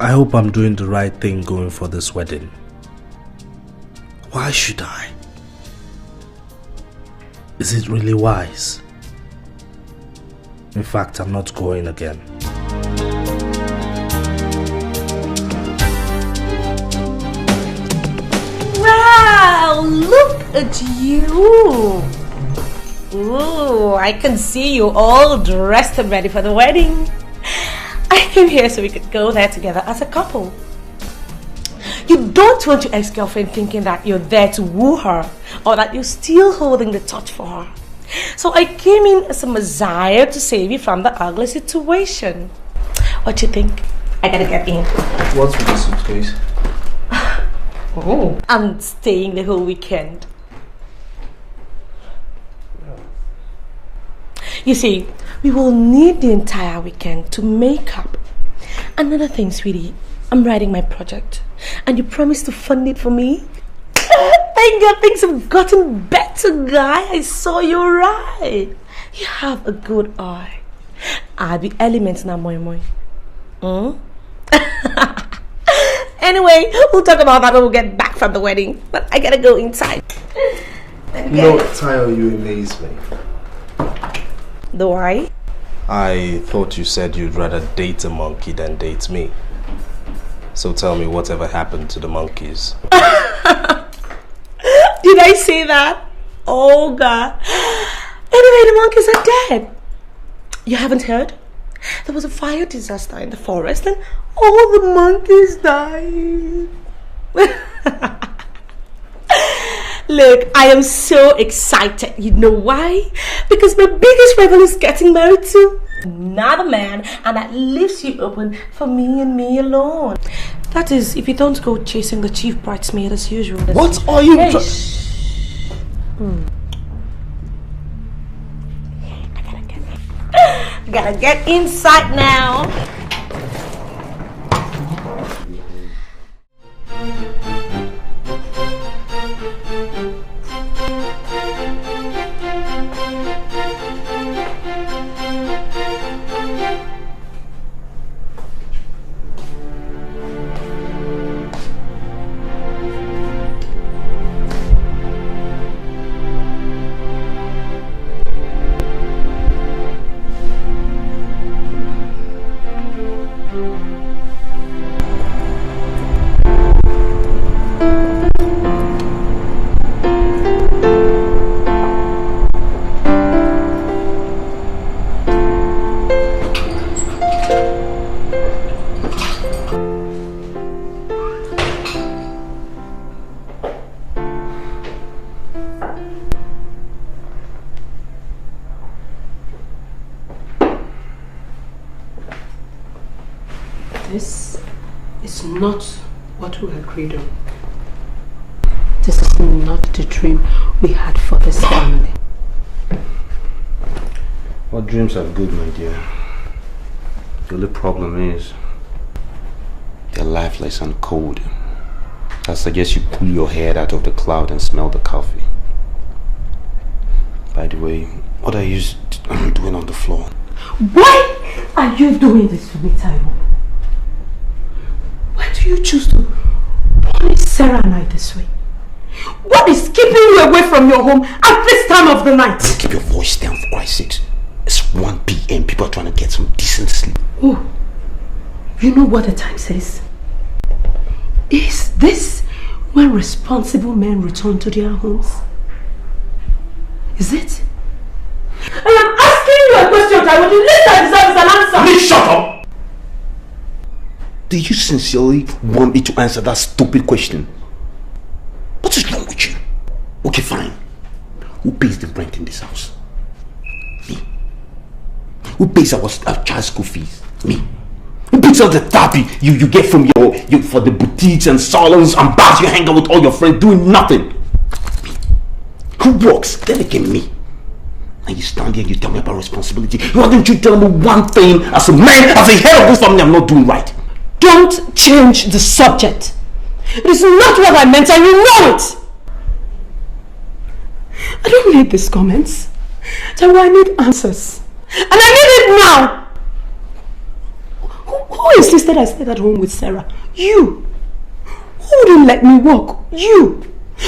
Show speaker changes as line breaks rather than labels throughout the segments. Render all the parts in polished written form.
I hope I'm doing the right thing going for this wedding. Why should I? Is it really wise? In fact, I'm not going again.
Wow, look at you. Ooh, I can see you all dressed and ready for the wedding. I came here so we could go there together as a couple. You don't want your ex-girlfriend thinking that you're there to woo her or that you're still holding the torch for her. So I came in as a messiah to save you from the ugly situation. What you think? I gotta get in.
What's with the suitcase?
Oh, I'm staying the whole weekend. You see, we will need the entire weekend to make up. Another thing, sweetie, I'm writing my project and you promised to fund it for me. Thank God things have gotten better, guy. I saw you right. You have a good eye. I'll be elements now, moi moi. Anyway, we'll talk about that when we get back from the wedding. But I gotta go inside.
No, Tayo, you amaze me.
Do I?
I thought you said you'd rather date a monkey than date me. So tell me, whatever happened to the monkeys?
Did I say that? Oh God. Anyway, the monkeys are dead. You haven't heard? There was a fire disaster in the forest and all the monkeys died. Look, I am so excited. You know why? Because my biggest rival is getting married to another man, and that leaves you open for me and me alone. That is, if you don't go chasing the chief bridesmaid as usual.
What are you
I gotta get inside now.
This is not what we agreed on. This is not the dream we had for this family.
All dreams are good, my dear. The only problem is they're lifeless and cold. I suggest you pull your head out of the cloud and smell the coffee. By the way, what are you doing on the floor?
Why are you doing this to me, Taiwo? Why do you choose to punish Sarah and I this way? What is keeping you away from your home at this time of the night?
Don't keep your voice down, for Christ's sake. It's 1 p.m. People are trying to get some decent sleep.
Oh, you know what the time says? Is this when responsible men return to their homes? Is it? I am asking you a question, Taiwo. The least I deserve is an answer.
Please shut up! Do you sincerely want me to answer that stupid question? What is wrong with you? Okay, fine. Who pays the rent in this house? Me. Who pays our child school fees? Me. Who picks up the tab you get from your for the boutiques and salons and bars you hang out with all your friends doing nothing? Me. Who works? Then again, me. And you stand here and you tell me about responsibility. Why don't you tell me one thing as a man, as a head of this family I'm not doing right?
Don't change the subject. It is not what I meant and you know it. I don't need these comments. I need answers. And I need it now. Who insisted I stayed at home with Sarah? You. Who wouldn't let me walk? You.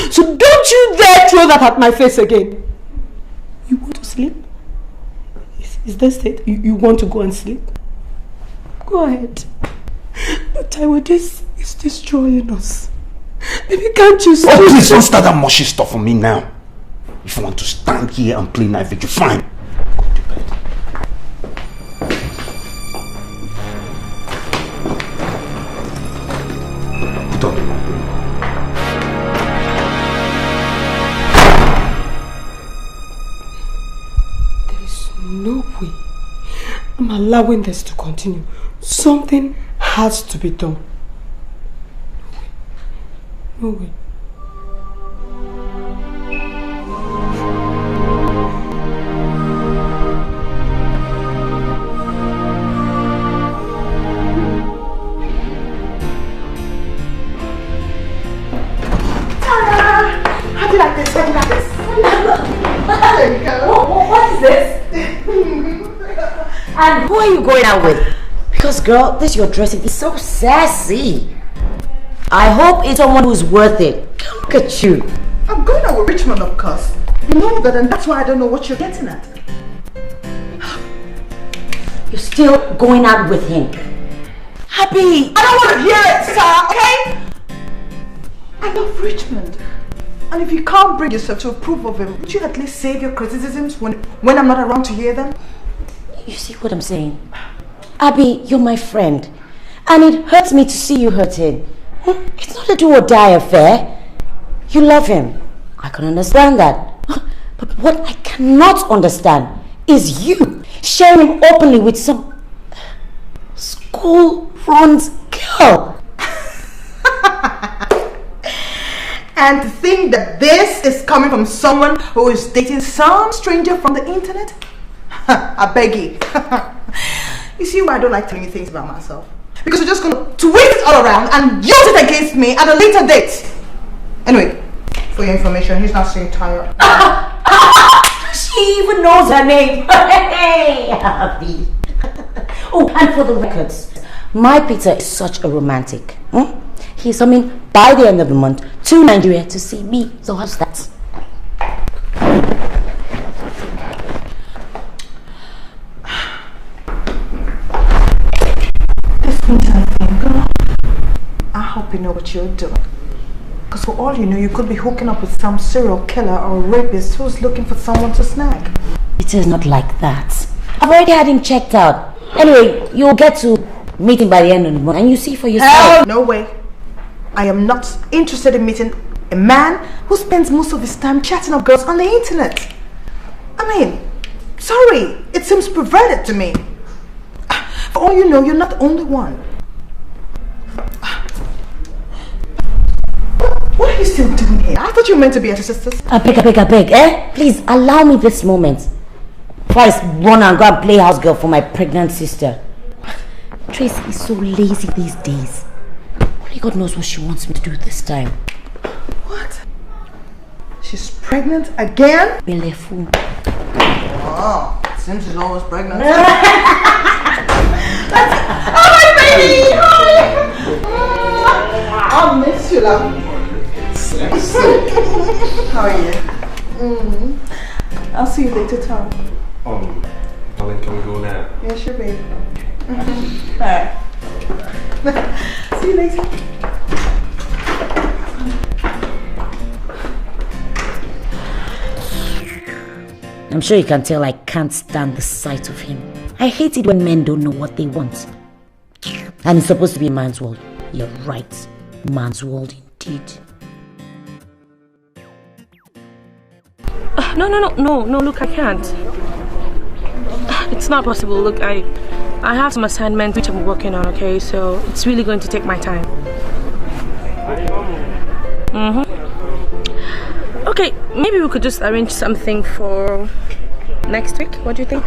So don't you dare throw that at my face again. You want to sleep? Is this it? You want to go and sleep? Go ahead. But Taiwo, this is destroying us. Baby, can't you see?
Oh, please don't start that mushy stuff on me now. If you want to stand here and play night vigil, fine. Go to bed. Put on the lamp.
There is no way I'm allowing this to continue. Something has to be done. No way.
How do you like this? How do you like this? There you go.
What is this? And who are you going out with? Because girl, this you're dressing is so sassy. I hope it's someone who's worth it. Look at you.
I'm going out with Richmond, of course. You know that, and that's why I don't know what you're getting at.
You're still going out with him. Happy.
I don't want to hear it, sir, okay? I love Richmond. And if you can't bring yourself to approve of him, would you at least save your criticisms when I'm not around to hear them?
You see what I'm saying? Abby, you're my friend. And it hurts me to see you hurting. It's not a do or die affair. You love him. I can understand that. But what I cannot understand is you sharing him openly with some school-runs girl.
And to think that this is coming from someone who is dating some stranger from the internet? I beg you. You see why I don't like telling you things about myself? Because you're just going to twist it all around and use it against me at a later date. Anyway, for your information, he's not seeing Tyra.
She even knows her name. Hey, Abby. Oh, and for the records, my Peter is such a romantic. He's coming by the end of the month to Nigeria to see me. So how's that?
This winter thing, girl, I hope you know what you're doing. Because for all you know, you could be hooking up with some serial killer or rapist who's looking for someone to snag.
It is not like that. I've already had him checked out. Anyway, you'll get to meet him by the end of the month and you see for yourself.
Hell, no way. I am not interested in meeting a man who spends most of his time chatting up girls on the internet. I mean, sorry, it seems perverted to me. For all you know, you're not the only one. What are you still doing here? I thought you were meant to be at your sister's.
I beg, eh? Please, allow me this moment. Before I run and go and play house girl for my pregnant sister. Tracy is so lazy these days. Only God knows what she wants me to do this time.
What? She's pregnant again?
Belefu.
Wow, it seems she's always pregnant.
Oh
my baby! I'll miss you, love. How are you? I'll see you later, Tom.
Darling, can we go now?
Yeah, sure, babe. Alright. See you later.
I'm sure you can tell I can't stand the sight of him. I hate it when men don't know what they want. And it's supposed to be a man's world. You're right. Man's world indeed.
No, look, I can't. It's not possible. Look, I have some assignments which I'm working on, okay? So it's really going to take my time. Okay, maybe we could just arrange something for next week. What do you think?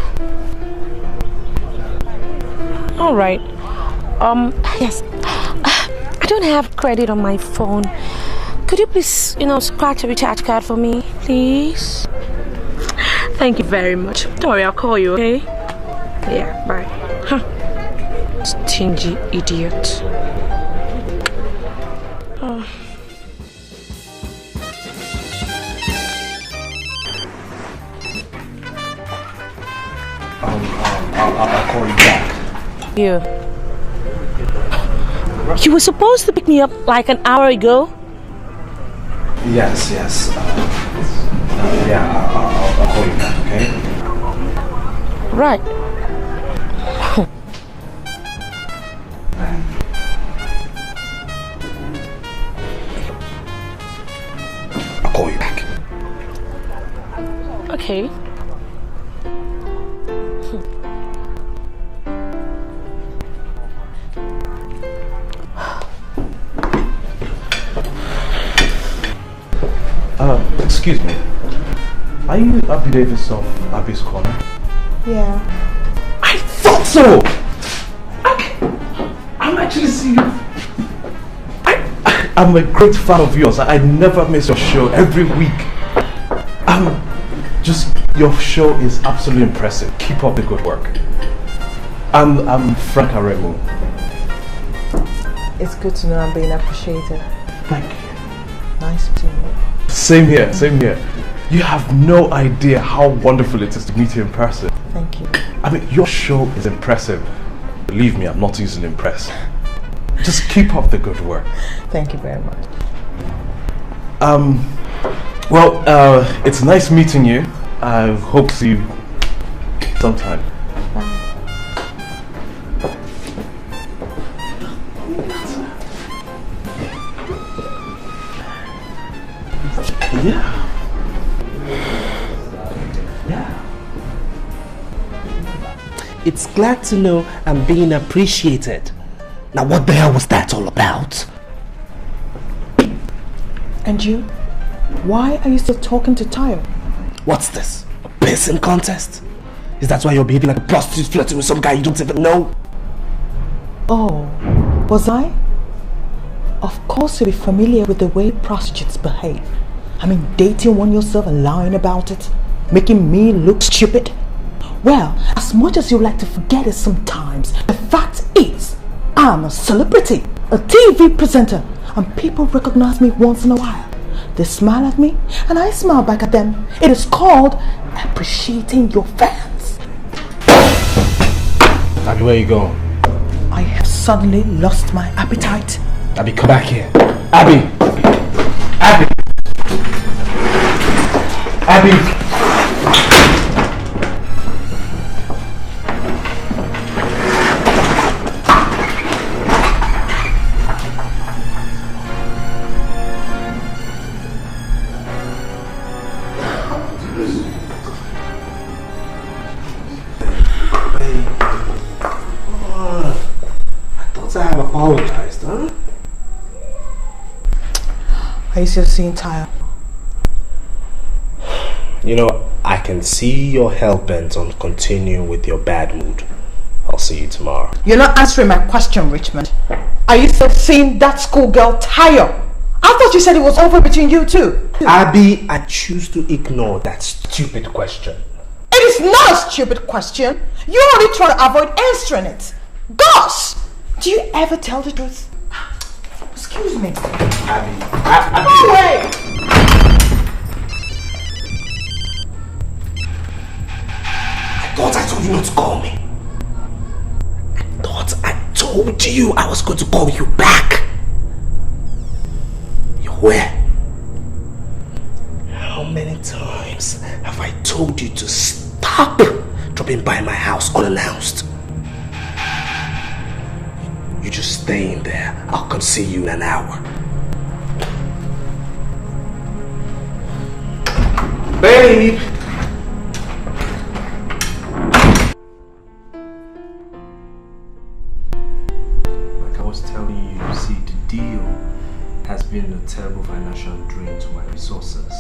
All right. Yes. I don't have credit on my phone. Could you please, scratch a recharge card for me, please? Thank you very much. Don't worry, I'll call you, okay? Yeah, bye. Huh. stingy idiot. Oh.
I'll call you back.
You were supposed to pick me up like an hour ago.
Yes. I'll call you back, okay?
Right.
I'll call you back.
Okay.
Excuse me. Are you Abby Davis of Abby's Corner?
Yeah.
I thought so! I'm actually seeing you. I'm a great fan of yours. I never miss your show every week. Your show is absolutely impressive. Keep up the good work. I'm Frank Aremu.
It's good to know I'm being appreciated.
Thank you.
Nice to meet you.
Same here. You have no idea how wonderful it is to meet you in person.
Thank you.
I mean, your show is impressive. Believe me, I'm not easily impressed. Just keep up the good work.
Thank you very much.
It's nice meeting you. I hope to see you sometime.
Bye.
Yeah.
It's glad to know I'm being appreciated. Now what the hell was that all about?
And you? Why are you still talking to Tayo?
What's this? A pissing contest? Is that why you're behaving like a prostitute flirting with some guy you don't even know?
Oh, was I? Of course you'll be familiar with the way prostitutes behave. I mean, dating one yourself and lying about it, making me look stupid. Well, as much as you like to forget it sometimes, the fact is, I'm a celebrity, a TV presenter, and people recognize me once in a while. They smile at me, and I smile back at them. It is called appreciating your fans.
Abby, where you going?
I have suddenly lost my appetite.
Abby, come back here. Abby!
Apologized, huh?
Are you still seeing Tayo?
You know, I can see you're hell-bent on continuing with your bad mood. I'll see you tomorrow.
You're not answering my question, Richmond. Are you still seeing that schoolgirl Tayo? I thought you said it was over between you two.
Abby, I choose to ignore that stupid question.
It is not a stupid question. You're only trying to avoid answering it. Gosh! Do you ever tell the truth? Excuse me.
Abby.
No way!
I thought I told you not to call me. I thought I told you I was going to call you back. You're where? How many times have I told you to stop dropping by my house unannounced? You just stay in there. I'll come see you in an hour.
Babe! Like I was telling you, see, the deal has been a terrible financial drain to my resources.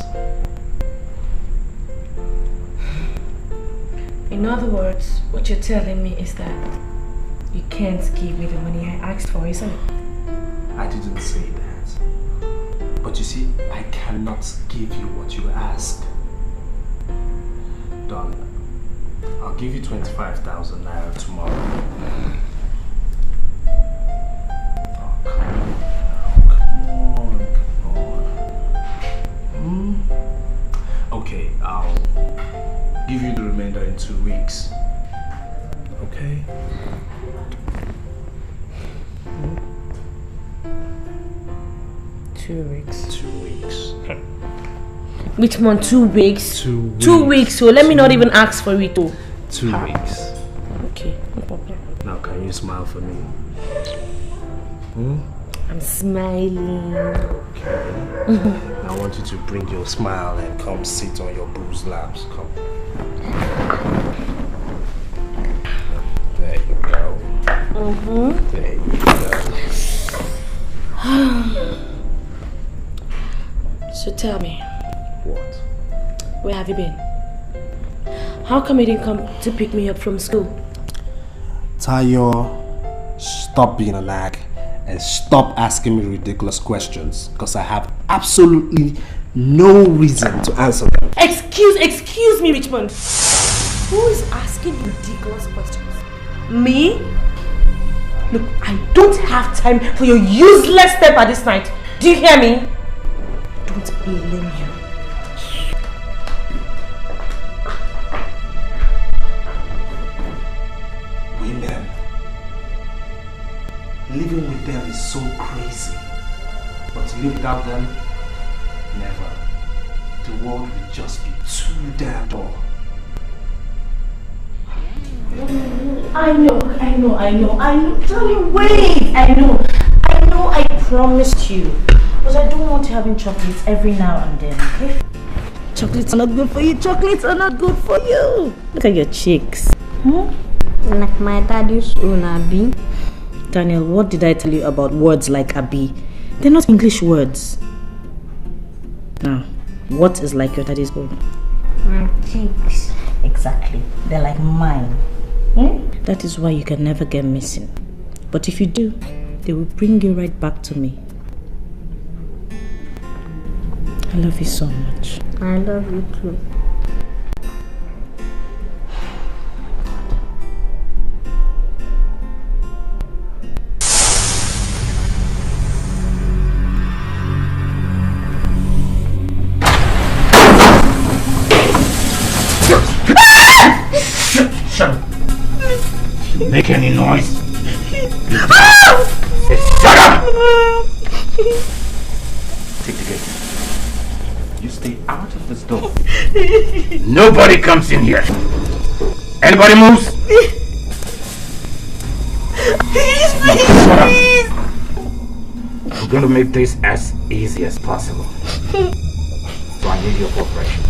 In other words, what you're telling me is that you can't give me the money I asked for, isn't it?
I didn't say that. But you see, I cannot give you what you ask. Darling, I'll give you 25,000 naira tomorrow. give you the remainder in 2 weeks. Okay?
2 weeks.
2 weeks.
Which month? 2 weeks?
2 weeks.
2 weeks, so let me not even ask for it too.
2 weeks.
Okay, no problem.
Now can you smile for me?
I'm smiling.
Okay. I want you to bring your smile and come sit on your bruised laps. Come. There you go. There you go.
So tell me,
What?
where have you been? How come you didn't come to pick me up from school?
Tayo, stop being a nag and stop asking me ridiculous questions because I have absolutely no reason to answer them.
Excuse me, Richmond. Who is asking ridiculous questions? Me? Look, I don't have time for your useless step at this night. Do you hear me? Don't blame you.
Women. Living with them is so crazy. But to live without them, never. The world will just be too damn dull.
I know. Tell me, wait. I know, I promised you. But I don't want you having chocolates every now and then, okay? Chocolates are not good for you. Chocolates are not good for you. Look at your cheeks.
Like my dad used to own Abi.
Daniel, what did I tell you about words like Abi? They're not English words. Now, what is like your daddy's bone?
My cheeks.
Exactly. They're like mine. That is why you can never get missing. But if you do, they will bring you right back to me. I love you so much.
I love you too.
Shut up! If you make any noise, shut up! Take the gate. You stay out of this door. Nobody comes in here. Anybody moves?
Please.
I'm going to make this as easy as possible. So I need your cooperation.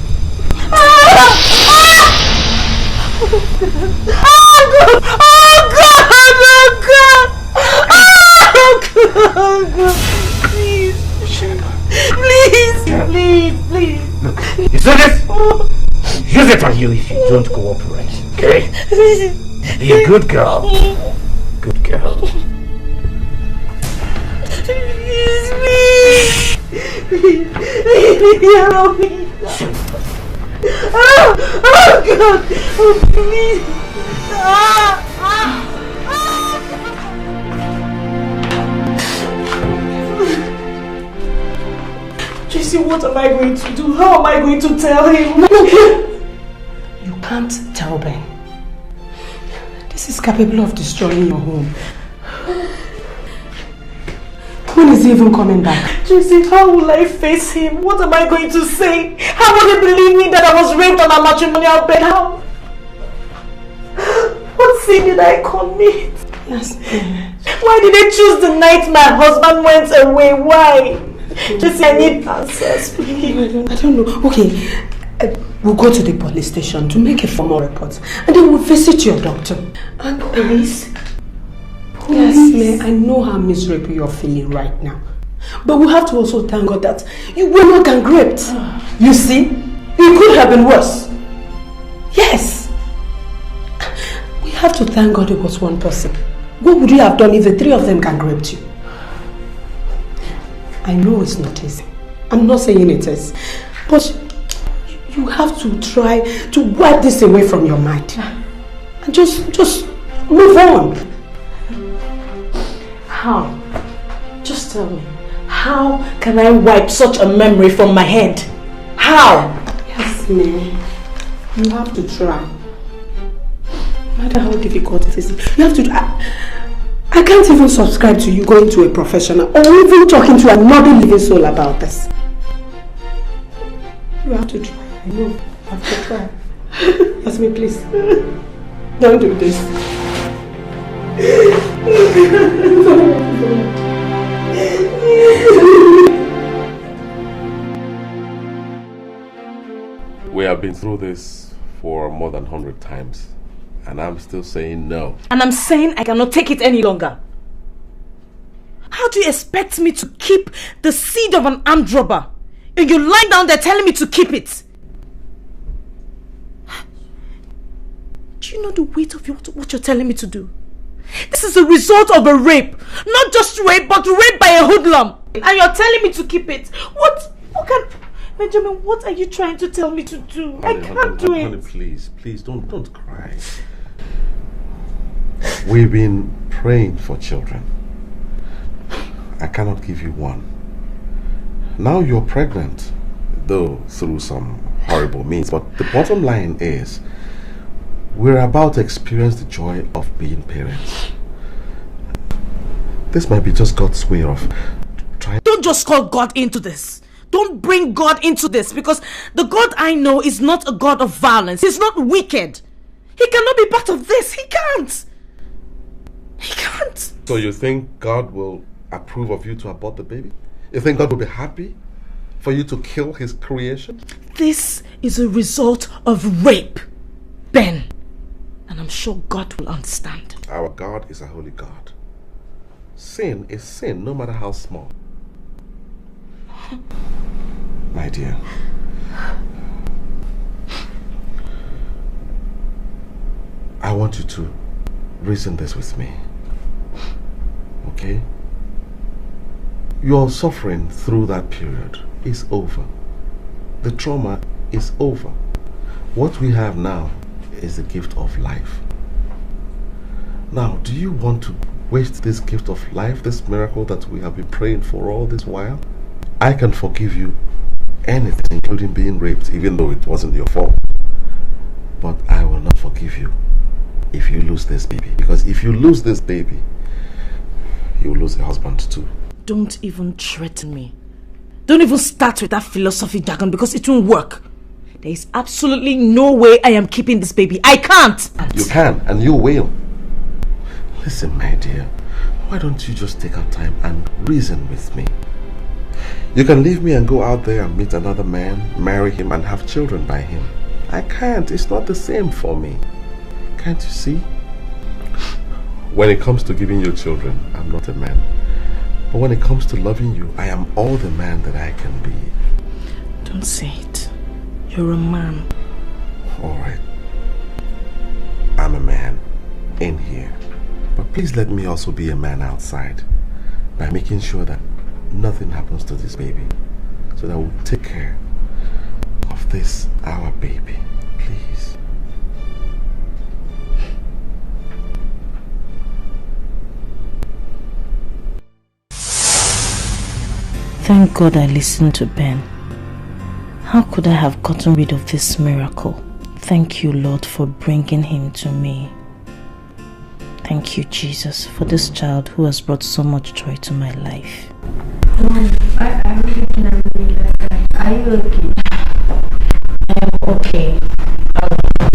Oh God! Please.
Look, you see this? Use it on you if you don't cooperate, okay? Be a good girl. Good girl.
Help me. Oh God! Oh please! Tracy, what am I going to do? How am I going to tell him?
You can't tell Ben. This is capable of destroying your home. When is he even coming back?
Tracy, how will I face him? What am I going to say? How will he believe me that I was raped on a matrimonial bed? How? What sin did I commit?
Yes.
Why did they choose the night my husband went away? Why? Tracy, I need answers, please.
I don't know. Okay, we'll go to the police station to make a formal report. And then we'll visit your doctor. And police? Yes, May, I know how miserable you're feeling right now. But we have to also thank God that you were not gang raped. You see? It could have been worse. Yes. We have to thank God it was one person. What would you have done if the three of them gang raped you? I know it's not easy. I'm not saying it is. But you have to try to wipe this away from your mind. And just move on.
How? Just tell me. How can I wipe such a memory from my head? How?
Yes, May. You have to try. No matter how difficult it is, you have to. I can't even subscribe to you going to a professional or even talking to another living soul about this. You have to try. I know. You have to try. Yasmin, please. Don't do this.
We have been through this for more than 100 times. And I'm still saying no.
And I'm saying I cannot take it any longer. How do you expect me to keep the seed of an armed robber? And you lie down there telling me to keep it? Do you know the weight of what you're telling me to do? This is a result of a rape. Not just rape, but rape by a hoodlum. And you're telling me to keep it. What can... Benjamin, what are you trying to tell me to do? I can't do it.
Honey, please, don't cry. We've been praying for children. I cannot give you one. Now you're pregnant, though through some horrible means. But the bottom line is, we're about to experience the joy of being parents. This might be just God's way of trying.
Don't just call God into this. Don't bring God into this, because the God I know is not a God of violence. He's not wicked. He cannot be part of this. He can't. He can't.
So you think God will approve of you to abort the baby? You think God will be happy for you to kill his creation?
This is a result of rape, Ben. And I'm sure God will understand.
Our God is a holy God. Sin is sin, no matter how small. My dear, I want you to reason this with me. Okay? Your suffering through that period is over. The trauma is over. What we have now is the gift of life. Now, do you want to waste this gift of life, this miracle that we have been praying for all this while? I can forgive you anything, including being raped, even though it wasn't your fault. But I will not forgive you if you lose this baby. Because if you lose this baby, you will lose a husband too.
Don't even threaten me. Don't even start with that philosophy jargon, because it won't work. There is absolutely no way I am keeping this baby. I can't.
You can, and you will. Listen, my dear, why don't you just take our time and reason with me? You can leave me and go out there and meet another man, marry him and have children by him. I can't. It's not the same for me. Can't you see? When it comes to giving you children, I'm not a man. But when it comes to loving you, I am all the man that I can be.
Don't say it. You're a man.
Alright. I'm a man in here. But please let me also be a man outside by making sure that nothing happens to this baby, so that we'll take care of this, our baby. Please.
Thank God I listened to Ben. How could I have gotten rid of this miracle? Thank you, Lord, for bringing him to me. Thank you, Jesus, for this child who has brought so much joy to my life.
I really can't believe that. Are you okay?
I am okay. I'm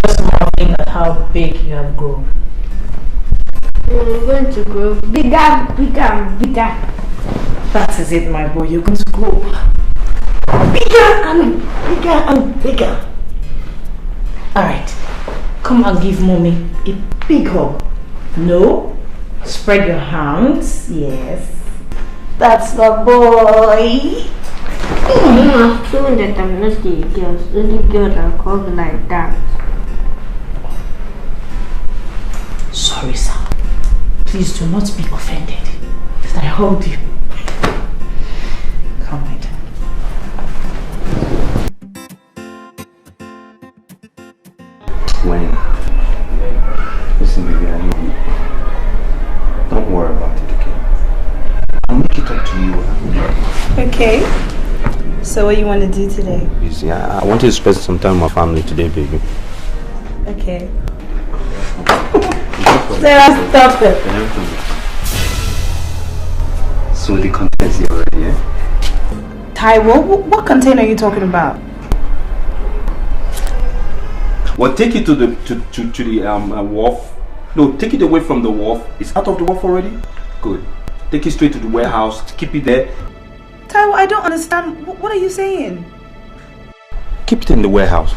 just marveling at how big you have grown.
We're going to grow bigger, bigger, bigger.
That is it, my boy. You're going to grow bigger and bigger and bigger. Alright, come and give mommy a big hug. No, spread your hands. Yes, that's my boy.
I'm feeling that I'm not the girls. Any girl that calls like that.
Sorry, sir. Please do not be offended that I hugged you. Come, my dear.
When? Listen, baby, I love you. Don't worry about it, okay? I'll make it up to you.
Okay. So what you want to do today?
You see, I want to spend some time with my family today, baby.
Okay. Sarah, stop it.
So the content is here already, eh?
Taiwo, what container are you talking about?
Well, take it to the wharf. No, take it away from the wharf. It's out of the wharf already? Good. Take it straight to the warehouse. Keep it there.
Taiwo, I don't understand. What are you saying?
Keep it in the warehouse.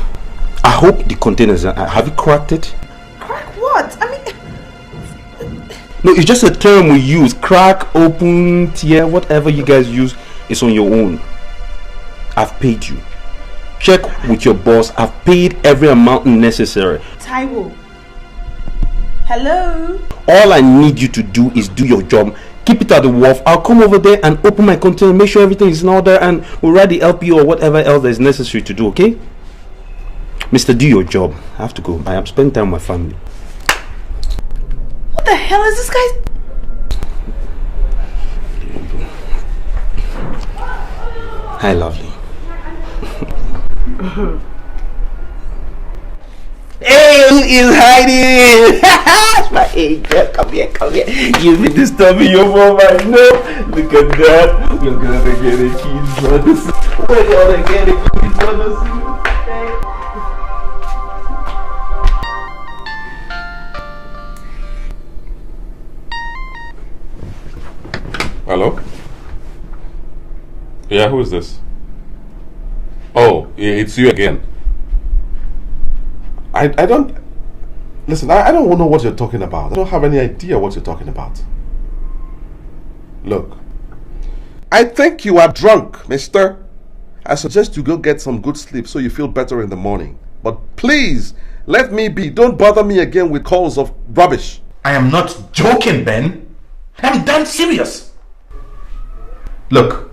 I hope the containers are... Have you cracked it?
Crack what? I mean...
No, it's just a term we use. Crack, open, tear, whatever you guys use is on your own. I've paid you. Check with your boss. I've paid every amount necessary.
Taiwo. Hello?
All I need you to do is do your job. Keep it at the wharf. I'll come over there and open my container, make sure everything is in order, and we'll write the LPO or whatever else that is necessary to do, okay? Mister, do your job. I have to go. I am spending time with my family.
What the hell is this guy?
Hi, lovely. Hey, who is hiding? My angel, come here, come here. You've been disturbing your mom, I know. Look at that. We're gonna get a kid, brothers. We're gonna get a kid, brothers.
Hello? Yeah, who is this? Oh, it's you again. I don't... Listen, I don't know what you're talking about. I don't have any idea what you're talking about. Look. I think you are drunk, mister. I suggest you go get some good sleep so you feel better in the morning. But please, let me be. Don't bother me again with calls of rubbish.
I am not joking, Ben. I'm damn serious. Look,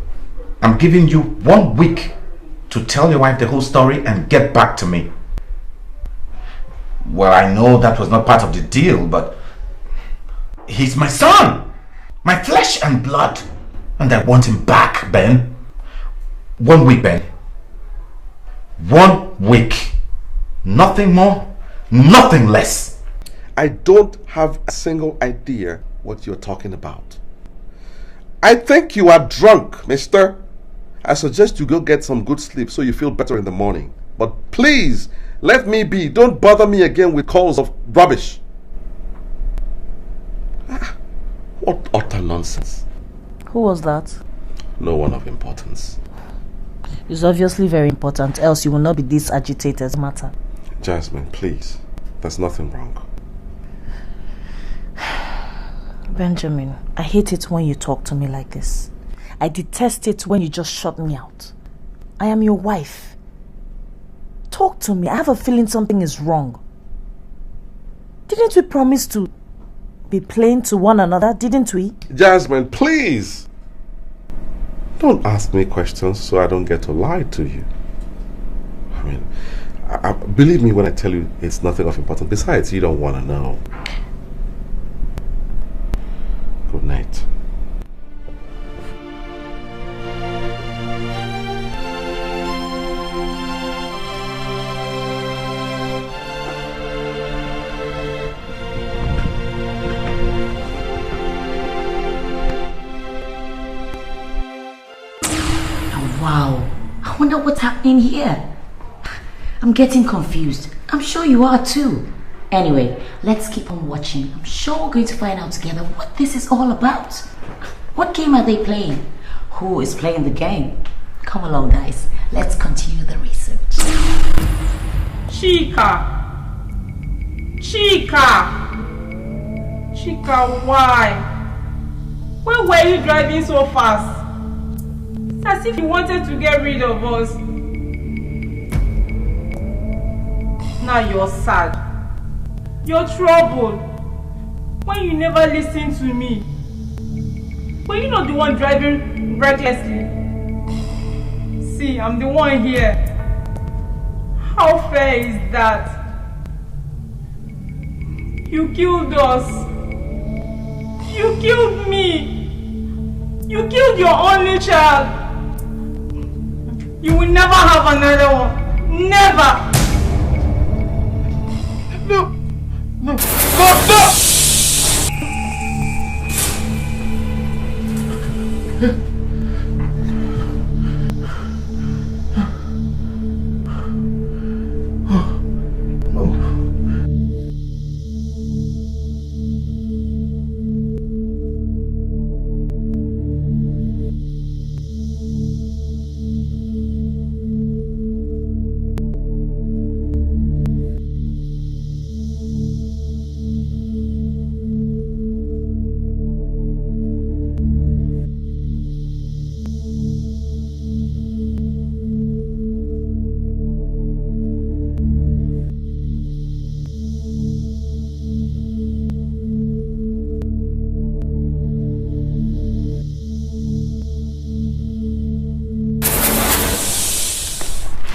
I'm giving you 1 week to tell your wife the whole story and get back to me. Well, I know that was not part of the deal, but he's my son, my flesh and blood, and I want him back, Ben. 1 week, Ben. 1 week. Nothing more, nothing less.
I don't have a single idea what you're talking about. I think you are drunk, mister. I suggest you go get some good sleep so you feel better in the morning. But please, let me be. Don't bother me again with calls of rubbish. What utter nonsense.
Who was that?
No one of importance.
It's obviously very important, else you will not be this agitated matter.
Jasmine, please. There's nothing wrong.
Benjamin, I hate it when you talk to me like this. I detest it when you just shut me out. I am your wife. Talk to me. I have a feeling something is wrong. Didn't we promise to be plain to one another, didn't we?
Jasmine, please. Don't ask me questions so I don't get to lie to you. I mean, believe me when I tell you it's nothing of importance. Besides, you don't want to know. Good night.
Wow, I wonder what's happening here. I'm getting confused. I'm sure you are too. Anyway, let's keep on watching. I'm sure we're going to find out together what this is all about. What game are they playing? Who is playing the game? Come along, guys. Let's continue the research.
Chika, why? Why were you driving so fast? It's as if you wanted to get rid of us. Now you're sad. You're troubled. When you never listen to me. Were you not the one driving recklessly? See, I'm the one here. How fair is that? You killed us. You killed me. You killed your only child. You will never have another one. Never.
No! No!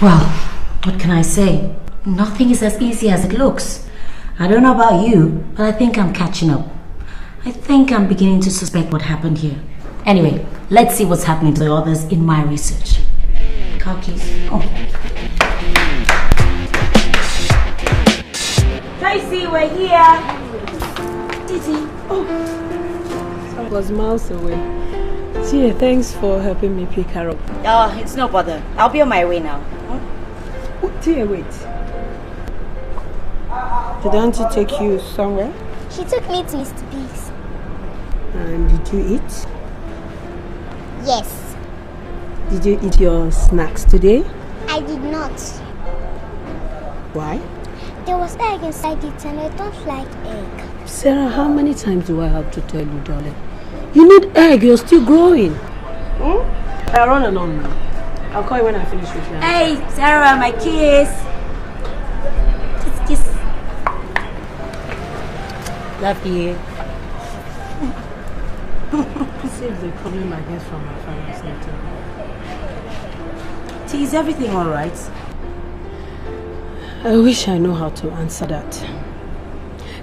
Well, what can I say? Nothing is as easy as it looks. I don't know about you, but I think I'm catching up. I think I'm beginning to suspect what happened here. Anyway, let's see what's happening to the others in my research. Car keys. Oh. Tracy, we're here. Titi.
Oh. I was miles away. Tia, thanks for helping me pick her up.
Oh, it's no bother. I'll be on my way now.
Oh, Tia, wait. Did Auntie take you somewhere?
She took me to Mr. Biggs.
And did you eat?
Yes.
Did you eat your snacks today?
I did not.
Why?
There was egg inside it and I don't like egg.
Sarah, how many times do I have to tell you, darling? You need egg, you're still growing. I run along now. I'll call you when I finish with you.
Hey, Sarah, my kiss. Kiss. Love you.
See if the problem I get from my father's letter.
T, is everything alright?
I wish I know how to answer that.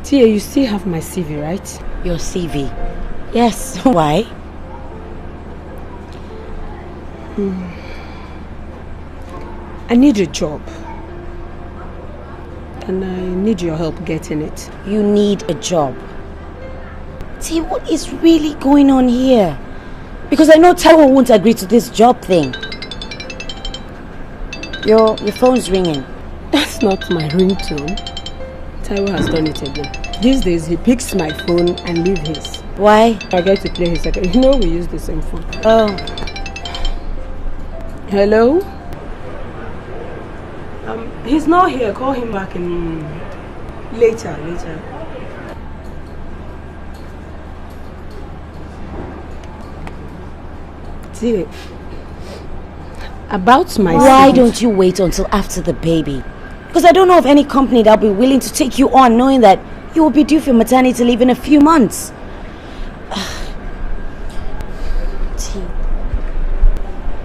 Tia, you still have my CV, right?
Your CV? Yes. Why?
I need a job. And I need your help getting it.
You need a job? T, what is really going on here? Because I know Taiwo won't agree to this job thing. Your phone's ringing.
That's not my ringtone. Taiwo has done it again. These days he picks my phone and leaves his.
Why?
I get to play his second. You know we use the same phone.
Oh.
Hello? He's not here. Call him back in later. See, about my
Why don't you wait until after the baby? Because I don't know of any company that'll be willing to take you on knowing that you will be due for maternity leave in a few months. T,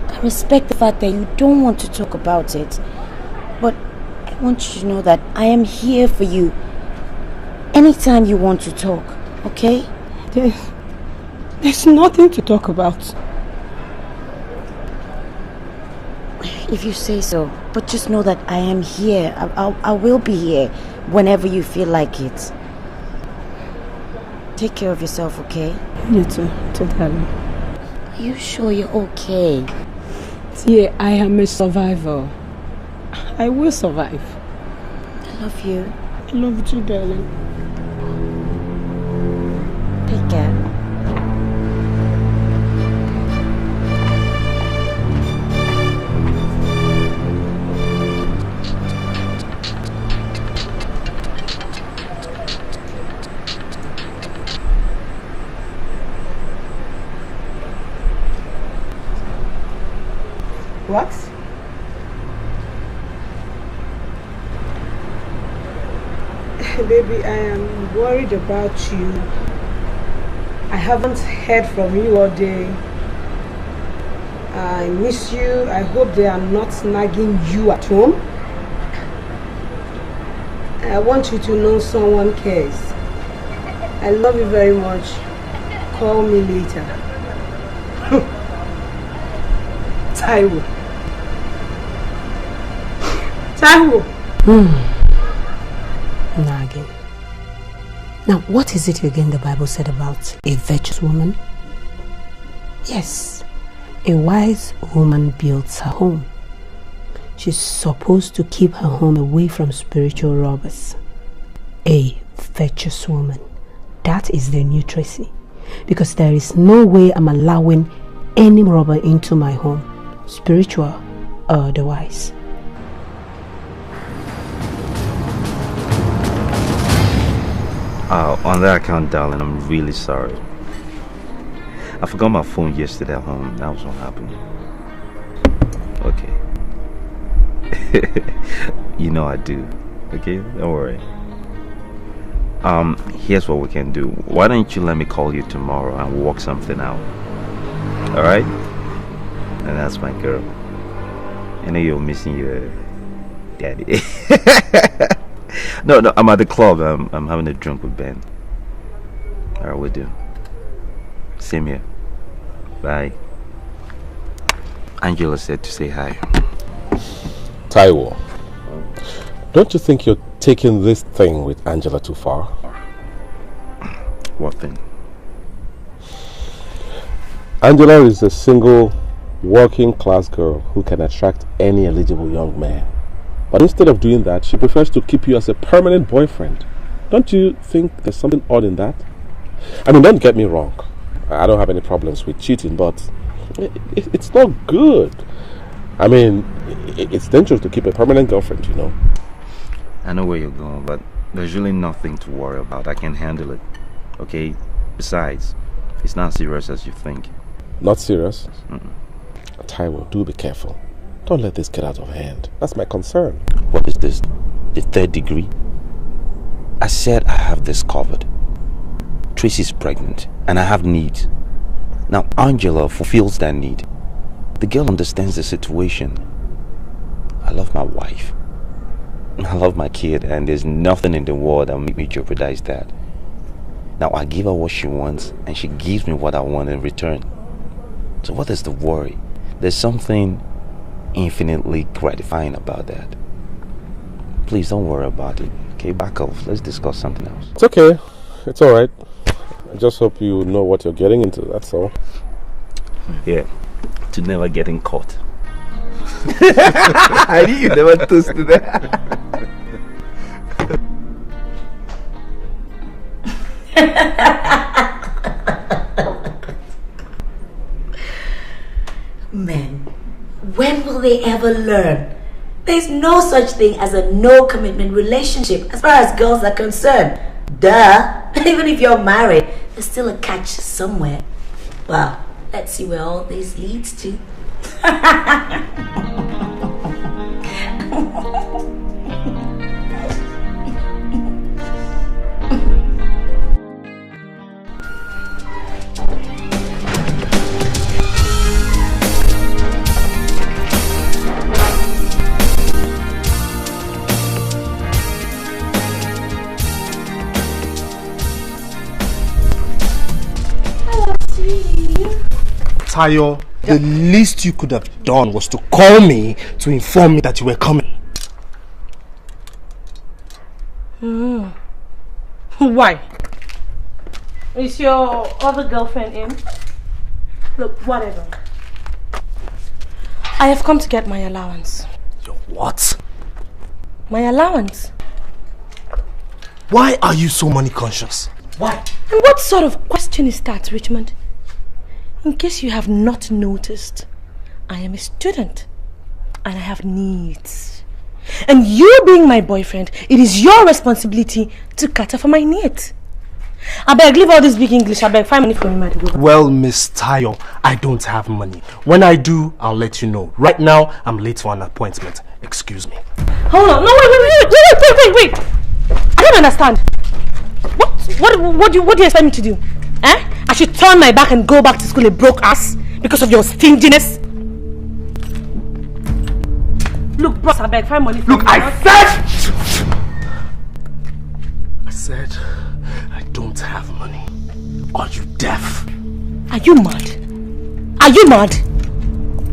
I respect the fact that you don't want to talk about it, but I want you to know that I am here for you anytime you want to talk, okay?
There's nothing to talk about.
If you say so, but just know that I am here. I will be here whenever you feel like it. Take care of yourself, okay?
You too, darling.
Are you sure you're okay?
Yeah, I am a survivor. I will survive.
I love you.
I love you too, darling.
Take care.
What?
Baby, I am worried about you. I haven't heard from you all day. I miss you. I hope they are not nagging you at home. I want you to know someone cares. I love you very much. Call me later. Taiwo. Nagging. Now, what is it again the Bible said about a virtuous woman? Yes, a wise woman builds her home. She's supposed to keep her home away from spiritual robbers. A virtuous woman. That is the new Tracy. Because there is no way I'm allowing any robber into my home, spiritual or otherwise.
On that account, darling, I'm really sorry. I forgot my phone yesterday at home. That was what happened. Okay. You know I do. Okay, don't worry. Here's what we can do. Why don't you let me call you tomorrow and work something out? Alright? And that's my girl. I know you're missing your daddy. No, I'm at the club. I'm having a drink with Ben. Alright, we'll do. Same here. Bye. Angela said to say hi.
Taiwo, don't you think you're taking this thing with Angela too far?
What thing?
Angela is a single, working class girl who can attract any eligible young man. But instead of doing that, she prefers to keep you as a permanent boyfriend. Don't you think there's something odd in that? I mean, don't get me wrong. I don't have any problems with cheating, but it's not good. I mean, it's dangerous to keep a permanent girlfriend, you know.
I know where you're going, but there's really nothing to worry about. I can handle it. Okay? Besides, it's not serious as you think.
Not serious? Taiwo, do be careful. Don't let this get out of hand. That's my concern.
What is this? The third degree? I said I have this covered. Tracy's pregnant, and I have needs. Now Angela fulfills that need. The girl understands the situation. I love my wife. I love my kid, and there's nothing in the world that will make me jeopardize that. Now I give her what she wants, and she gives me what I want in return. So what is the worry? There's something infinitely gratifying about that. Please don't worry about it. Okay, back off. Let's discuss something else.
It's okay. It's alright. I just hope you know what you're getting into, that's all.
Yeah, to never getting caught. I knew you never toasted that.
Men, when will they ever learn? There's no such thing as a no-commitment relationship as far as girls are concerned. Duh! Even if you're married, there's still a catch somewhere. Well, let's see where all this leads to.
Tayo, the least you could have done was to call me to inform me that you were coming.
Why? Is your other girlfriend in? Look, whatever. I have come to get my allowance.
Your what?
My allowance.
Why are you so money conscious? Why?
And what sort of question is that, Richmond? In case you have not noticed, I am a student and I have needs. And you being my boyfriend, it is your responsibility to cater for my needs. I beg, leave all this big English. I beg, find money for me, my dear.
Well, Miss Tayo, I don't have money. When I do, I'll let you know. Right now, I'm late for an appointment. Excuse me.
Hold on. No, wait. I don't understand. What do you expect me to do? Eh? I should turn my back and go back to school a broke ass because of your stinginess? Look, bros, I beg, find money for me.
Look, I said I don't have money. Are you deaf?
Are you mad? Are you mad?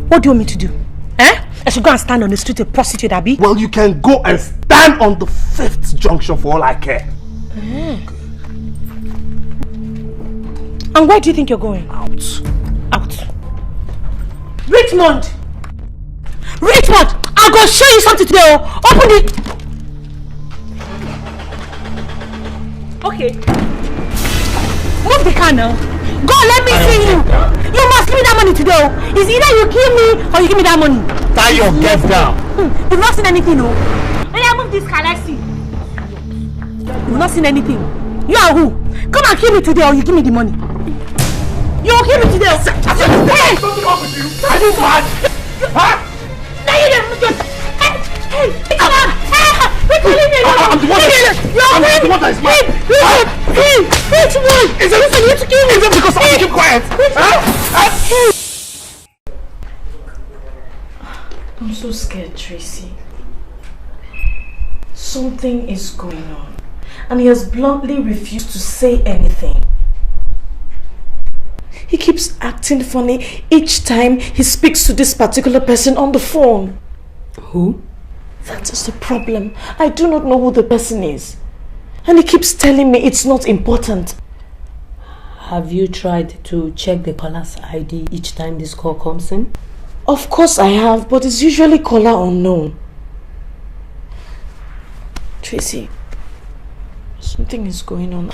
What do you want me to do? Eh? I should go and stand on the street a prostitute, Abby?
Well, you can go and stand on the 5th junction for all I care.
And where do you think you're going?
Out.
Out. Richmond! Richmond! I'm going to show you something today. Open it! Okay. Move the car now. Go, let me see you. You must give me that money today. It's either you kill me or you give me that money.
Tie your get down.
You've not seen anything, no? When I move this car, let's see. You've not seen anything. You are who? Come and kill me today or you give me the money. You will kill me today. Hey!
What's wrong with you? Are you mad? Huh?
No, you don't. Hey! Come on! We're calling me.
I'm the one that is mad.
Hey! Which one?
Is it for you to kill me? Is it because I keep quiet?
I'm so scared, Tracy. Something is going on, and he has bluntly refused to say anything. He keeps acting funny each time he speaks to this particular person on the phone.
Who?
That is the problem. I do not know who the person is. And he keeps telling me it's not important.
Have you tried to check the caller's ID each time this call comes in?
Of course I have, but it's usually caller unknown. Tracy, something is going on.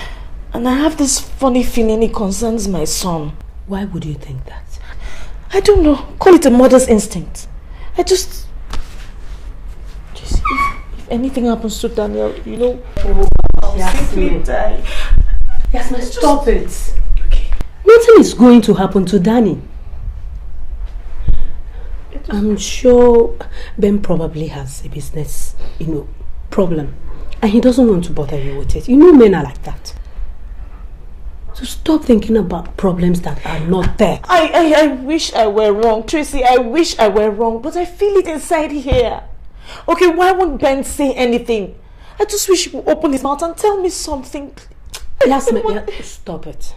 And I have this funny feeling it concerns my son.
Why would you think that?
I don't know. Call it a mother's instinct. I just... Tracy, if anything happens to Daniel, you know... I'll simply die.
Yasmin, stop it. Okay. Nothing is going to happen to Danny. I'm sure Ben probably has a business, problem. And he doesn't want to bother you with it. You know men are like that. So stop thinking about problems that are not there.
I wish I were wrong, Tracy. I wish I were wrong, but I feel it inside here. Okay, why won't Ben say anything? I just wish he would open his mouth and tell me something.
Yasmin, stop it.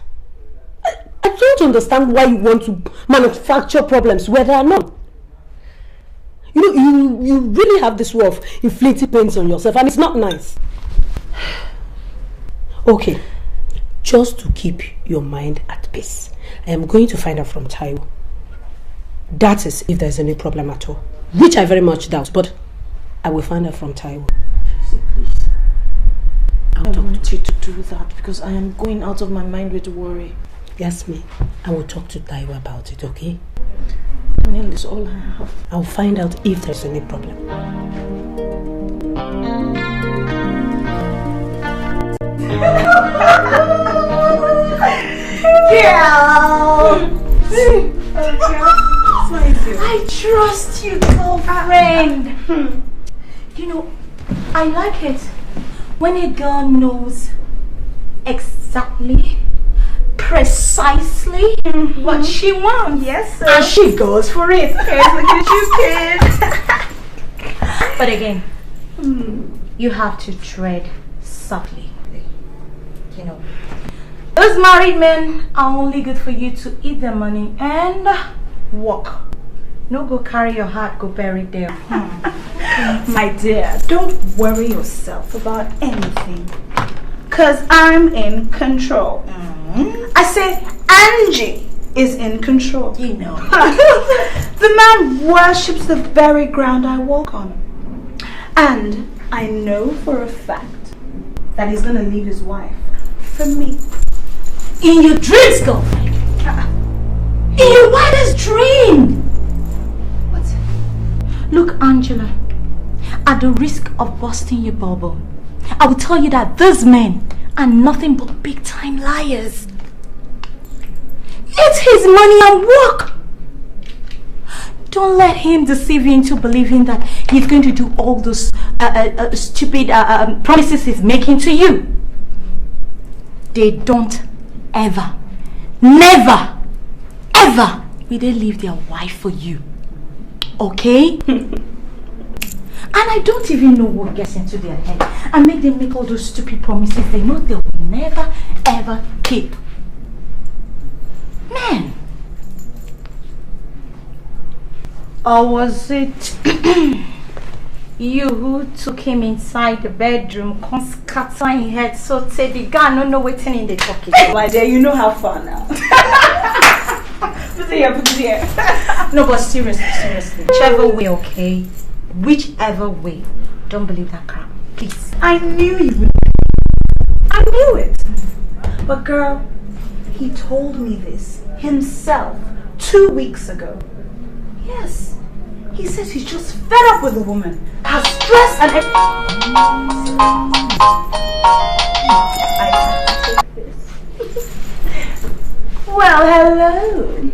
I don't understand why you want to manufacture problems where there are none. You really have this way of inflicting pains on yourself, and it's not nice. Okay, just to keep your mind at peace, I am going to find out from Taiwo. That is, if there's any problem at all, which I very much doubt, but I will find out from Taiwo.
Please. I want you to do that because I am going out of my mind with worry.
Yasmin, I will talk to Taiwo about it, okay?
Daniel is all I have.
I'll find out if there's any problem.
I trust you, girlfriend. I like it when a girl knows exactly, precisely what she wants. Yes, sir. And she goes for it. Okay, look at you, kid. But again, you have to tread softly. Those married men are only good for you to eat their money and walk. No, go carry your heart, go bury it there. My dear, don't worry yourself about anything, cause I'm in control. I say Angie is in control. The man worships the very ground I walk on, and I know for a fact that he's gonna leave his wife for me. In your dreams, girlfriend. In your wildest dream. What? Look, Angela, at the risk of busting your bubble, I will tell you that these men are nothing but big-time liars. Eat his money and work. Don't let him deceive you into believing that he's going to do all those stupid promises he's making to you. They don't ever, never, ever will they leave their wife for you. Okay? And I don't even know what gets into their head and make them make all those stupid promises they know they will never, ever keep. Man. Or was it You who took him inside the bedroom, come scattering his head, so say the guy no waiting in the talking.
My dear, you know how far now. Put it here.
No, but seriously. Whichever way, okay? Whichever way. Don't believe that crap. Please.
I knew you would. I knew it. But girl, he told me this himself 2 weeks ago. Yes. He says he's just fed up with the woman. Her stress and I can't take this. Well, hello.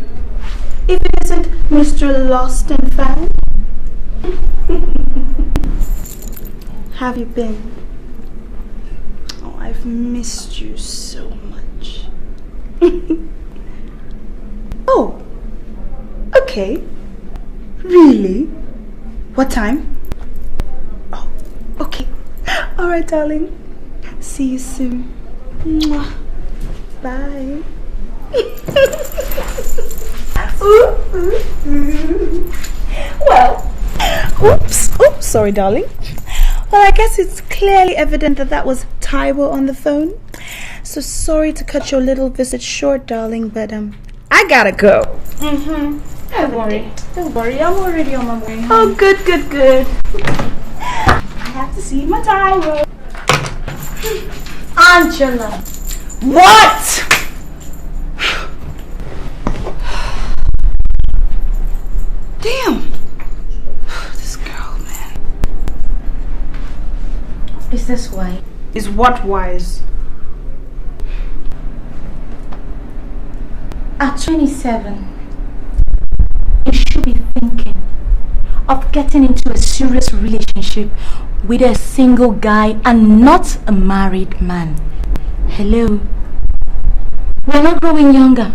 If it isn't Mr. Lost and Found. Have you been? Oh, I've missed you so much. Oh, okay. Really? What time? Oh, okay. All right, darling. See you soon. Mwah. Bye. Well, oops, sorry, darling. Well, I guess it's clearly evident that was Taiwo on the phone. So sorry to cut your little visit short, darling, but I gotta go.
Don't worry, I'm already on my way home.
Oh, good. I have to see my Taiwo.
Angela.
What? Damn. This girl, man.
Is this why?
Is what wise?
At 27, you should be thinking of getting into a serious relationship with a single guy and not a married man. Hello? We're not growing younger.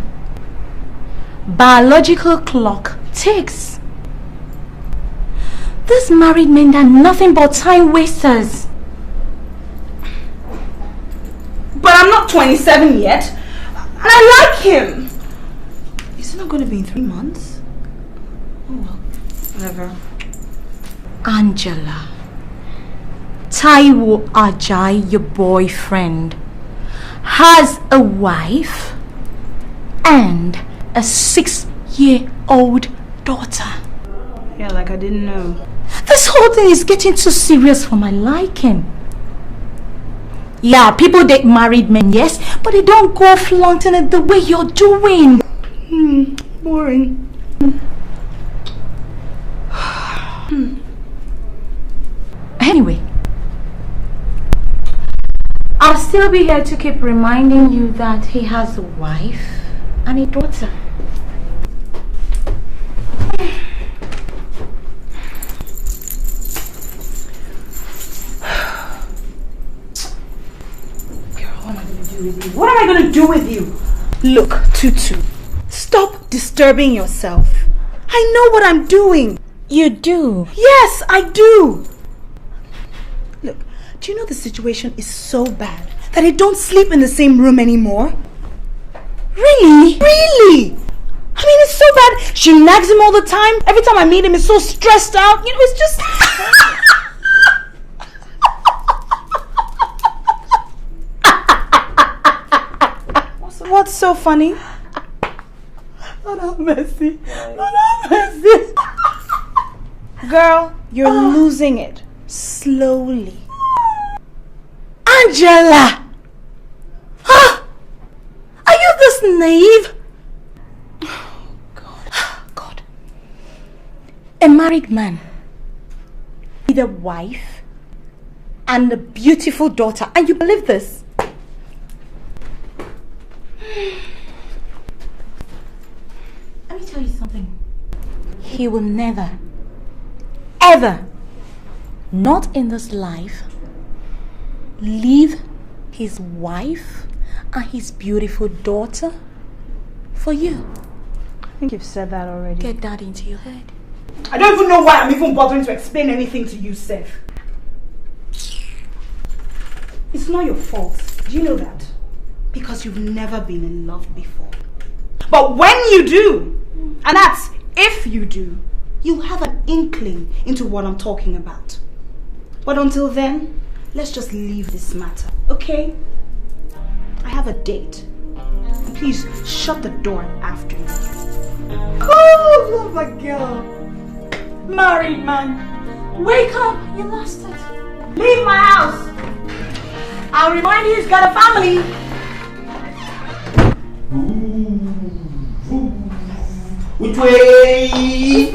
Biological clock ticks. These married men are nothing but time wasters.
But I'm not 27 yet. And I like him. Is it not going to be in 3 months? Oh well, whatever.
Angela, Taiwo Ajay, your boyfriend, has a wife and a 6-year-old daughter.
Yeah, like I didn't know.
This whole thing is getting too serious for my liking. Yeah, people date married men, yes, but they don't go flaunting it the way you're doing.
Boring.
Anyway, I'll still be here to keep reminding you that he has a wife and a daughter.
What am I going to do with you? Look, Tutu, stop disturbing yourself. I know what I'm doing.
You do?
Yes, I do. Look, do you know the situation is so bad that I don't sleep in the same room anymore?
Really?
Really? I mean, it's so bad. She nags him all the time. Every time I meet him, he's so stressed out. You know, it's just... What's so funny? Lord have mercy. Lord have mercy. Girl, you're losing it. Slowly.
Angela! Huh? Are you this naive?
Oh, God.
God. A married man with a wife and a beautiful daughter. And you believe this? Let me tell you something. He will never, ever, not in this life, leave his wife and his beautiful daughter for you.
I think you've said that already.
Get that into your head.
I don't even know why I'm even bothering to explain anything to you, Seth. It's not your fault. Do you know that? Because you've never been in love before. But when you do, and that's if you do, you'll have an inkling into what I'm talking about.
But until then, let's just leave this matter, okay? I have a date. Please shut the door after me. Oh, love my girl. Married man. Wake up, you lost it. Leave my house. I'll remind you he's got a family.
Which way?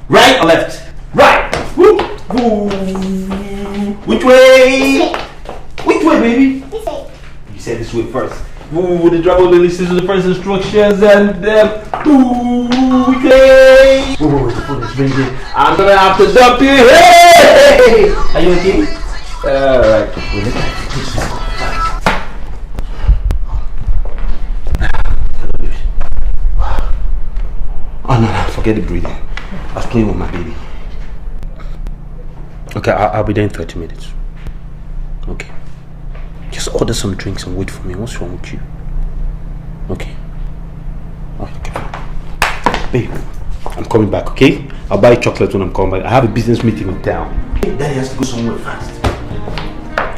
Right or left? Right. Which way? Which way, baby? You said this way first. The driver only listens to the first instructions and then which way? The phone is ringing. I'm gonna have to jump in. Hey! Are you okay? Alright. Oh no, forget the breathing. I was playing with my baby. Okay, I'll be there in 30 minutes. Okay. Just order some drinks and wait for me. What's wrong with you? Okay. Okay. Babe, I'm coming back, okay? I'll buy chocolate when I'm coming back. I have a business meeting in town. Daddy has to go somewhere fast.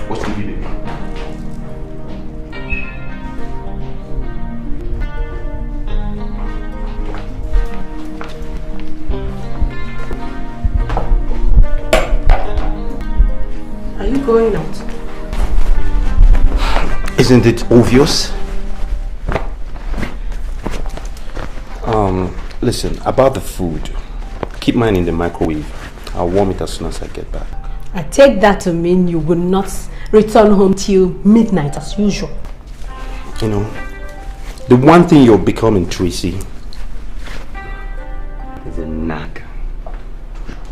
What's TV, baby?
Are you going out?
Isn't it obvious? Listen, about the food, keep mine in the microwave. I'll warm it as soon as I get back.
I take that to mean you will not return home till midnight as usual.
You know, the one thing you're becoming, Tracy, is a nag.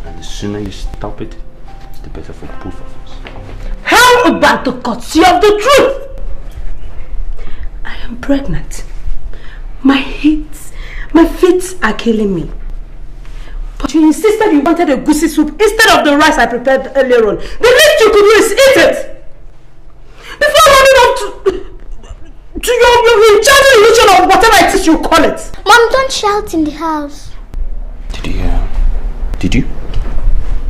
And the sooner you stop it, the better for both of us.
How about the courtesy of the truth? I am pregnant. My feet are killing me. But you insisted you wanted a goosey soup instead of the rice I prepared earlier on. The least you could do is eat it! Before running up to your charging illusion or whatever it is you call it.
Mom, don't shout in the house.
Did you?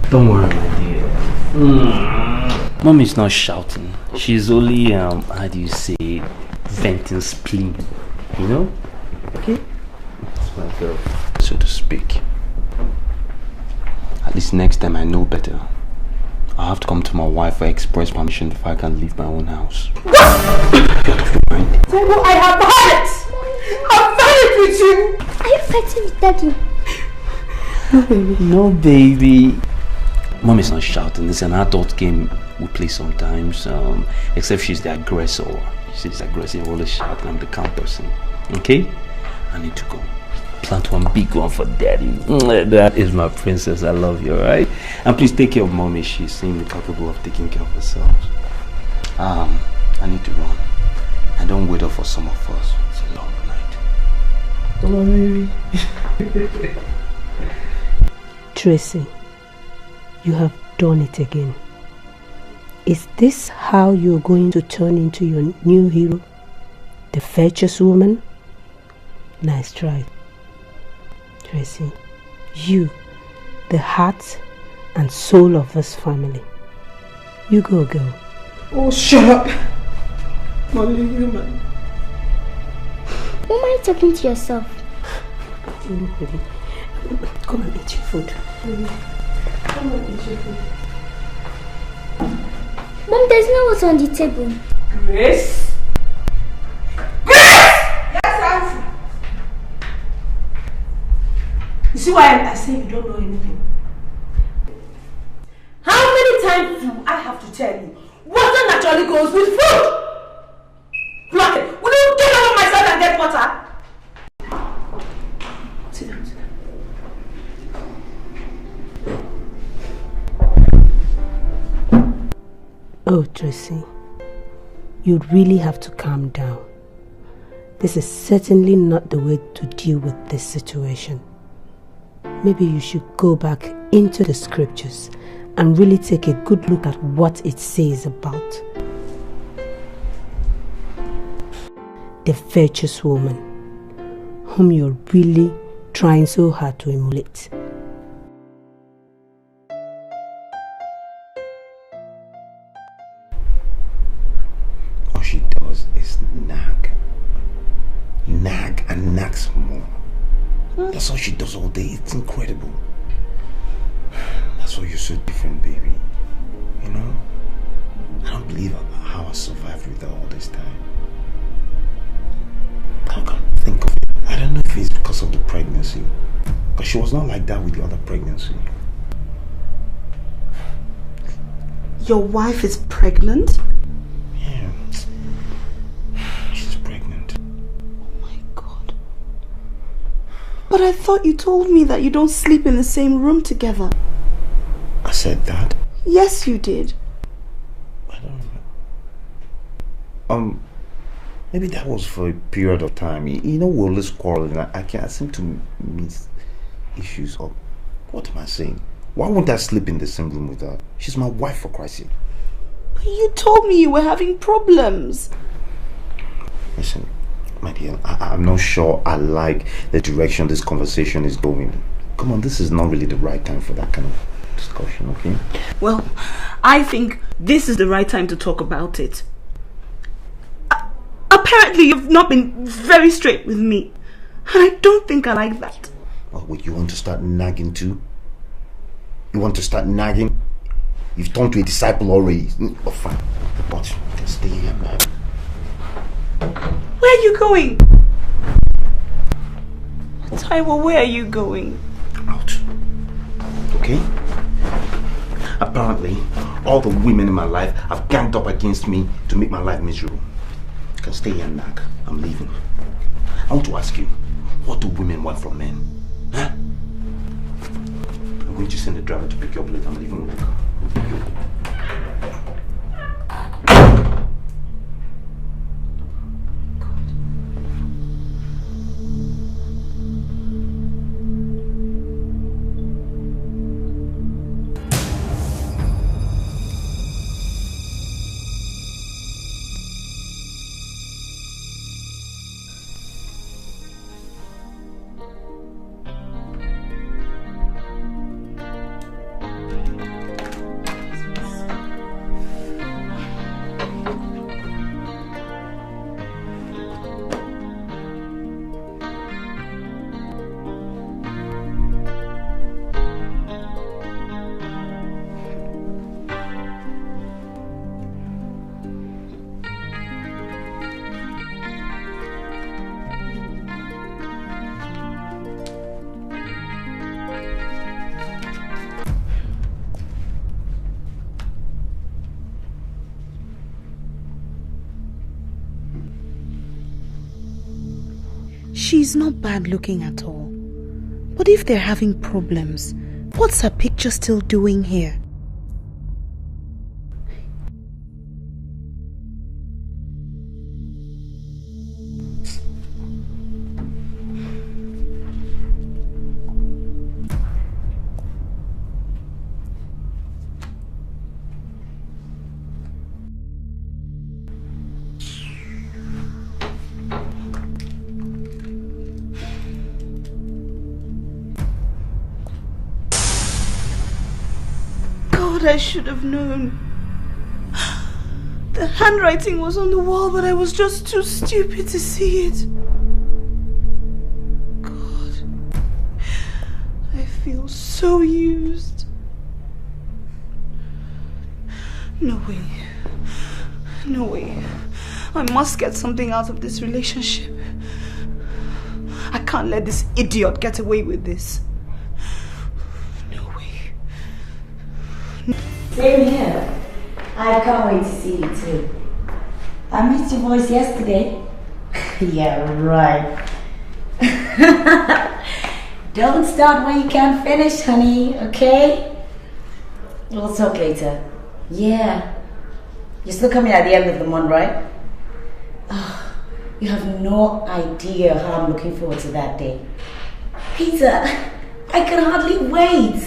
Don't worry, my dear. Mommy's not shouting. She's only, how do you say, venting spleen. You know? Okay? That's my girl, so to speak. At least next time I know better. I'll have to come to my wife for express permission before I can leave my own house.
What? I have had it! I've had it with you!
Are you fighting with Daddy?
No, baby.
No, baby. Mom is not shouting. It's an adult game we play sometimes. Except she's the aggressor. She's aggressive, always shouting. I'm the calm person. Okay? I need to go. Plant one big one for Daddy. That is my princess. I love you, alright? And please take care of Mommy. She seems capable of taking care of herself. I need to run. And don't wait up for some of us. It's a long night.
Oh, baby. Tracy, you have done it again. Is this how you're going to turn into your new hero? The virtuous woman? Nice try. Tracy, you, the heart and soul of this family. You go, girl.
Oh, shut up. Only human.
Who am I talking to yourself?
Come and eat your food. Come and eat your food.
Mom, there's no water on the table.
Grace?
Yes, Auntie.
You see why I say you don't know anything? How many times do I have to tell you? Water naturally goes with food! Block it! Will you get out of my side and get water? Sit down, sit down. Oh, Tracy, you really have to calm down. This is certainly not the way to deal with this situation. Maybe you should go back into the scriptures and really take a good look at what it says about the virtuous woman whom you're really trying so hard to emulate.
nag and nag some more. That's all she does all day. It's incredible. That's why you're so different, baby. You know? I don't believe how I survived with her all this time. I can't think of it. I don't know if it's because of the pregnancy. But she was not like that with the other pregnancy.
Your wife is pregnant?
Yeah. She's pregnant.
Oh my God. But I thought you told me that you don't sleep in the same room together.
I said that?
Yes, you did.
I don't remember. Maybe that was for a period of time. You know, we're always quarreling. I seem to miss issues up. What am I saying? Why won't I sleep in the same room with her? She's my wife, for Christ's sake.
But you told me you were having problems.
Listen, my dear, I'm not sure I like the direction this conversation is going. Come on, this is not really the right time for that kind of discussion, okay?
Well, I think this is the right time to talk about it. Apparently, you've not been very straight with me. And I don't think I like that.
Oh, wait, you want to start nagging too? You want to start nagging? You've turned to a disciple already. Oh, fine. But you can stay here, man.
Where are you going? Taiwo, where are you going?
Out. Okay? Apparently, all the women in my life have ganged up against me to make my life miserable. You can stay here and nag. I'm leaving. I want to ask you, what do women want from men? Huh? I'm going to send the driver to pick you up later. I'm leaving with the car.
She's not bad looking at all. But if they're having problems, what's her picture still doing here? I should have known. The handwriting was on the wall, but I was just too stupid to see it. God, I feel so used. No way. No way. I must get something out of this relationship. I can't let this idiot get away with this.
Same here. I can't wait to see you too. I missed your voice yesterday. Yeah, right. Don't start where you can't finish, honey, okay? We'll talk later. Yeah. You're still coming at the end of the month, right? Oh, you have no idea how I'm looking forward to that day. Peter, I can hardly wait.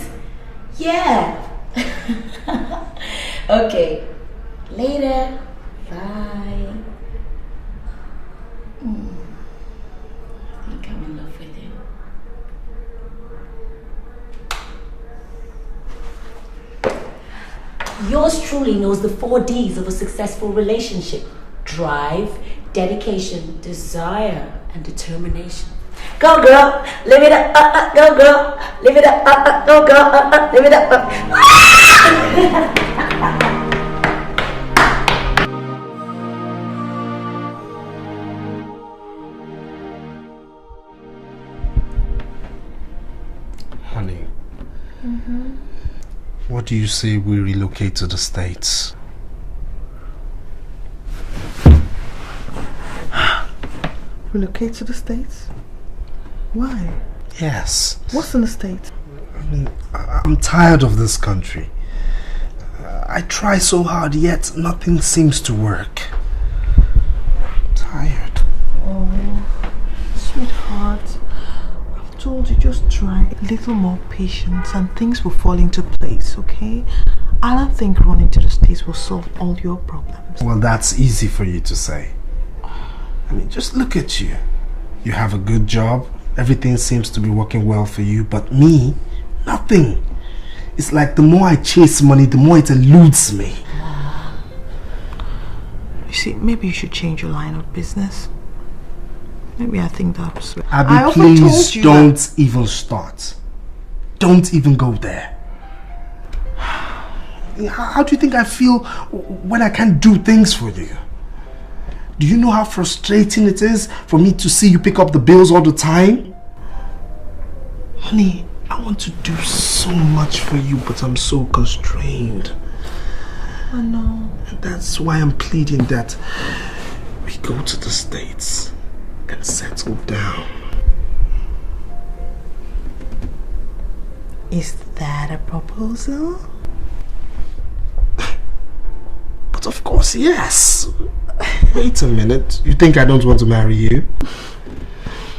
Yeah. Okay, later. Bye. I think I'm in love with you. Yours truly knows the 4 Ds of a successful relationship: drive, dedication, desire, and determination. Go girl, live it up, go girl, live it up, go girl, live it up.
Honey, what do you say we relocate to the States?
Relocate to the States? Why?
Yes.
What's in the States?
I mean, I'm tired of this country. I try so hard, yet nothing seems to work. I'm tired.
Oh, sweetheart. I've told you, just try a little more patience and things will fall into place, okay? I don't think running to the States will solve all your problems.
Well, that's easy for you to say. I mean, just look at you. You have a good job. Everything seems to be working well for you. But me, nothing. It's like the more I chase money, the more it eludes me.
You see, maybe you should change your line of business. Maybe I think that's...
Abby, please don't even start. Don't even go there. How do you think I feel when I can't do things for you? Do you know how frustrating it is for me to see you pick up the bills all the time? Honey, I want to do so much for you, but I'm so constrained.
I know.
And that's why I'm pleading that we go to the States and settle down.
Is that a proposal?
But of course, yes. Wait a minute. You think I don't want to marry you?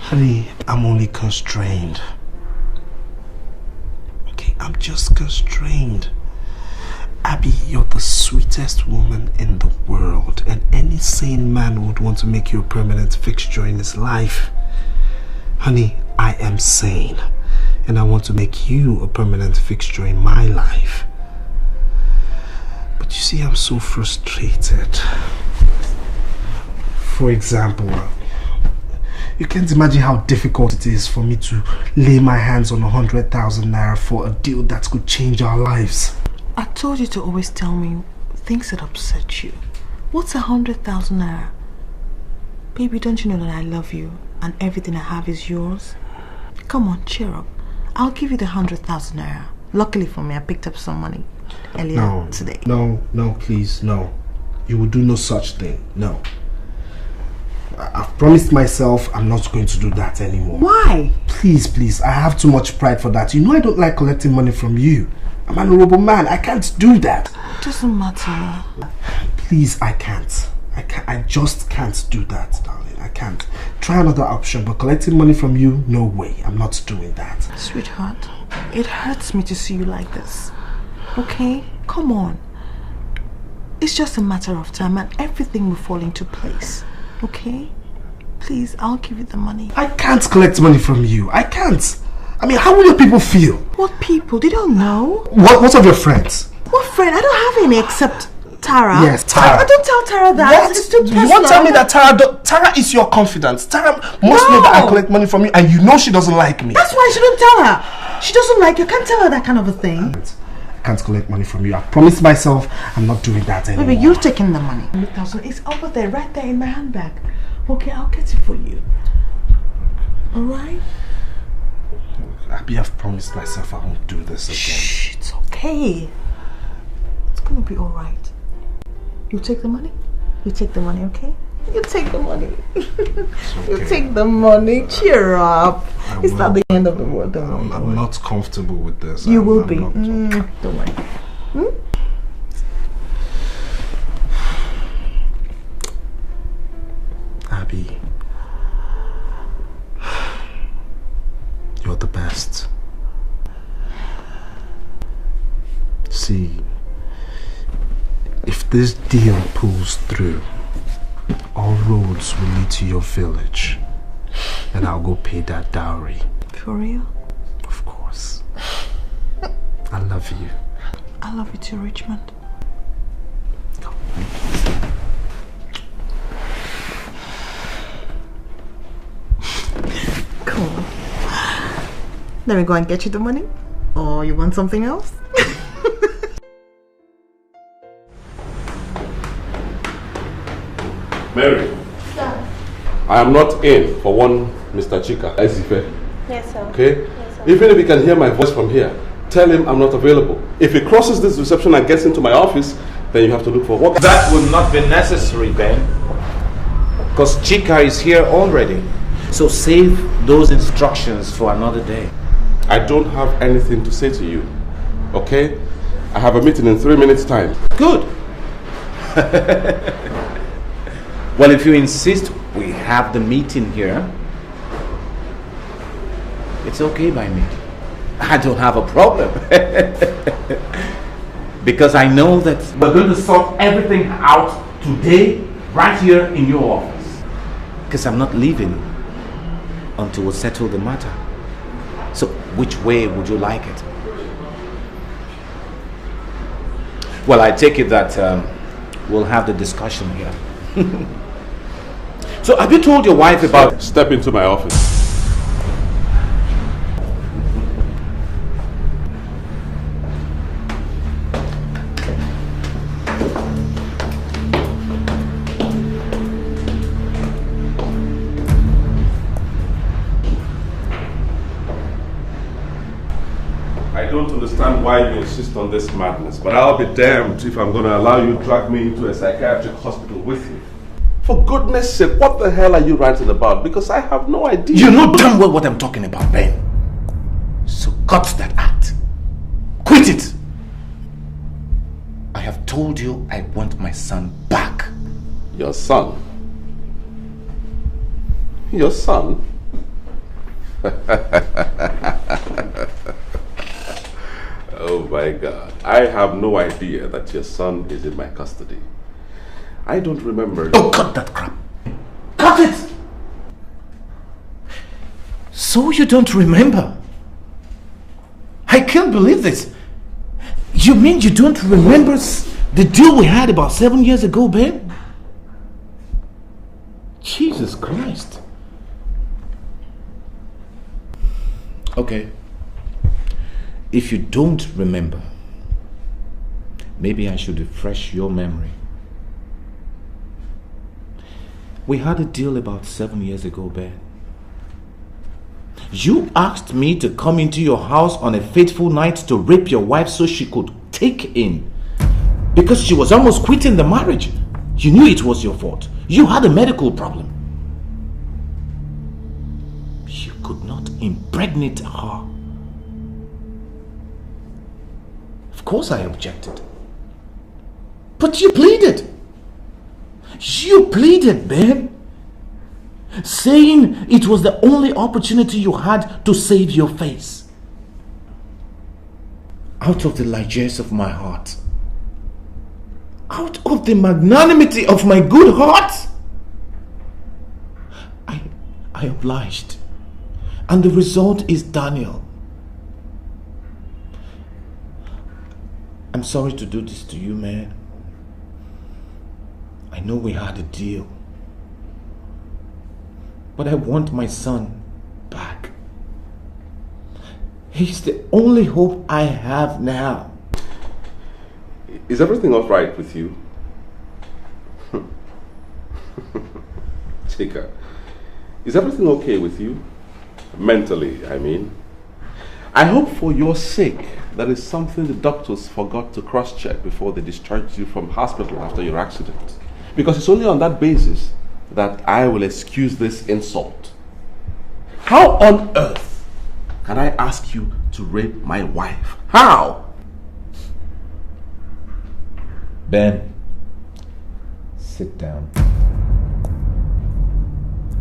Honey, I'm only constrained. Okay, I'm just constrained. Abby, you're the sweetest woman in the world, and any sane man would want to make you a permanent fixture in his life. Honey, I am sane, and I want to make you a permanent fixture in my life. But you see, I'm so frustrated. For example, you can't imagine how difficult it is for me to lay my hands on 100,000 naira for a deal that could change our lives.
I told you to always tell me things that upset you. What's 100,000 naira? Baby, don't you know that I love you and everything I have is yours? Come on, cheer up. I'll give you the 100,000 naira. Luckily for me, I picked up some money earlier today.
No, please, no. You will do no such thing. No. I've promised myself I'm not going to do that anymore.
Why?
Please, I have too much pride for that. You know I don't like collecting money from you. I'm an honorable man. I can't do that.
It doesn't matter.
Please, I can't. I just can't do that, darling. I can't. Try another option, but collecting money from you, no way. I'm not doing that.
Sweetheart, it hurts me to see you like this. Okay? Come on. It's just a matter of time and everything will fall into place. Okay? Please, I'll give you the money.
I can't collect money from you. I can't. I mean, how will your people feel?
What people? They don't know.
What of your friends?
What friend? I don't have any except Tara.
Yes, Tara.
I don't tell Tara that.
What?
It's too personal.
You want to tell me that Tara is your confidant? Tara must know that I collect money from you, and you know she doesn't like me.
That's why I shouldn't tell her. She doesn't like you. I can't tell her that kind of a thing.
I can't collect money from you. I promised myself I'm not doing that anymore.
Baby, you've taken the money. 100,000. It's over there, right there in my handbag. Okay, I'll get it for you. Alright?
Abby, I've promised myself I won't do this again.
Shh, it's okay. It's gonna be alright. You take the money? You take the money, okay? You take the money. You take the money. Cheer up. It's not the end of the world. Don't worry.
I'm not comfortable with this.
You will be. Don't worry.
Abby, you're the best. See, if this deal pulls through, all roads will lead to your village, and I'll go pay that dowry.
For real?
Of course. I love you.
I love you too, Richmond. Let me go and get you the money. Or you want something else?
Mary.
Sir.
I am not in for one Mr. Chika. Ezife.
Yes, sir.
Okay?
Yes, sir.
Even if he can hear my voice from here, tell him I'm not available. If he crosses this reception and gets into my office, then you have to look for work.
That will not be necessary, Ben. Because Chika is here already. So save those instructions for another day.
I don't have anything to say to you. Okay? I have a meeting in 3 minutes' time.
Good. Well, if you insist we have the meeting here, it's okay by me. I don't have a problem. Because I know that we're going to sort everything out today, right here in your office. Because I'm not leaving until we settle the matter. So, which way would you like it? Well, I take it that we'll have the discussion here. So, have you told your wife about...
Step into my office. I don't understand why you insist on this madness, but I'll be damned if I'm going to allow you to drag me into a psychiatric hospital with you. For goodness sake, what the hell are you ranting about? Because I have no idea.
You know damn well what I'm talking about, Ben. So cut that act. Quit it. I have told you I want my son back.
Your son? Your son? Oh my God. I have no idea that your son is in my custody. I don't remember.
Oh, cut that crap. Cut it! So you don't remember? I can't believe this. You mean you don't remember the deal we had about 7 years ago, Ben? Jesus Christ. Okay. If you don't remember, maybe I should refresh your memory. We had a deal about 7 years ago, Ben. You asked me to come into your house on a fateful night to rape your wife so she could take in. Because she was almost quitting the marriage. You knew it was your fault. You had a medical problem. You could not impregnate her. Of course I objected. But you pleaded. You pleaded, Ben, saying it was the only opportunity you had to save your face. Out of the largesse of my heart, out of the magnanimity of my good heart, I obliged. And the result is Daniel. I'm sorry to do this to you, man. I know we had a deal, but I want my son back. He's the only hope I have now.
Is everything all right with you? Chika, is everything okay with you? Mentally, I mean. I hope for your sake that is something the doctors forgot to cross-check before they discharged you from hospital after your accident. Because it's only on that basis that I will excuse this insult. How on earth can I ask you to rape my wife? How?
Ben, sit down.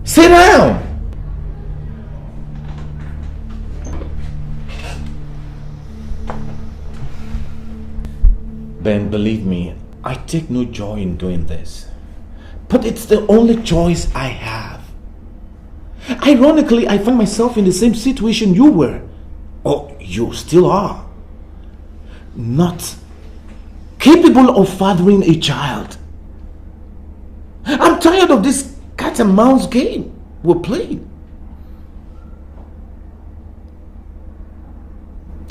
Sit down! Ben, believe me, I take no joy in doing this. But it's the only choice I have. Ironically, I find myself in the same situation you were. Or you still are. Not capable of fathering a child. I'm tired of this cat and mouse game we're playing.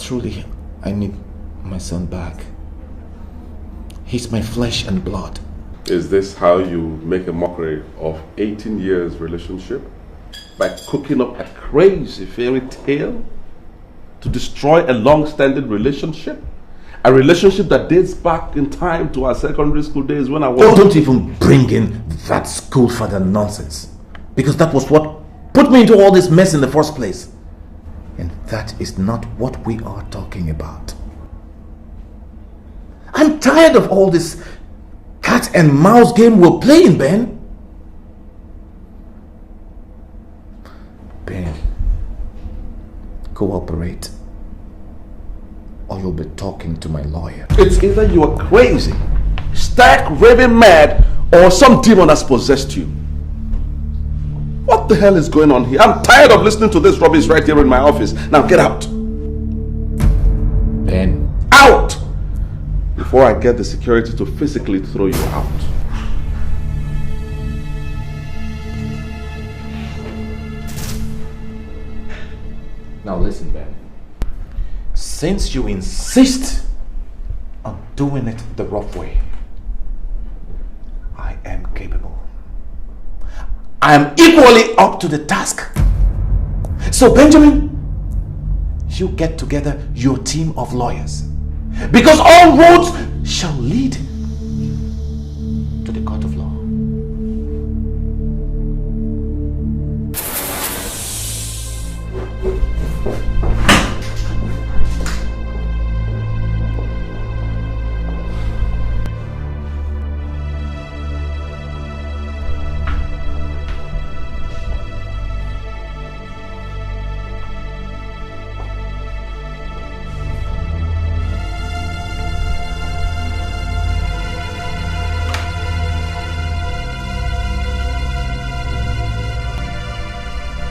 truly, I need my son back. He's my flesh and blood.
Is this how you make a mockery of 18 years relationship? By cooking up a crazy fairy tale to destroy a long-standing relationship? A relationship that dates back in time to our secondary school days when I was...
Don't even bring in that school father nonsense. Because that was what put me into all this mess in the first place. And that is not what we are talking about. I'm tired of all this cat and mouse game we're playing, Ben. Ben, cooperate, or you'll be talking to my lawyer.
It's either you are crazy, stark raving mad, or some demon has possessed you. What the hell is going on here? I'm tired of listening to this rubbish right here in my office. Now get out.
Ben.
Out! Before I get the security to physically throw you out.
Now listen, Ben. Since you insist on doing it the rough way, I am capable. I am equally up to the task. So Benjamin, you get together your team of lawyers. Because all roads shall lead to the court of law.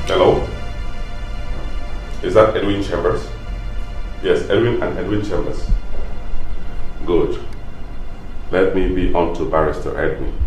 Hello? Is that Edwin Chambers? Yes, Edwin and Edwin Chambers. Good. Let me be on to Barrister Edwin.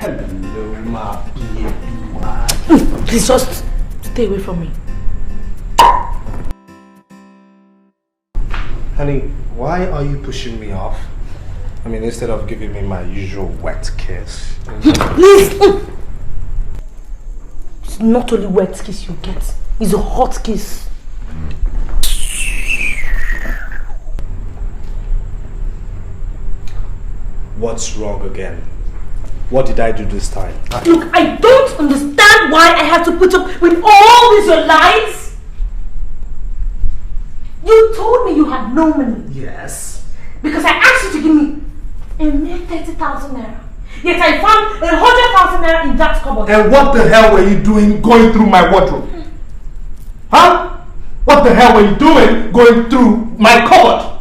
Hello, my baby.
Please just stay away from me.
Honey, why are you pushing me off? I mean, instead of giving me my usual wet kiss.
Please! It's not only wet kiss you get, it's a hot kiss.
What's wrong again? What did I do this time?
Look, I don't understand why I have to put up with all these lies. You told me you had no money.
Yes.
Because I asked you to give me a mere 30,000 naira. Yet I found 100,000 naira in that cupboard.
And what the hell were you doing going through my wardrobe? Huh? What the hell were you doing going through my cupboard?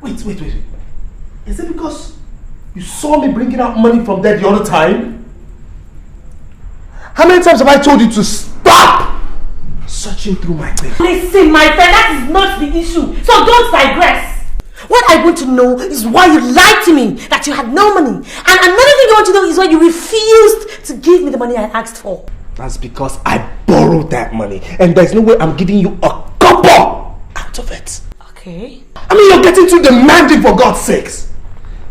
Wait. Is it because
You saw me bringing out money from there the other time? How many times have I told you to stop searching through my things?
Listen, my friend, that is not the issue. So don't digress. What I want to know is why you lied to me that you had no money. And another thing I want to know is why you refused to give me the money I asked for.
That's because I borrowed that money. And there's no way I'm giving you a copper out of it.
Okay.
I mean, you're getting too demanding, for God's sakes.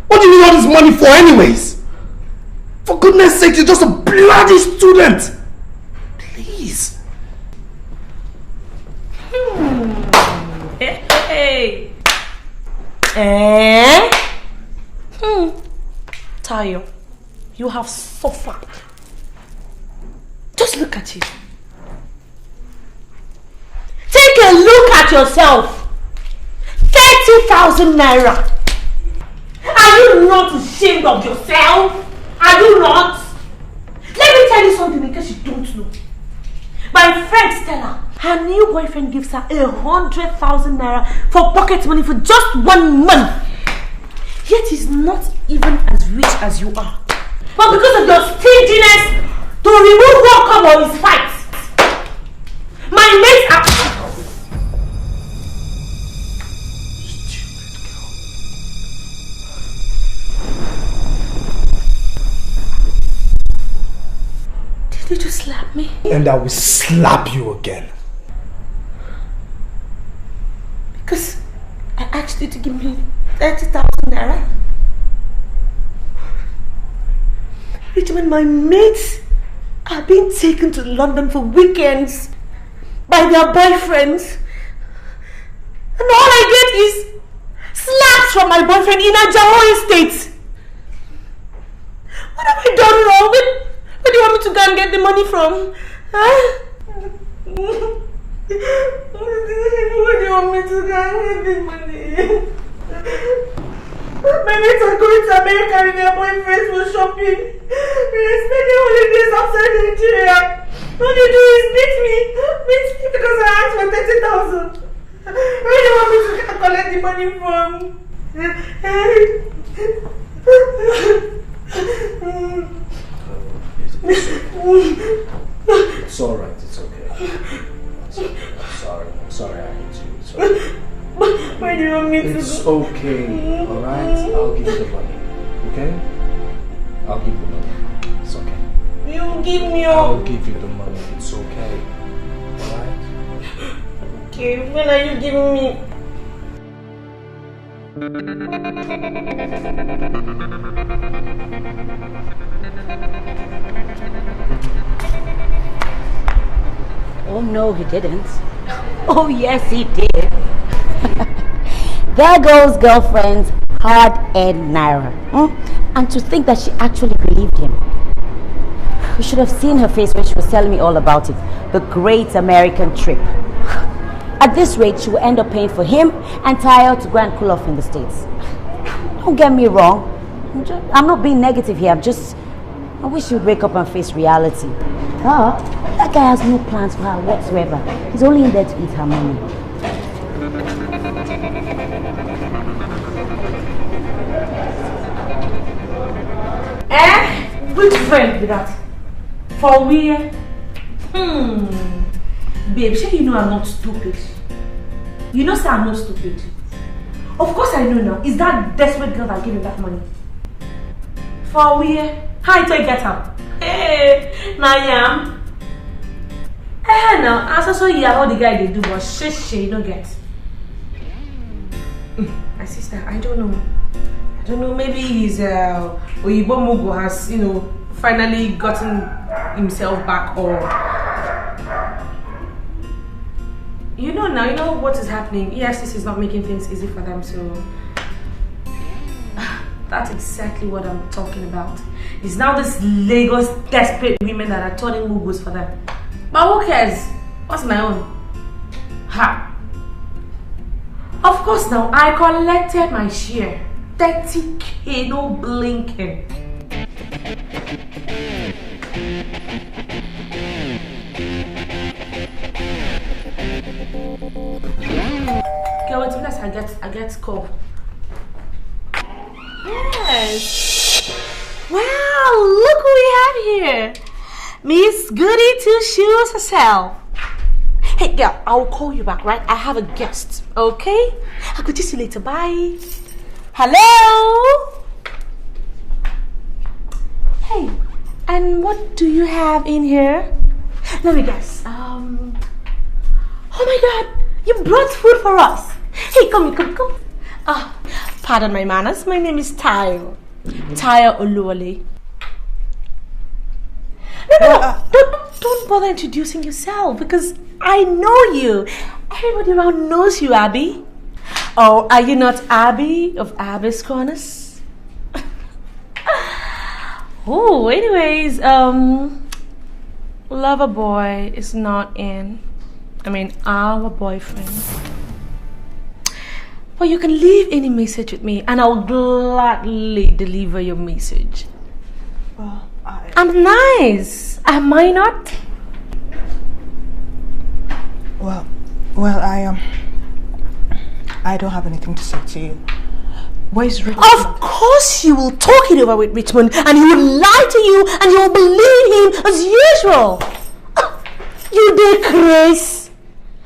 What do you need all this money for anyways? For goodness sake, you're just a bloody student. Please.
Hey. Tayo, you have suffered. Just look at you. Take a look at yourself. 30,000 naira. Are you not ashamed of yourself? Are you not? Let me tell you something in case you don't know. My friend Stella, her new boyfriend gives her 100,000 naira for pocket money for just 1 month. Yet he's not even as rich as you are. But because of your stinginess to remove one cover of his fight, my mates are... Did you just slap me?
And I will slap you again.
Because I asked you to give me 30,000 naira. Richmond, my mates are being taken to London for weekends by their boyfriends. And all I get is slaps from my boyfriend in a Jawa estate. What have I done wrong? Where do you want me to go and get the money from? Huh? Where do you want me to go and get the money? My mates are going to America with their boyfriends for shopping. We are spending holidays outside Nigeria. All they do is beat me because I asked for 30,000. Where do you want me to collect the money from?
It's alright, it's okay. I'm sorry I hit you. It's okay.
Where do you want me to go?
It's okay, alright? I'll give you the money, okay? I'll give you the money. It's okay.
You give me
I'll give you the money. It's okay. Alright?
Okay, when are you giving me?
Oh no, he didn't. Oh yes, he did. There goes girlfriend's hard-earned naira. And to think that she actually believed him. You should have seen her face when she was telling me all about it. The great American trip. At this rate, she will end up paying for him and Tayo to go and cool off in the States. Don't get me wrong. I'm not being negative here. I wish you'd wake up and face reality. That guy has no plans for her whatsoever. He's only in there to eat her money.
Which friend with that? For where? Babe, sure you know I'm not stupid. You know, sir, I'm not stupid. Of course I know now. Is that desperate girl that gave me that money? For where? How do I get her? Hey, now I am. Hey, now, I also hear how the guy they do, but shit, you don't get. My sister, I don't know, maybe he's Oyibo Mugo has, finally gotten himself back, or now you know what is happening. EFCC is not making things easy for them, so that's exactly what I'm talking about. It's now this Lagos desperate women that are turning Mugos for them. But who cares? What's my own? Ha! Of course now, I collected my share. 30K, no blinking. Okay, wait till I get call. Yes. we have here. Miss Goody Two Shoes herself. Hey girl, I'll call you back, right? I have a guest, okay? I could see you later. Bye. Hello? Hey, and what do you have in here? Let me guess. Oh my god, you brought food for us. Hey, come. Pardon my manners. My name is Tayo. Tayo Oluwale. No, don't bother introducing yourself because I know you. Everybody around knows you, Abby. Oh, are you not Abby of Abby's Corners? Oh, anyways, lover boy is not in. I mean, our boyfriend. Well, you can leave any message with me and I'll gladly deliver your message.
Well,
I'm nice. Am I not?
Well, I don't have anything to say to you. Where's Richmond?
Of course you will talk it over with Richmond and he will lie to you and you will believe him as usual. You did, Chris.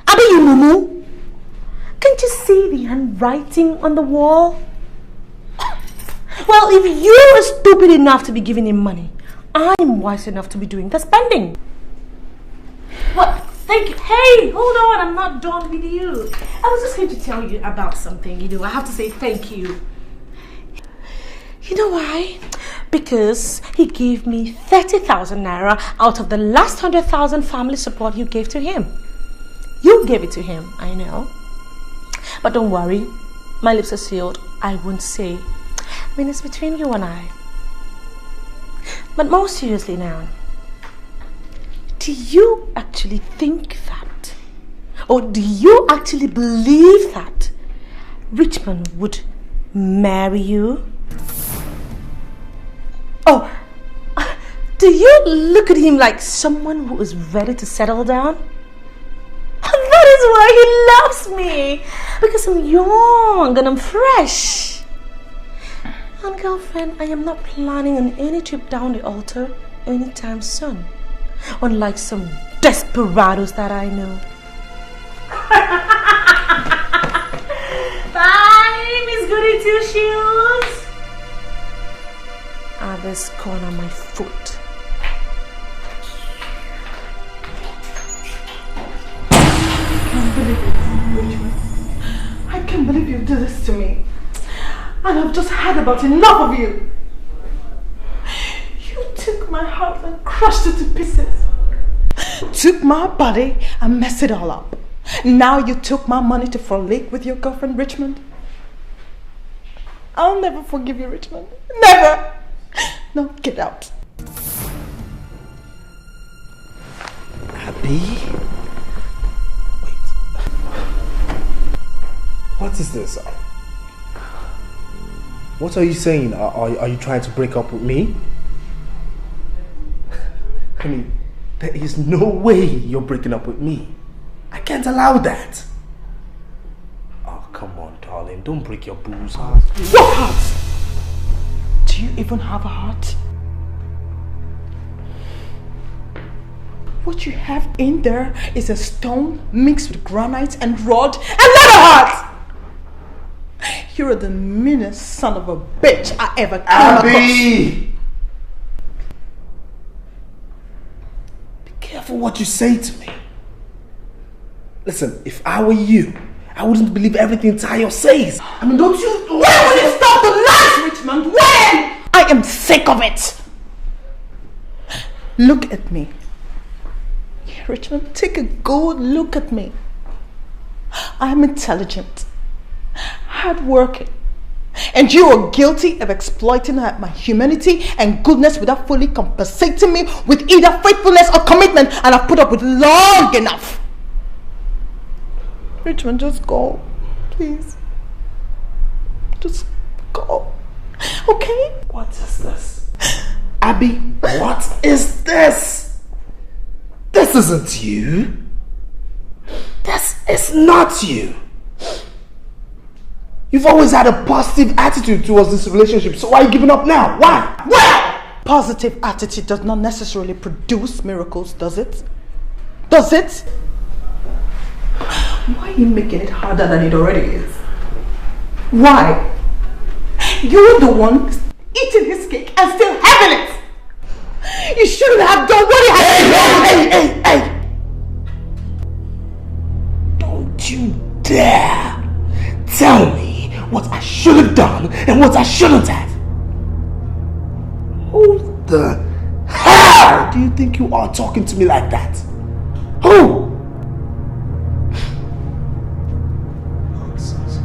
Abi, you mumu. Can't you see the handwriting on the wall? Well, if you are stupid enough to be giving him money, I'm wise enough to be doing the spending. What? Thank you. Hey, hold on. I'm not done with you. I was just going to tell you about something. I have to say thank you. You know why? Because he gave me 30,000 naira out of the last 100,000 family support you gave to him. You gave it to him, I know. But don't worry. My lips are sealed. I won't say. I mean, it's between you and I. But more seriously now, do you actually think that, or do you actually believe that Richmond would marry you? Oh, do you look at him like someone who is ready to settle down? That is why he loves me, because I'm young and I'm fresh. And girlfriend, I am not planning on any trip down the altar anytime soon. Unlike some desperados that I know. Bye, Miss Goody Two Shoes. This corner of my foot.
I can't believe you did this to me. And I've just had about enough of you. You took my heart and crushed it to pieces. Took my body and messed it all up. Now you took my money to frolic with your girlfriend Richmond. I'll never forgive you, Richmond. Never! No, get out.
Abby? Wait. What is this? What are you saying? Are you trying to break up with me? I mean, there is no way you're breaking up with me. I can't allow that. Oh, come on, darling. Don't break your boo's heart.
What heart? Do you even have a heart? What you have in there is a stone mixed with granite and rock and not a heart! You're the meanest son of a bitch I ever came across.
Be careful what you say to me. Listen, if I were you, I wouldn't believe everything Tayo says. I mean, don't you...
When will you stop the lies, Richmond? When? I am sick of it. Look at me. Yeah, Richmond, take a good look at me. I'm intelligent, hardworking, and you are guilty of exploiting my humanity and goodness without fully compensating me with either faithfulness or commitment, and I've put up with long enough. Richmond, just go, please. Just go, okay?
What is this? Abby, what is this? This isn't you. This is not you. You've always had a positive attitude towards this relationship, so why are you giving up now? Why?
Well, Positive attitude does not necessarily produce miracles, does it? Does it? Why are you making it harder than it already is? Why? You're the one eating his cake and still having it! You shouldn't have done what he had
Hey! Don't you dare tell me what I should have done and what I shouldn't have! Who the hell do you think you are talking to me like that? Who? Nonsense.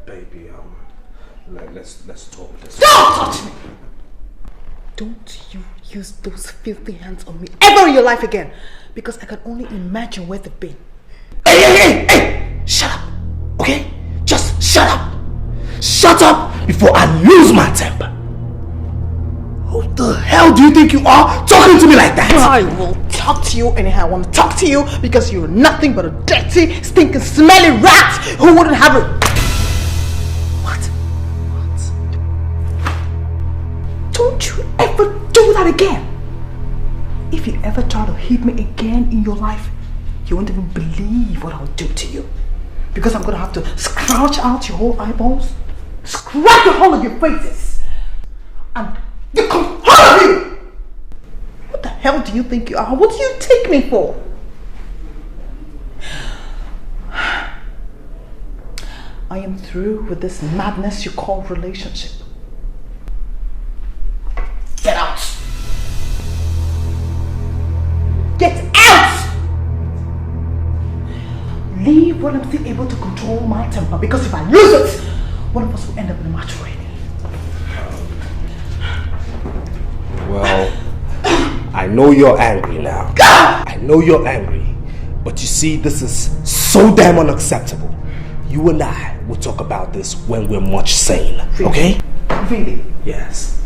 Baby, let's talk.
Don't touch me! Don't you use those filthy hands on me ever in your life again, because I can only imagine where they've been.
Hey! Shut up, okay? Just shut up! Shut up before I lose my temper! Who the hell do you think you are talking to me like that?
I will talk to you anyhow I want to talk to you, because you're nothing but a dirty, stinking, smelly rat who wouldn't have a... What? Don't you ever do that again! If you ever try to hit me again in your life, you won't even believe what I'll do to you. Because I'm gonna have to scratch out your whole eyeballs, scratch the whole of your faces, and the whole of you! What the hell do you think you are? What do you take me for? I am through with this madness you call relationship. Get out! Get out! Leave when I'm still able to control my temper, because if I lose it, one of us will end up in a match already.
Well, I know you're angry now. I know you're angry. But you see, this is so damn unacceptable. You and I will talk about this when we're much sane, okay?
Really?
Yes.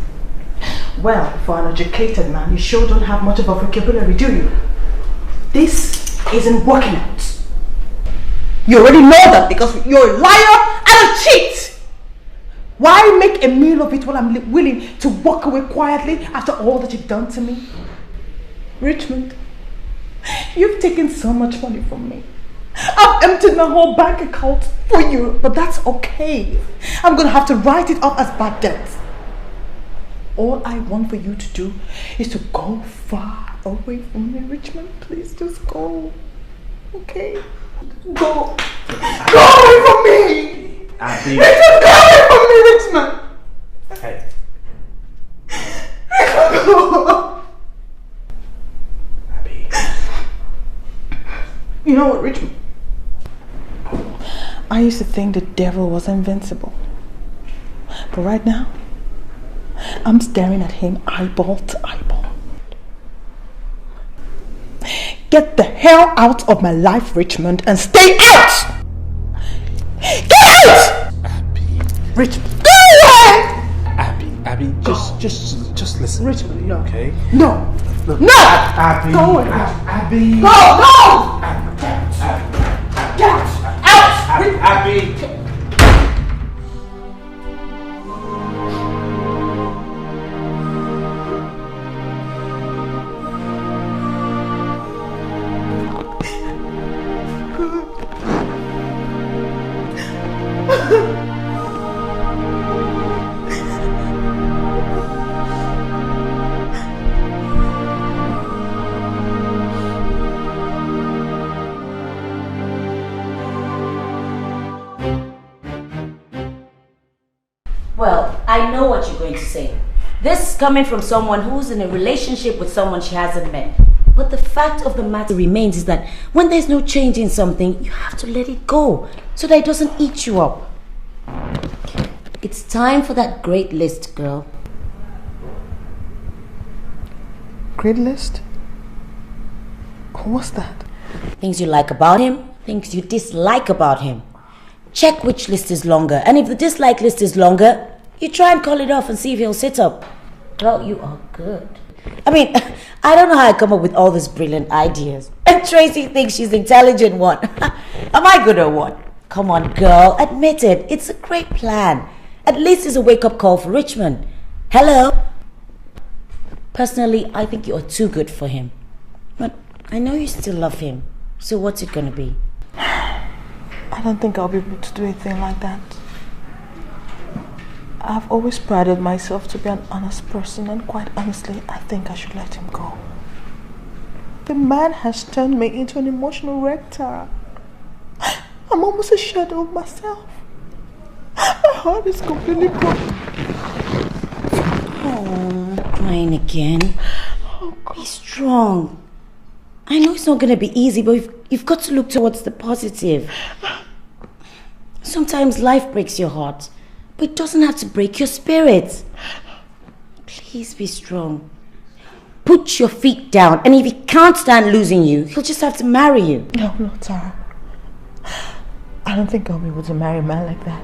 Well, for an educated man, you sure don't have much of a vocabulary, do you? This isn't working out. You already know that because you're a liar and a cheat! Why make a meal of it when I'm willing to walk away quietly after all that you've done to me? Richmond, you've taken so much money from me. I've emptied my whole bank account for you, but that's okay. I'm gonna have to write it off as bad debt. All I want for you to do is to go far away from me, Richmond. Please just go. Okay? Go. Go away from me!
Abby.
Richmond, go away from me, Richmond!
Hey.
Richmond, go!
Abby.
You know what, Richmond? I used to think the devil was invincible. But right now, I'm staring at him eyeball to eyeball. Get the hell out of my life, Richmond, and stay out! Get out!
Abby.
Richmond, go away!
Abby, just listen.
Richmond, no.
Okay?
No!
Look,
No!
Abby.
Go away.
Abby.
Go! Go! Get out! Out!
Abby.
Well, I know what you're going to say. This is coming from someone who's in a relationship with someone she hasn't met. But the fact of the matter remains is that when there's no change in something, you have to let it go so that it doesn't eat you up. It's time for that great list, girl.
Great list? What's that?
Things you like about him, things you dislike about him. Check which list is longer, and if the dislike list is longer, you try and call it off and see if he'll sit up. Well, you are good. I mean, I don't know how I come up with all these brilliant ideas. And Tracy thinks she's the intelligent one. Am I good or what? Come on, girl, admit it. It's a great plan. At least it's a wake-up call for Richmond. Hello? Personally, I think you're too good for him. But I know you still love him. So what's it gonna be?
I don't think I'll be able to do anything like that. I've always prided myself to be an honest person, and quite honestly, I think I should let him go. The man has turned me into an emotional wreck, Tara. I'm almost a shadow of myself. My heart is completely broken.
Oh, crying again. Be strong. I know it's not going to be easy, but you've got to look towards the positive. Sometimes life breaks your heart, but it doesn't have to break your spirit. Please be strong. Put your feet down, and if he can't stand losing you, he'll just have to marry you.
No, Tara. I don't think I'll be able to marry a man like that.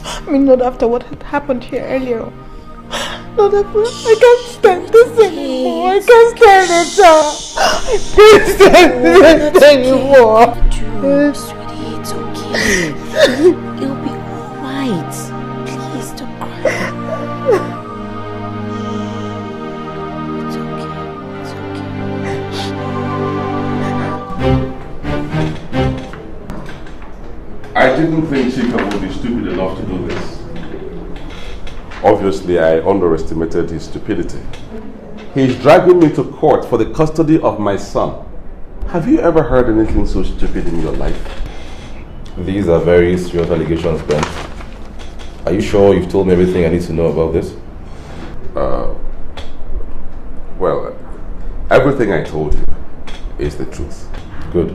I mean, not after what had happened here earlier. Not after. I can't stand this anymore. I can't stand it, Tara. I can't stand this anymore.
Sweetie, it's okay. It'll be alright. Please don't cry.
I didn't think Chika would be stupid enough to do this. Obviously, I underestimated his stupidity. He's dragging me to court for the custody of my son. Have you ever heard anything so stupid in your life?
These are very serious allegations, Ben. Are you sure you've told me everything I need to know about this?
Well, everything I told you is the truth.
Good.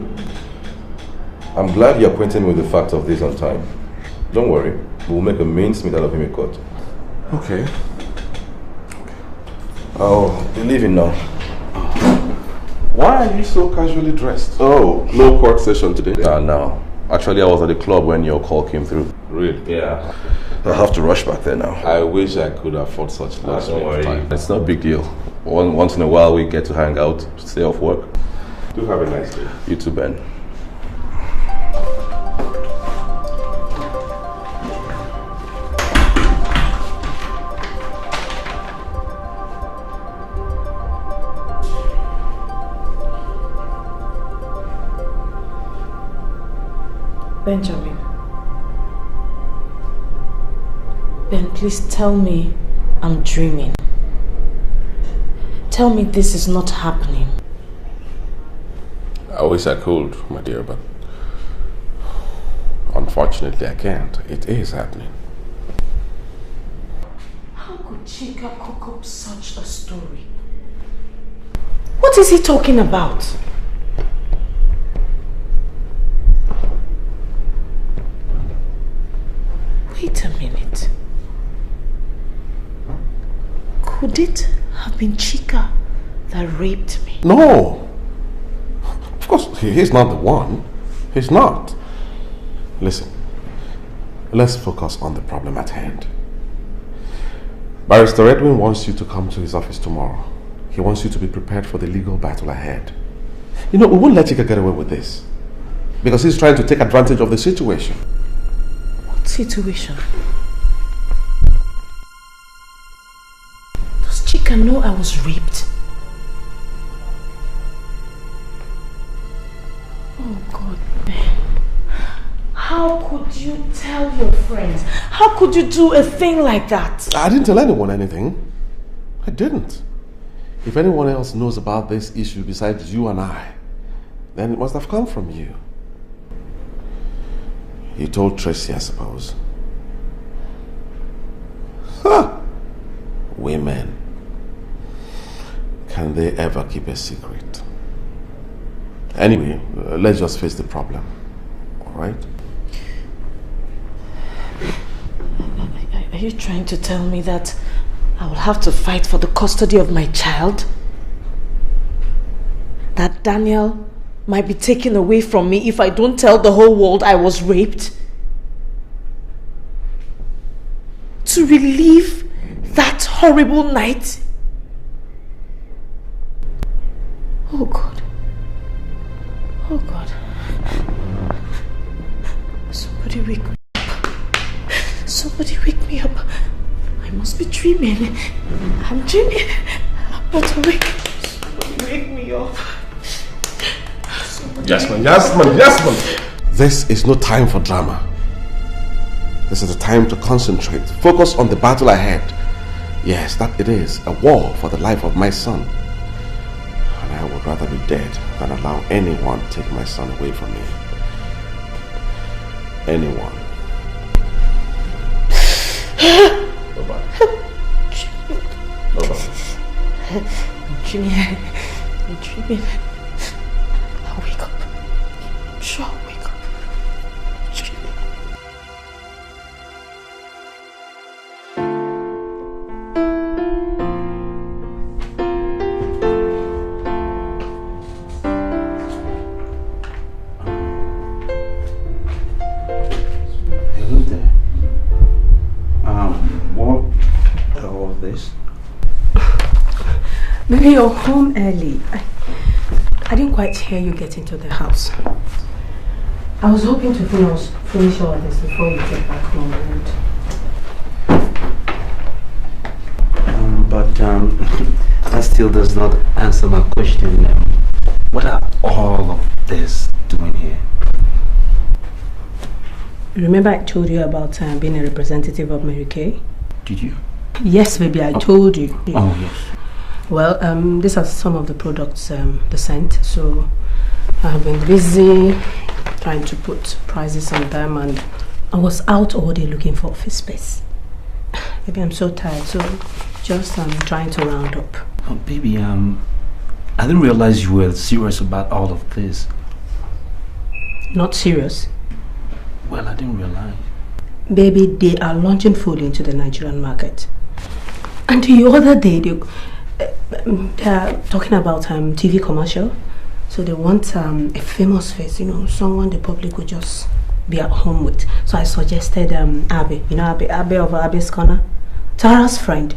I'm glad you're acquainted me with the facts of this on time. Don't worry, we'll make a mincemeat out of him in court.
Okay.
I'll be leaving now.
Why are you so casually dressed? Oh, no court session today?
No. Actually, I was at the club when your call came through.
Really?
Yeah. I'll have to rush back there now.
I wish I could afford such luxury of time.
It's not a big deal. Once in a while, we get to hang out, stay off work.
Do have a nice day.
You too, Ben.
Benjamin. Ben, please tell me I'm dreaming. Tell me this is not happening.
I wish I could, my dear, but unfortunately I can't. It is happening.
How could Chika cook up such a story? What is he talking about? Wait a minute. Could it have been Chika that raped me?
No! Of course, he's not the one. He's not. Listen, let's focus on the problem at hand. Barrister Edwin wants you to come to his office tomorrow. He wants you to be prepared for the legal battle ahead. You know, we won't let Chika get away with this, because he's trying to take advantage of the situation.
What situation? Does Chika know I was raped? Oh God, Ben. How could you tell your friends? How could you do a thing like that?
I didn't tell anyone anything. I didn't. If anyone else knows about this issue besides you and I, then it must have come from you. You told Tracy, I suppose. Huh. Women. Can they ever keep a secret? Anyway, let's just face the problem. All right?
you trying to tell me that I will have to fight for the custody of my child? That Daniel might be taken away from me if I don't tell the whole world I was raped? To relive that horrible night? Oh God. Oh God. Somebody wake me up. Somebody wake me up. I must be dreaming. I'm dreaming. But awake. Somebody wake me up.
Jasmine. This is no time for drama. This is the time to concentrate. Focus on the battle ahead. Yes, that it is. A war for the life of my son. And I would rather be dead than allow anyone to take my son away from me. Anyone. Bye-bye. Bye-bye.
I'm dreaming. I'll wake up. I'm sure I'll wake up. I'm dreaming.
Hello there. What all of this?
Maybe you're home early. I didn't quite hear you get into the house. I was hoping to finish all of this before you get back home.
But that still does not answer my question. What are all of this doing here?
Remember I told you about being a representative of Mary Kay?
Did you?
Yes, baby, I told you.
Oh, yes.
Well, these are some of the products they sent, so I've been busy trying to put prices on them, and I was out all day looking for office space. Maybe I'm so tired, so just trying to round up.
Oh, baby, I didn't realize you were serious about all of this.
Not serious?
Well, I didn't realize.
Baby, they are launching food into the Nigerian market. And the other day, they are talking about TV commercial. So they want a famous face, someone the public would just be at home with. So I suggested Abby, Abby of Abby's Corner, Tara's friend.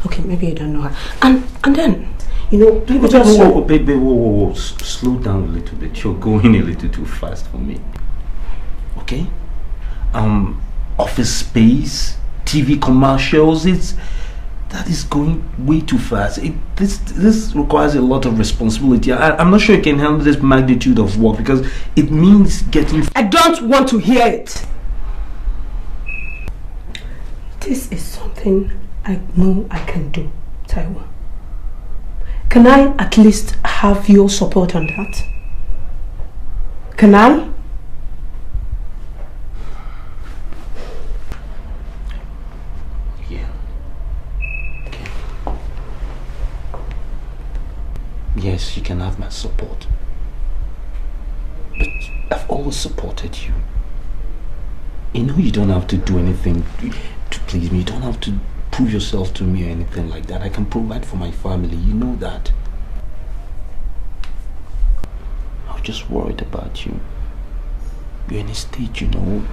Okay, maybe you don't know her. And then, people just...
Whoa, slow down a little bit. You're going a little too fast for me. Okay? Office space, TV commercials, that is going way too fast. This requires a lot of responsibility. I'm not sure you can handle this magnitude of work because it means getting...
I don't want to hear it. This is something I know I can do, Taiwo. Can I at least have your support on that? Can I?
Yes, you can have my support. But I've always supported you. You don't have to do anything to please me. You don't have to prove yourself to me or anything like that. I can provide for my family. You know that. I was just worried about you. You're in a state, you're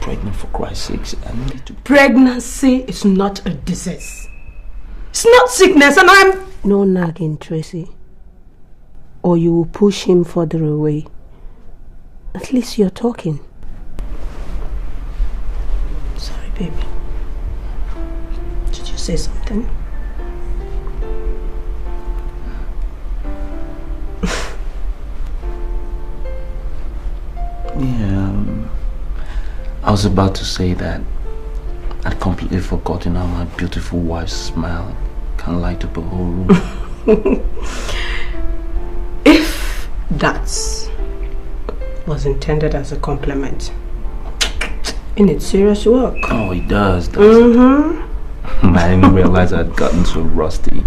pregnant for Christ's sake. I need to...
Pregnancy is not a disease. It's not sickness, and I'm... No nagging, Tracy. Or you will push him further away. At least you're talking. Sorry, baby. Did you say something?
Yeah, I was about to say that I'd completely forgotten how my beautiful wife's smile can light up a whole room.
If that was intended as a compliment, it needs serious work.
Oh, it does. Mm-hmm. I didn't realize I'd gotten so rusty.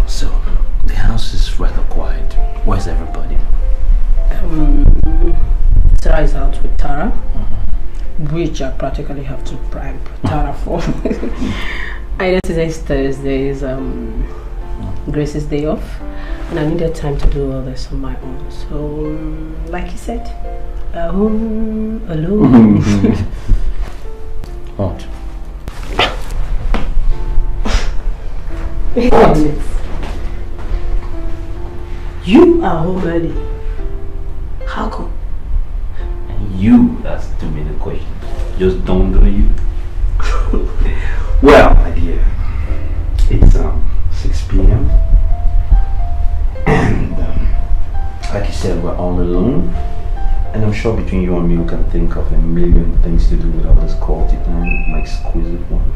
So, the house is rather quiet. Where's everybody?
Tara is out with Tara, which I practically have to bribe Tara for. I know today's Thursday is Grace's day off, and I needed time to do all this on my own. So, like you said, home alone.
What?
You are home early. How come?
And you asked me the question. Just don't do you.
Well, my dear, it's 6 p.m. And like you said, we're all alone. And I'm sure between you and me, we can think of a million things to do with all this quality time, my exquisite one.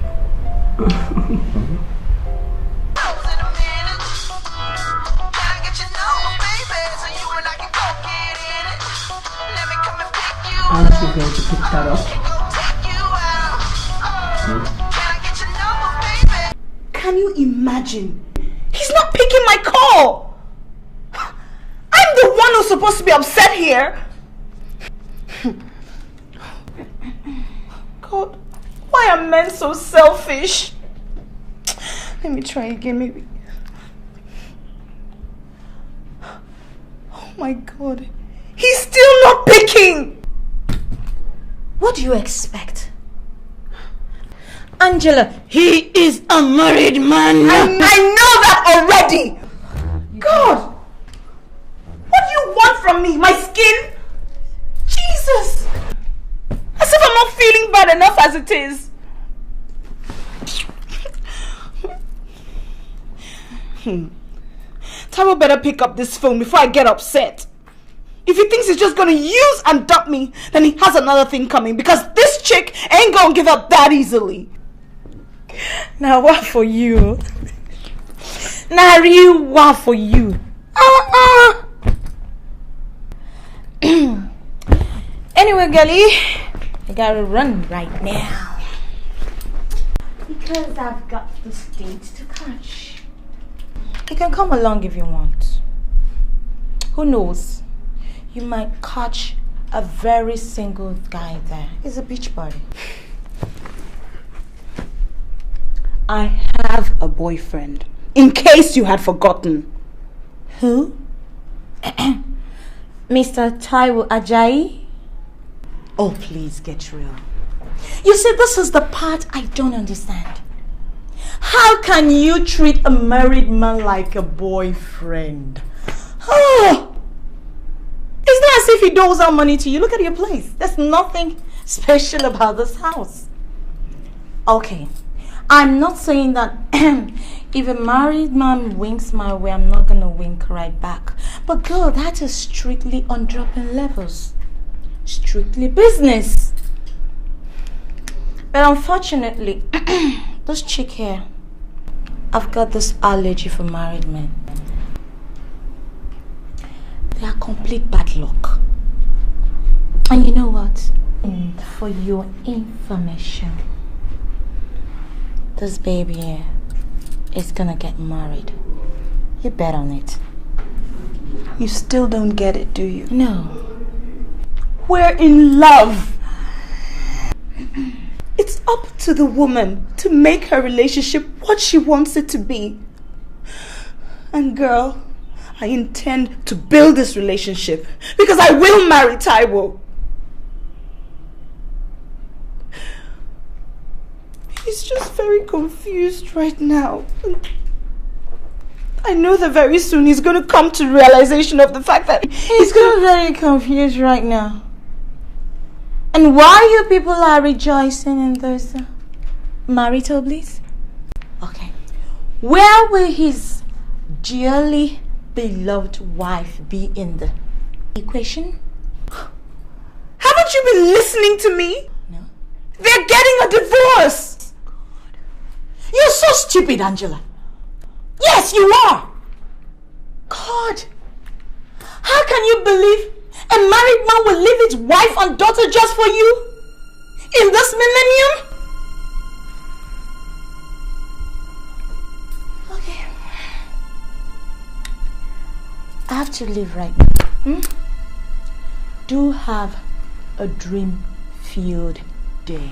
Aren't you going to pick that up?
Can you imagine? He's not picking my call! I'm the one who's supposed to be upset here! God, why are men so selfish? Let me try again, maybe. Oh my God. He's still not picking! What do you expect?
Angela, he is a married man.
I know that already! God! What do you want from me? My skin? Jesus! As if I'm not feeling bad enough as it is. Taro better pick up this phone before I get upset. If he thinks he's just gonna use and dump me, then he has another thing coming, because this chick ain't gonna give up that easily.
Now what for you? Now real what for you? Anyway, girlie, I gotta run right now because I've got the date to catch. You can come along if you want. Who knows? You might catch a very single guy there. It's a beach party.
I have a boyfriend, in case you had forgotten.
Who? Mr. Taiwo Ajayi? Oh, please get real. You see, this is the part I don't understand. How can you treat a married man like a boyfriend? Oh! It's not as if he doles out money to you. Look at your place. There's nothing special about this house. Okay, I'm not saying that if a married man winks my way, I'm not going to wink right back. But girl, that is strictly on dropping levels. Strictly business. But unfortunately, this chick here, I've got this allergy for married men. They are complete bad luck. And you know what? And for your information, this baby here is gonna get married. You bet on it.
You still don't get it, do you?
No.
We're in love. It's up to the woman to make her relationship what she wants it to be. And girl, I intend to build this relationship because I will marry Taiwo. He's just very confused right now. I know that very soon he's going to come to realization of the fact that
he's very confused right now. And why you people are rejoicing in this marital bliss? Okay. Where will his dearly beloved wife be in the equation?
Haven't you been listening to me?
No.
They're getting a divorce.
God. You're so stupid, Angela. Yes, you are. God. How can you believe a married man will leave his wife and daughter just for you? In this millennium? Okay. I have to leave right now. Do have
a dream-filled day.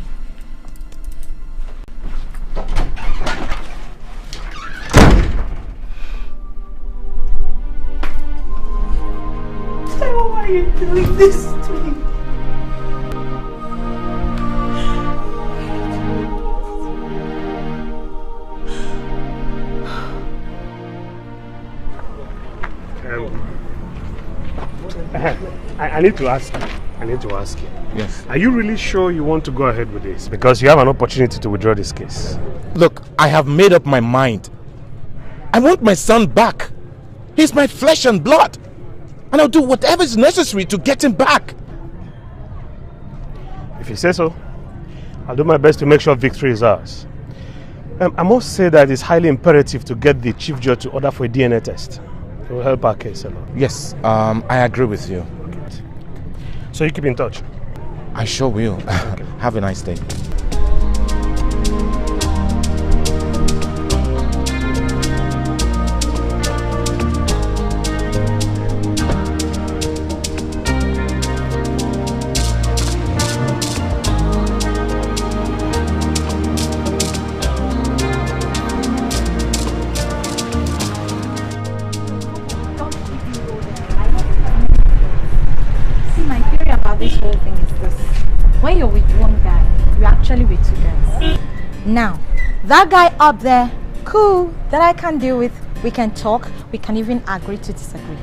Why are you doing this to me?
I need to ask you.
Yes.
Are you really sure you want to go ahead with this? Because you have an opportunity to withdraw this case.
Look, I have made up my mind. I want my son back. He's my flesh and blood. And I'll do whatever is necessary to get him back.
If you say so, I'll do my best to make sure victory is ours. I must say that it's highly imperative to get the chief judge to order for a DNA test. It will help our case a lot.
Yes, I agree with you.
Okay. So you keep in touch?
I sure will. Okay. Have a nice day.
This whole thing is this: when you're with one guy, you're actually with two guys. Now, that guy up there, cool, that I can deal with. We can talk, we can even agree to disagree.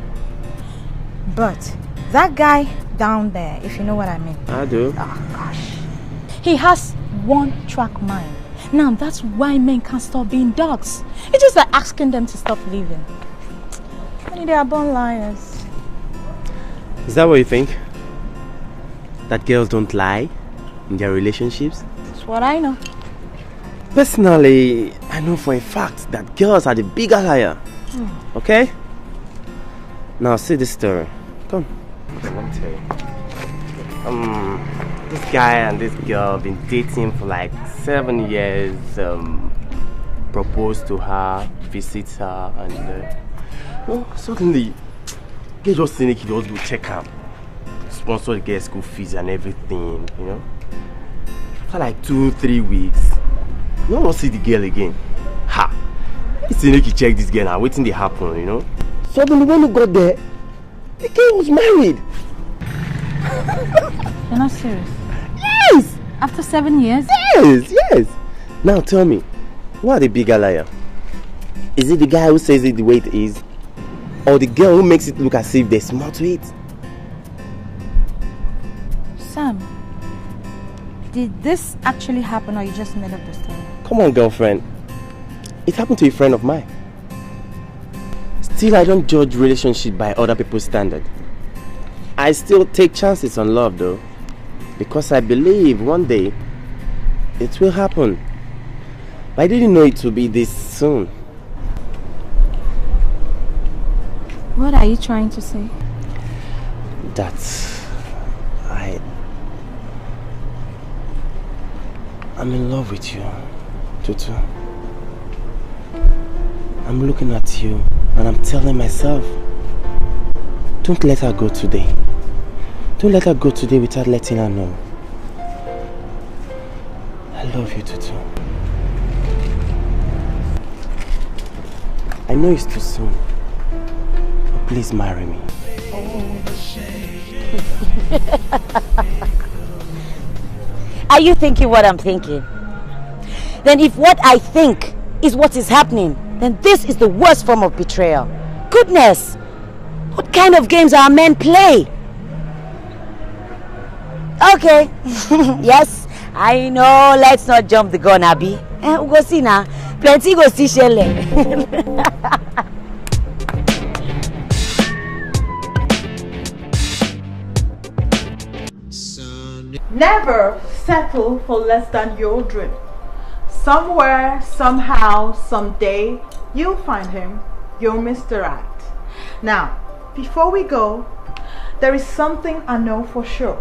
But that guy down there, if you know what I mean.
I do.
Oh gosh. He has one-track mind. Now that's why men can't stop being dogs. It's just like asking them to stop living. I mean, they are born liars.
Is that what you think? That girls don't lie in their relationships?
That's what I know.
Personally, I know for a fact that girls are the bigger liar. Okay? Now see this story. Come. Let me tell you. This guy and this girl have been dating for like 7 years. Proposed to her, visits her, and suddenly, they just think he just go check her. Sponsor the girl's school fees and everything, you know. After like 2-3 weeks, you don't see the girl again. Ha! It's like you check this girl and waiting to happen, you know. Suddenly when you got there, the girl was married.
You're not serious?
Yes!
After 7 years?
Yes! Now tell me, who are the bigger liar? Is it the guy who says it the way it is? Or the girl who makes it look as if there's more to it?
Sam, did this actually happen or you just made up the story?
Come on, girlfriend. It happened to a friend of mine. Still, I don't judge relationship by other people's standard. I still take chances on love though, because I believe one day it will happen. But I didn't know it would be this soon.
What are you trying to say?
That I'm in love with you, Tutu. I'm looking at you and I'm telling myself, don't let her go today. Don't let her go today without letting her know. I love you, Tutu. I know it's too soon, but please marry me.
Are you thinking what I'm thinking? Then if what I think is what is happening, then this is the worst form of betrayal. Goodness! What kind of games are men play? Okay. Yes, I know. Let's not jump the gun, Abby. We go see now. Plenty go see Shelley.
Never settle for less than your dream. Somewhere, somehow, someday, you'll find him. You'll Mr. Right. Now, before we go, there is something I know for sure.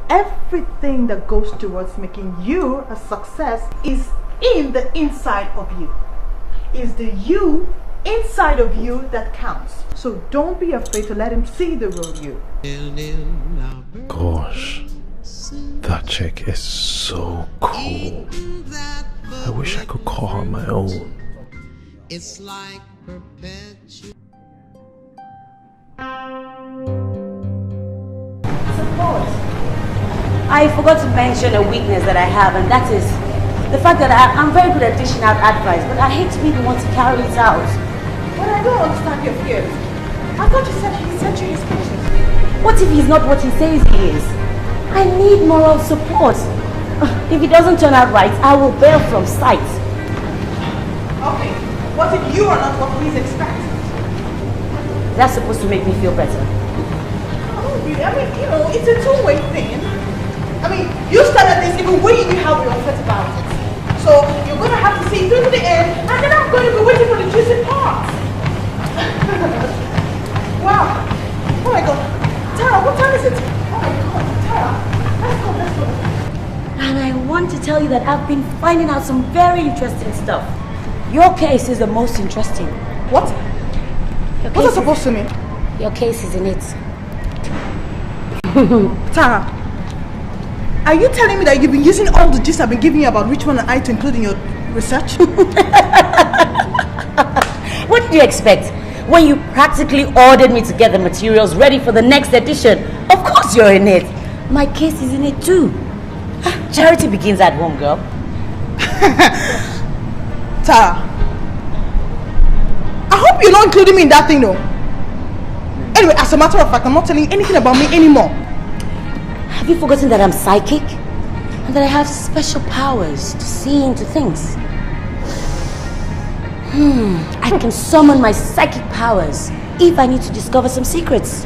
Everything that goes towards making you a success is in the inside of you. It's the you inside of you that counts. So don't be afraid to let him see the real you.
Gosh.
chick is so cool. I wish I could call her my own.
It's like perpetual.
Support. I forgot to mention a weakness that I have, and that is the fact that I'm very good at dishing out advice, but I hate to be the one to carry it out.
But I don't understand your fears. I thought you said he sent you his pictures.
What if he's not what he says he is? I need moral support. If he doesn't turn out right, I will bail from sight.
Okay, what if you are not what he's expecting?
That's supposed to make me feel better.
Oh, really? I mean, you know, it's a two-way thing. I mean, you started this even when you knew how we were upset about it. So you're going to have to see through to the end, and then I'm going to be waiting for the juicy parts. Wow. Oh my God. Tara, what time is it? Oh my God, Tara. Let's go.
And I want to tell you that I've been finding out some very interesting stuff. Your case is the most interesting.
What? What's that supposed to mean?
Your case is in it.
Tara, are you telling me that you've been using all the gist I've been giving you about Richmond and I to include in your research?
What did you expect? When you practically ordered me to get the materials ready for the next edition, of course you're in it. My case is in it too. Charity begins at home, girl.
Tara, I hope you're not including me in that thing though. Anyway, as a matter of fact, I'm not telling you anything about me anymore.
Have you forgotten that I'm psychic? And that I have special powers to see into things? I can summon my psychic powers if I need to discover some secrets.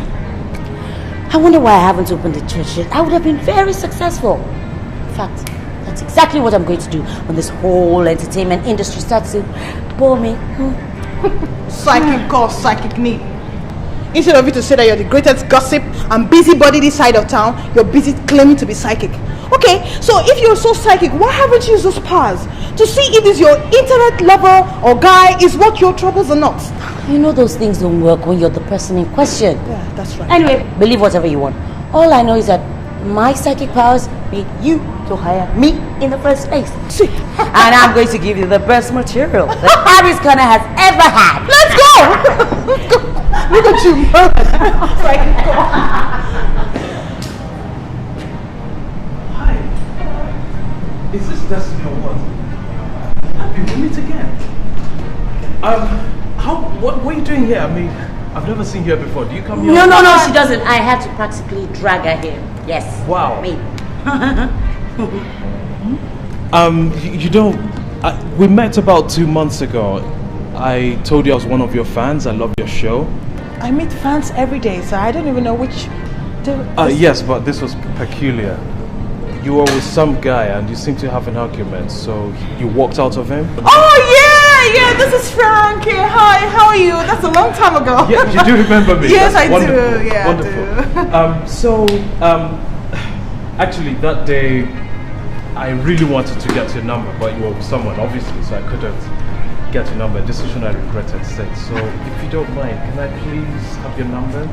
I wonder why I haven't opened the church yet. I would have been very successful. In fact, that's exactly what I'm going to do when this whole entertainment industry starts to bore me.
Psychic cause psychic need. Instead of you to say that you're the greatest gossip and busybody this side of town, you're busy claiming to be psychic. Okay, so if you're so psychic, why haven't you used those powers to see if this your internet lover or guy is worth your troubles or not?
You know those things don't work when you're the person in question.
Yeah, that's right.
Anyway, believe whatever you want. All I know is that my psychic powers made you to hire me in the first place.
See.
And I'm going to give you the best material that Paris Corner has ever had.
Let's go! Let's go! Look at you, psychic call.
Hi. Is this Destiny or what? Happy we meet again. What are you doing here? I mean, I've never seen you here before. Do you come here?
No, she doesn't. I had to practically drag her here. Yes.
Wow.
Me.
You don't. We met about 2 months ago. I told you I was one of your fans. I love your show.
I meet fans every day, so I don't even know which.
Yes, but this was peculiar. You were with some guy and you seemed to have an argument, so you walked out of him?
Oh, yeah, this is Frank. Hi, how are you? That's a long time ago.
Yeah, you do remember me?
Yes,
That's
wonderful. Do. Yeah,
wonderful.
I do.
Actually, that day, I really wanted to get your number, but you were with someone, obviously, so I couldn't get your number. A decision I regretted since. So, if you don't mind, can I please have your number?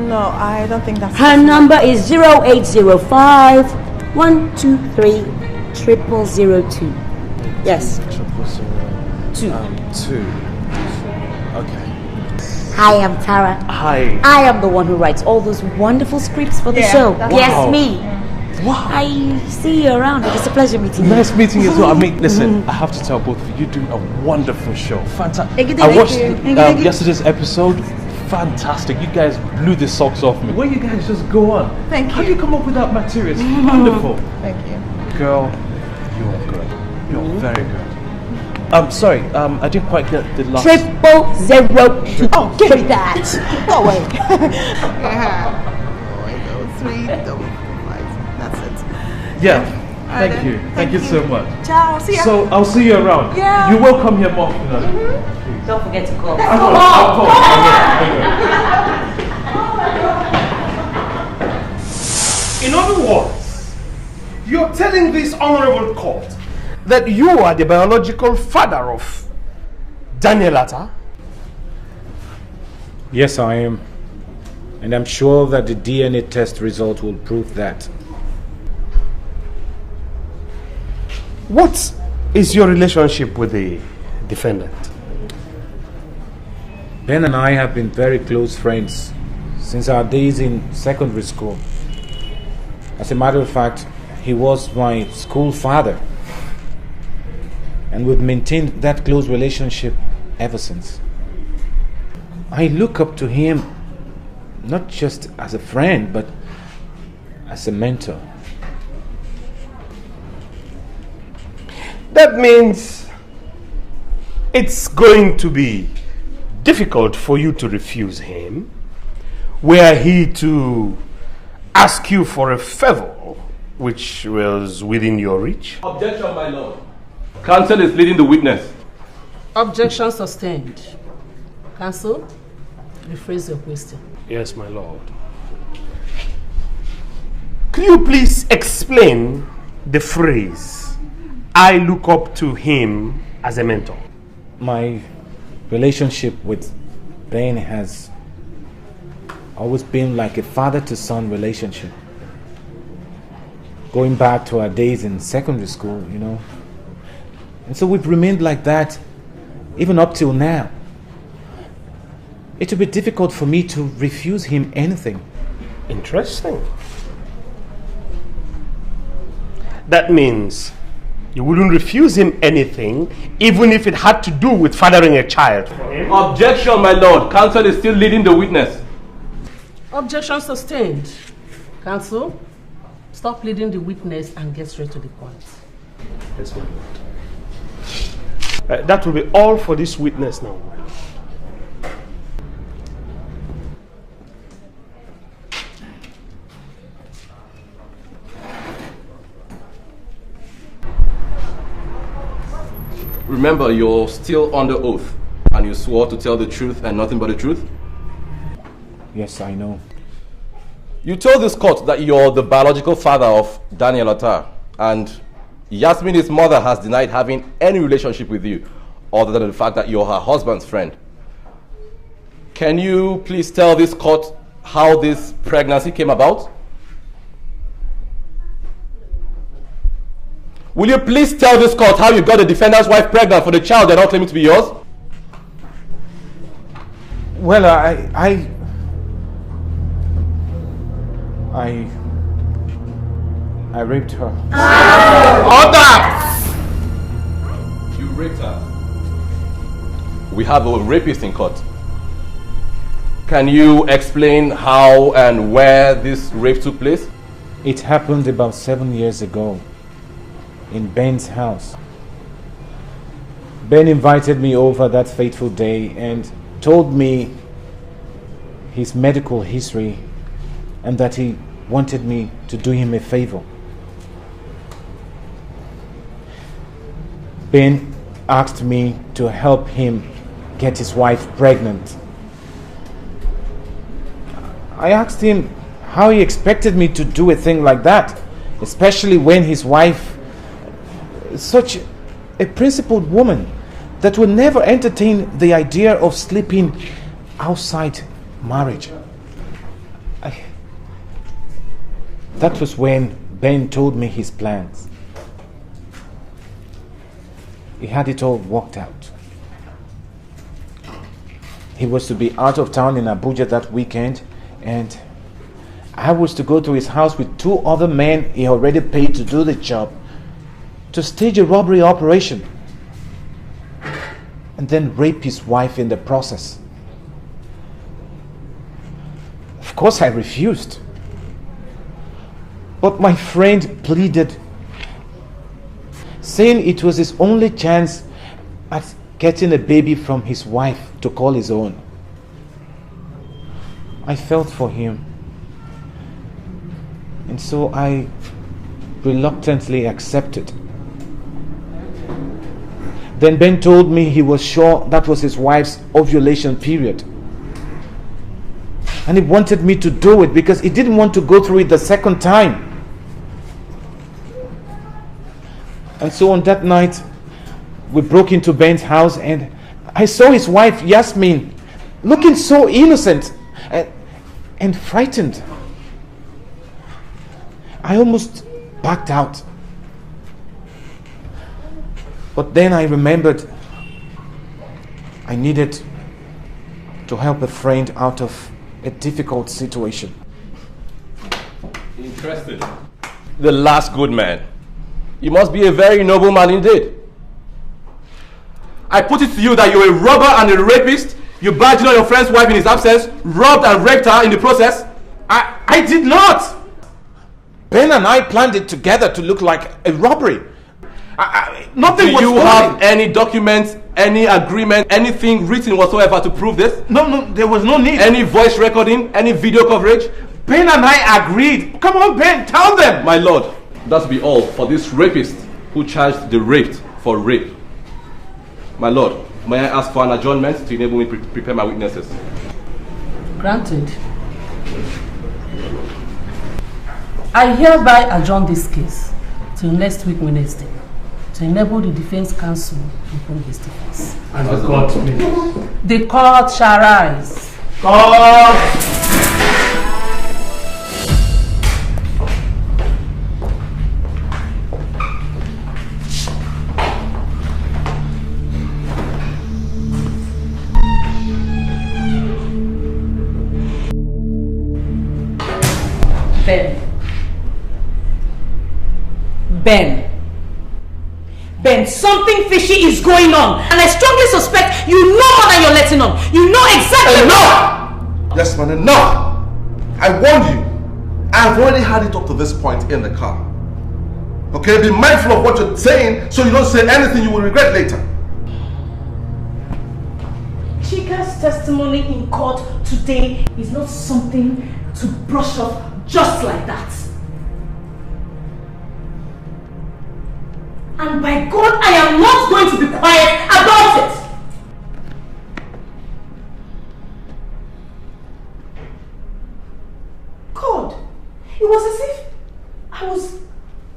No, I don't think that's...
Her number is 0805 123 0002. Yes.
002. Okay.
Hi, I'm Tara.
Hi.
I am the one who writes all those wonderful scripts for the show. Yes,
Wow.
me.
Wow.
I see you around. It's a pleasure meeting you.
Nice meeting you as well. I mean, listen, I have to tell both of you, you do a wonderful show. Fantastic. I watched yesterday's episode. Fantastic. You guys blew the socks off me. Where you guys just go on?
Thank you.
How do you come up with that material? It's wonderful.
Thank you.
Girl, you are good. You're very good. Sorry, I didn't quite get the last...
0002.
Oh, give me
that.
Oh, wait. Yeah. 355. That's it.
Yeah. Thank you. Thank you so much.
Ciao. See ya.
So, I'll see you around.
Yeah.
You will come here more often.
Don't forget to call.
I will.
In other words, you're telling this honorable court that you are the biological father of Daniel Atta?
Yes, I am. And I'm sure that the DNA test result will prove that.
What is your relationship with the defendant?
Ben and I have been very close friends since our days in secondary school. As a matter of fact, he was my school father. And we've maintained that close relationship ever since. I look up to him not just as a friend, but as a mentor.
That means it's going to be difficult for you to refuse him were he to ask you for a favor which was within your reach.
Objection, my lord. Counsel is leading the witness.
Objection sustained. Counsel, rephrase your question.
Yes, my lord. Could you please explain the phrase, I look up to him as a mentor?
My relationship with Ben has always been like a father-to-son relationship. Going back to our days in secondary school, you know. And so we've remained like that even up till now. It would be difficult for me to refuse him anything.
Interesting. That means you wouldn't refuse him anything, even if it had to do with fathering a child.
Objection, my lord. Counsel is still leading the witness.
Objection sustained. Counsel, stop leading the witness and get straight to the point.
Yes, my lord. That will be all for this witness now.
Remember, you're still under oath, and you swore to tell the truth and nothing but the truth?
Yes, I know.
You told this court that you're the biological father of Daniel Atar, and Yasmin, his mother, has denied having any relationship with you, other than the fact that you're her husband's friend. Can you please tell this court how this pregnancy came about? Will you please tell this court how you got the defendant's wife pregnant for the child they're not claiming to be yours?
Well, I raped her.
Order! You raped her. We have a rapist in court. Can you explain how and where this rape took place?
It happened about 7 years ago in Ben's house. Ben invited me over that fateful day and told me his medical history and that he wanted me to do him a favor. Ben asked me to help him get his wife pregnant. I asked him how he expected me to do a thing like that, especially when his wife is such a principled woman that would never entertain the idea of sleeping outside marriage. That was when Ben told me his plans. He had it all worked out. He was to be out of town in Abuja that weekend, and I was to go to his house with 2 other men he already paid to do the job, to stage a robbery operation, and then rape his wife in the process. Of course I refused. But my friend pleaded, saying it was his only chance at getting a baby from his wife to call his own. I felt for him, and so I reluctantly accepted. Then Ben told me he was sure that was his wife's ovulation period, and he wanted me to do it because he didn't want to go through it the second time. And so on that night, we broke into Ben's house, and I saw his wife, Yasmin, looking so innocent and frightened. I almost backed out. But then I remembered I needed to help a friend out of a difficult situation.
Interesting. The last good man. You must be a very noble man indeed. I put it to you that you're a robber and a rapist. You badged on your friend's wife in his absence, robbed and raped her in the process.
I did not! Ben and I planned it together to look like a robbery. Nothing was
Do you have any documents, any agreement, anything written whatsoever to prove this?
No, there was no need.
Any voice recording, any video coverage?
Ben and I agreed. Come on, Ben, tell them.
My lord, that be all for this rapist who charged the raped for rape. My lord, may I ask for an adjournment to enable me to prepare my witnesses?
Granted. I hereby adjourn this case till next week Wednesday to enable the defense counsel to bring his defense.
And the court, please.
The court shall rise.
Court!
Ben, something fishy is going on, and I strongly suspect you know more than you're letting on. You know exactly.
Enough! Yes, man, enough! I warned you. I've already had it up to this point in the car. Okay, be mindful of what you're saying so you don't say anything you will regret later.
Chika's testimony in court today is not something to brush off just like that. And by God, I am not going to be quiet about it. God, it was as if I was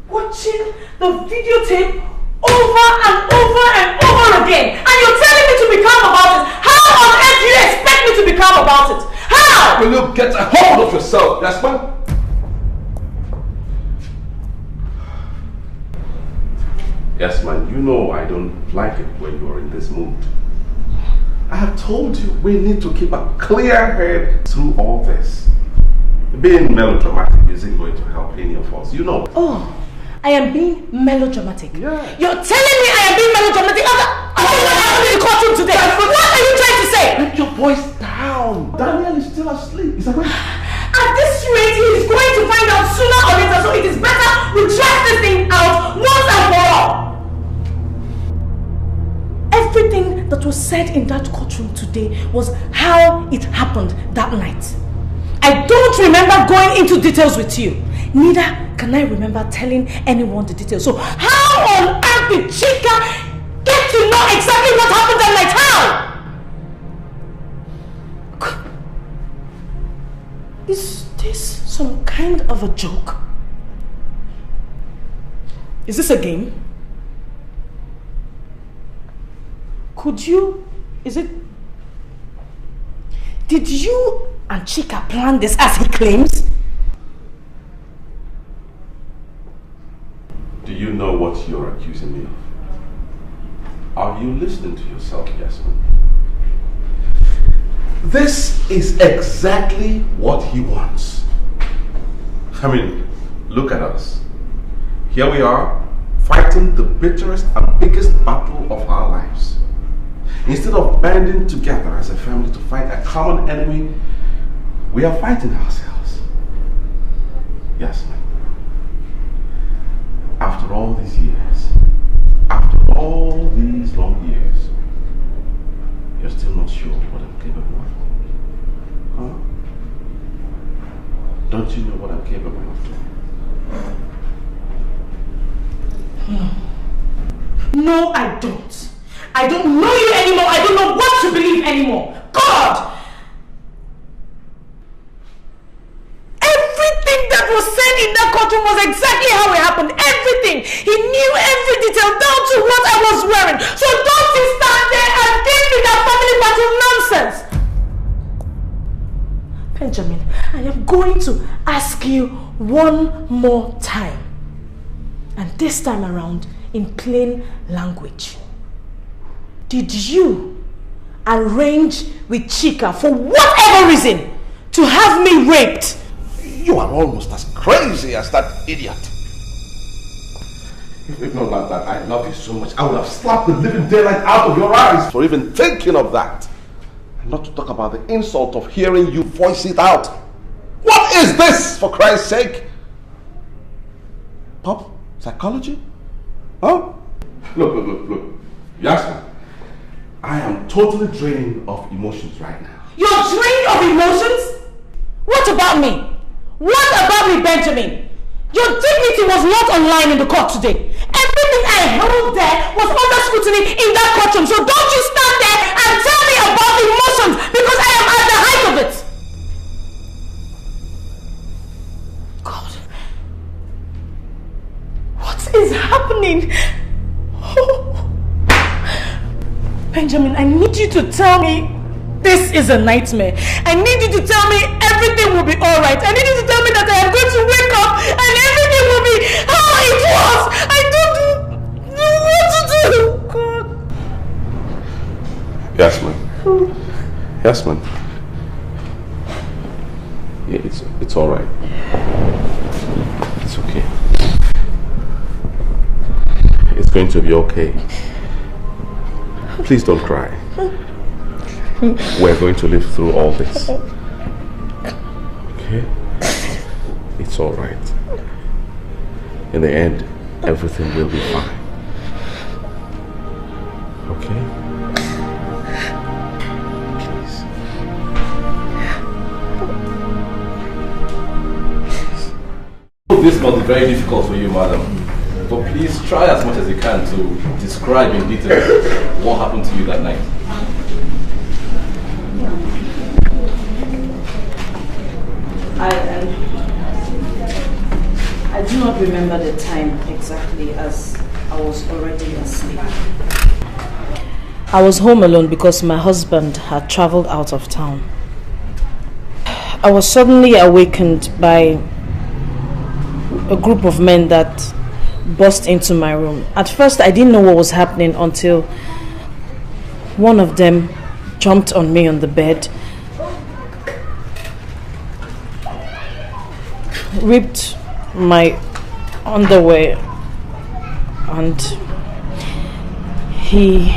watching the videotape over and over and over again. And you're telling me to be calm about it. How on earth do you expect me to be calm about it? How?
Will you get a hold of yourself, Yasmin? Yes, man, you know I don't like it when you're in this mood. I have told you we need to keep a clear head through all this. Being melodramatic isn't going to help any of us, you know.
Oh, I am being melodramatic. Yeah. You're telling me I am being melodramatic after what happened in the courtroom today? What are you trying to say?
Put your voice down. Daniel is still asleep. Is that right?
At this rate, he is going to find out sooner or later, so it is better we track this thing out once and for all. Everything that was said in that courtroom today was how it happened that night. I don't remember going into details with you. Neither can I remember telling anyone the details. So how on earth did Chika get to know exactly what happened that night? How? Is this some kind of a joke? Is this a game? Could you... Did you and Chika plan this as he claims?
Do you know what you're accusing me of? Are you listening to yourself, Yasmin? This is exactly what he wants. I mean, look at us. Here we are, fighting the bitterest and biggest battle of our lives. Instead of banding together as a family to fight a common enemy, we are fighting ourselves. Yes, ma'am. After all these years, after all these long years, you're still not sure what I'm capable of? Huh? Don't you know what I'm capable of doing?
No, I don't. I don't know you anymore. I don't know what to believe anymore. God! Everything that was said in that courtroom was exactly how it happened. Everything. He knew every detail down to what I was wearing. So don't you stand there and give me that family battle nonsense. Benjamin, I am going to ask you one more time. And this time around,
in plain language. Did you arrange with Chika for whatever reason to have me raped?
You are almost as crazy as that idiot. If not like that, I love you so much, I would have slapped the living daylight out of your eyes for even thinking of that. And not to talk about the insult of hearing you voice it out. What is this, for Christ's sake? Pop? Psychology? Huh? Look. Yasmin, I am totally drained of emotions right now.
You're drained of emotions? What about me? What about me, Benjamin? Your dignity was not online in the court today. Everything I held there was under scrutiny in that courtroom. So don't you stand there and tell me about emotions because I am at the height of it. God. What is happening? Oh. Benjamin, I need you to tell me this is a nightmare. I need you to tell me everything will be alright. I need you to tell me that I am going to wake up and everything will be how it was. I don't know what to do. God.
Yasmin. Yeah, it's alright. It's okay. It's going to be okay. Please don't cry. We're going to live through all this. Okay? It's alright. In the end, everything will be fine. Okay? Please.
This must be very difficult for you, madam. But please try as much as you can to describe in detail what happened to you that night.
I do not remember the time exactly as I was already asleep. I was home alone because my husband had traveled out of town. I was suddenly awakened by a group of men that burst into my room. At first I didn't know what was happening until one of them jumped on me on the bed, ripped my underwear, and he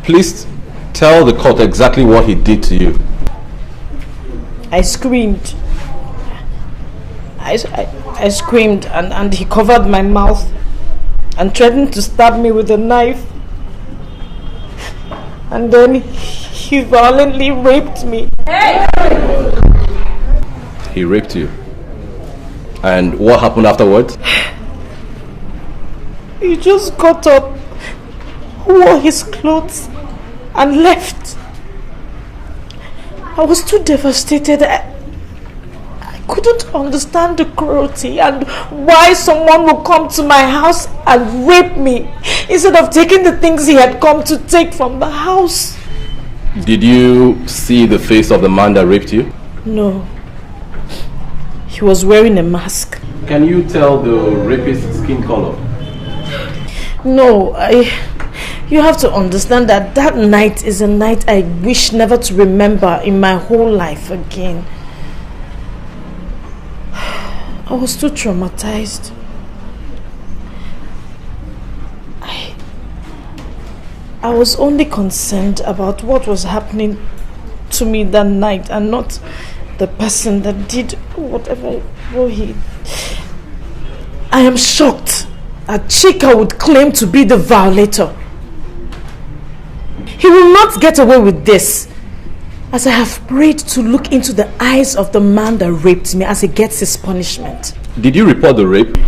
Please tell the court exactly what he did to you.
I screamed. I screamed and he covered my mouth and threatened to stab me with a knife. And then he violently raped me. Hey!
He raped you. And what happened afterwards?
He just got up, wore his clothes, and left. I was too devastated. I couldn't understand the cruelty and why someone would come to my house and rape me instead of taking the things he had come to take from the house.
Did you see the face of the man that raped you?
No. He was wearing a mask.
Can you tell the rapist's skin color?
No, you have to understand that that night is a night I wish never to remember in my whole life again. I was too traumatized. I was only concerned about what was happening to me that night and not the person that did whatever he... I am shocked that Chika would claim to be the violator. He will not get away with this, as I have prayed to look into the eyes of the man that raped me as he gets his punishment.
Did you report the rape?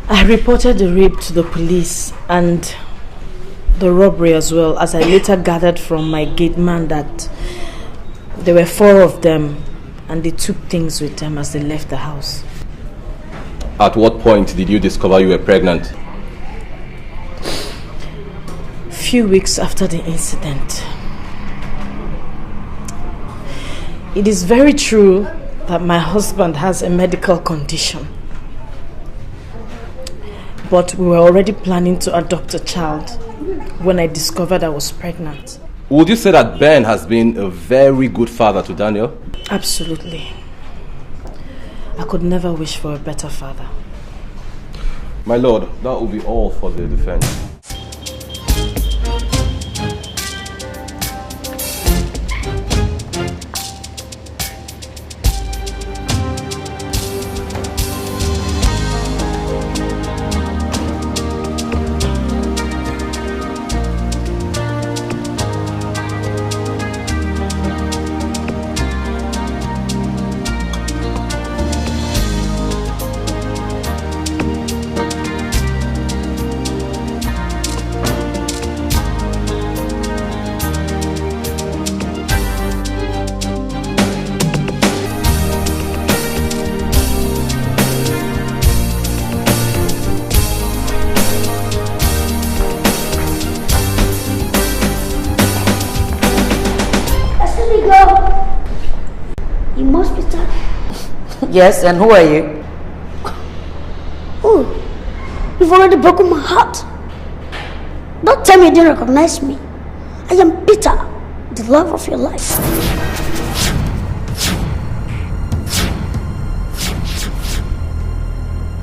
I reported the rape to the police and the robbery as well, as I later gathered from my gate man that there were 4 of them and they took things with them as they left the house.
At what point did you discover you were pregnant?
Few weeks after the incident. It is very true that my husband has a medical condition. But we were already planning to adopt a child when I discovered I was pregnant.
Would you say that Ben has been a very good father to Daniel?
Absolutely. I could never wish for a better father.
My lord, that will be all for the defense.
Yes, and who are you?
Oh, you've already broken my heart. Don't tell me you didn't recognize me. I am Peter, the love of your life.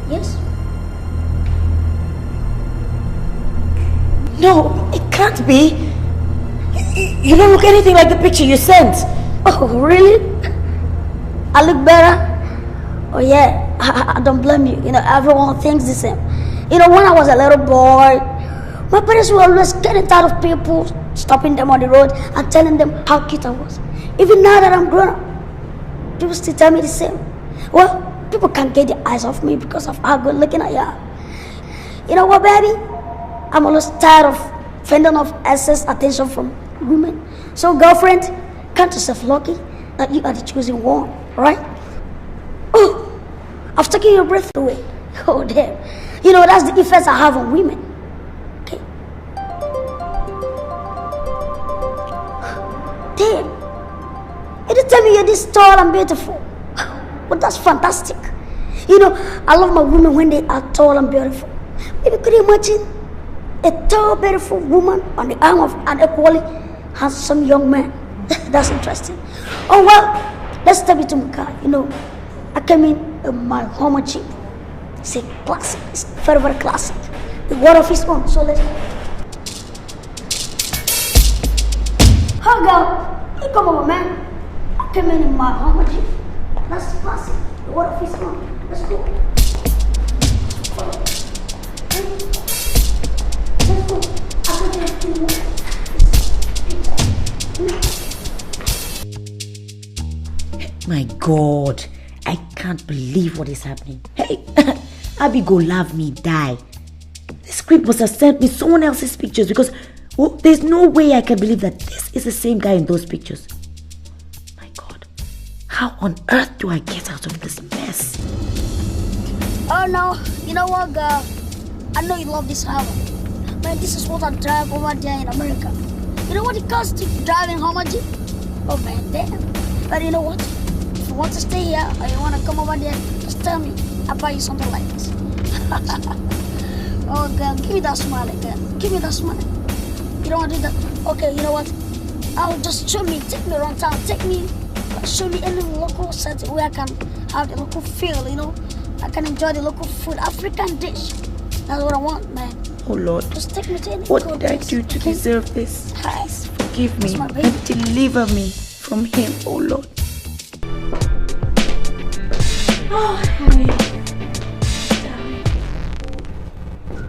Yes?
No, it can't be. You don't look anything like the picture you sent.
Oh, really? I look better? Oh yeah, I don't blame you. You know, everyone thinks the same. You know, when I was a little boy, my parents were always getting tired of people stopping them on the road and telling them how cute I was. Even now that I'm grown up, people still tell me the same. Well, people can't get their eyes off me because of how good looking I am. You know what, baby? I'm always tired of fending off excess attention from women. So, girlfriend, count yourself lucky that you are the chosen one, right? Oh, I've taken your breath away. Oh, damn. You know, that's the effects I have on women. Okay. Damn. You didn't tell me you're this tall and beautiful. But that's fantastic. You know, I love my women when they are tall and beautiful. Maybe could you imagine a tall, beautiful woman on the arm of an equally handsome young man? That's interesting. Oh, well, let's step into my car. You know, I came in my Hummer Jeep. It's a classic. It's very, very classic. The word of his own. So let's go. Hi, girl. You come over, man. I came in my Hummer Jeep. That's classic. The word of his own. Let's go. Let's go. I can just do more.
My God, I can't believe what is happening. Hey, Abby go love me, die. The script must have sent me someone else's pictures because there's no way I can believe that this is the same guy in those pictures. My God, how on earth do I get out of this mess?
Oh no, you know what, girl? I know you love this Hummer. Man, this is what I drive over there in America. You know what it costs to drive in Hummer Jeep? Oh man, damn. But you know what? If you want to stay here or you want to come over there, just tell me. I'll buy you something like this. Oh girl, give me that smile again. Give me that smile. You don't want to do that? Okay, you know what? I'll just take me around town. Show me any local setting where I can have the local feel, you know? I can enjoy the local food, African dish. That's what I want, man.
Oh Lord,
just take me to any
what did I do to deserve this? Please forgive me and deliver me from him, oh Lord.
Oh, honey.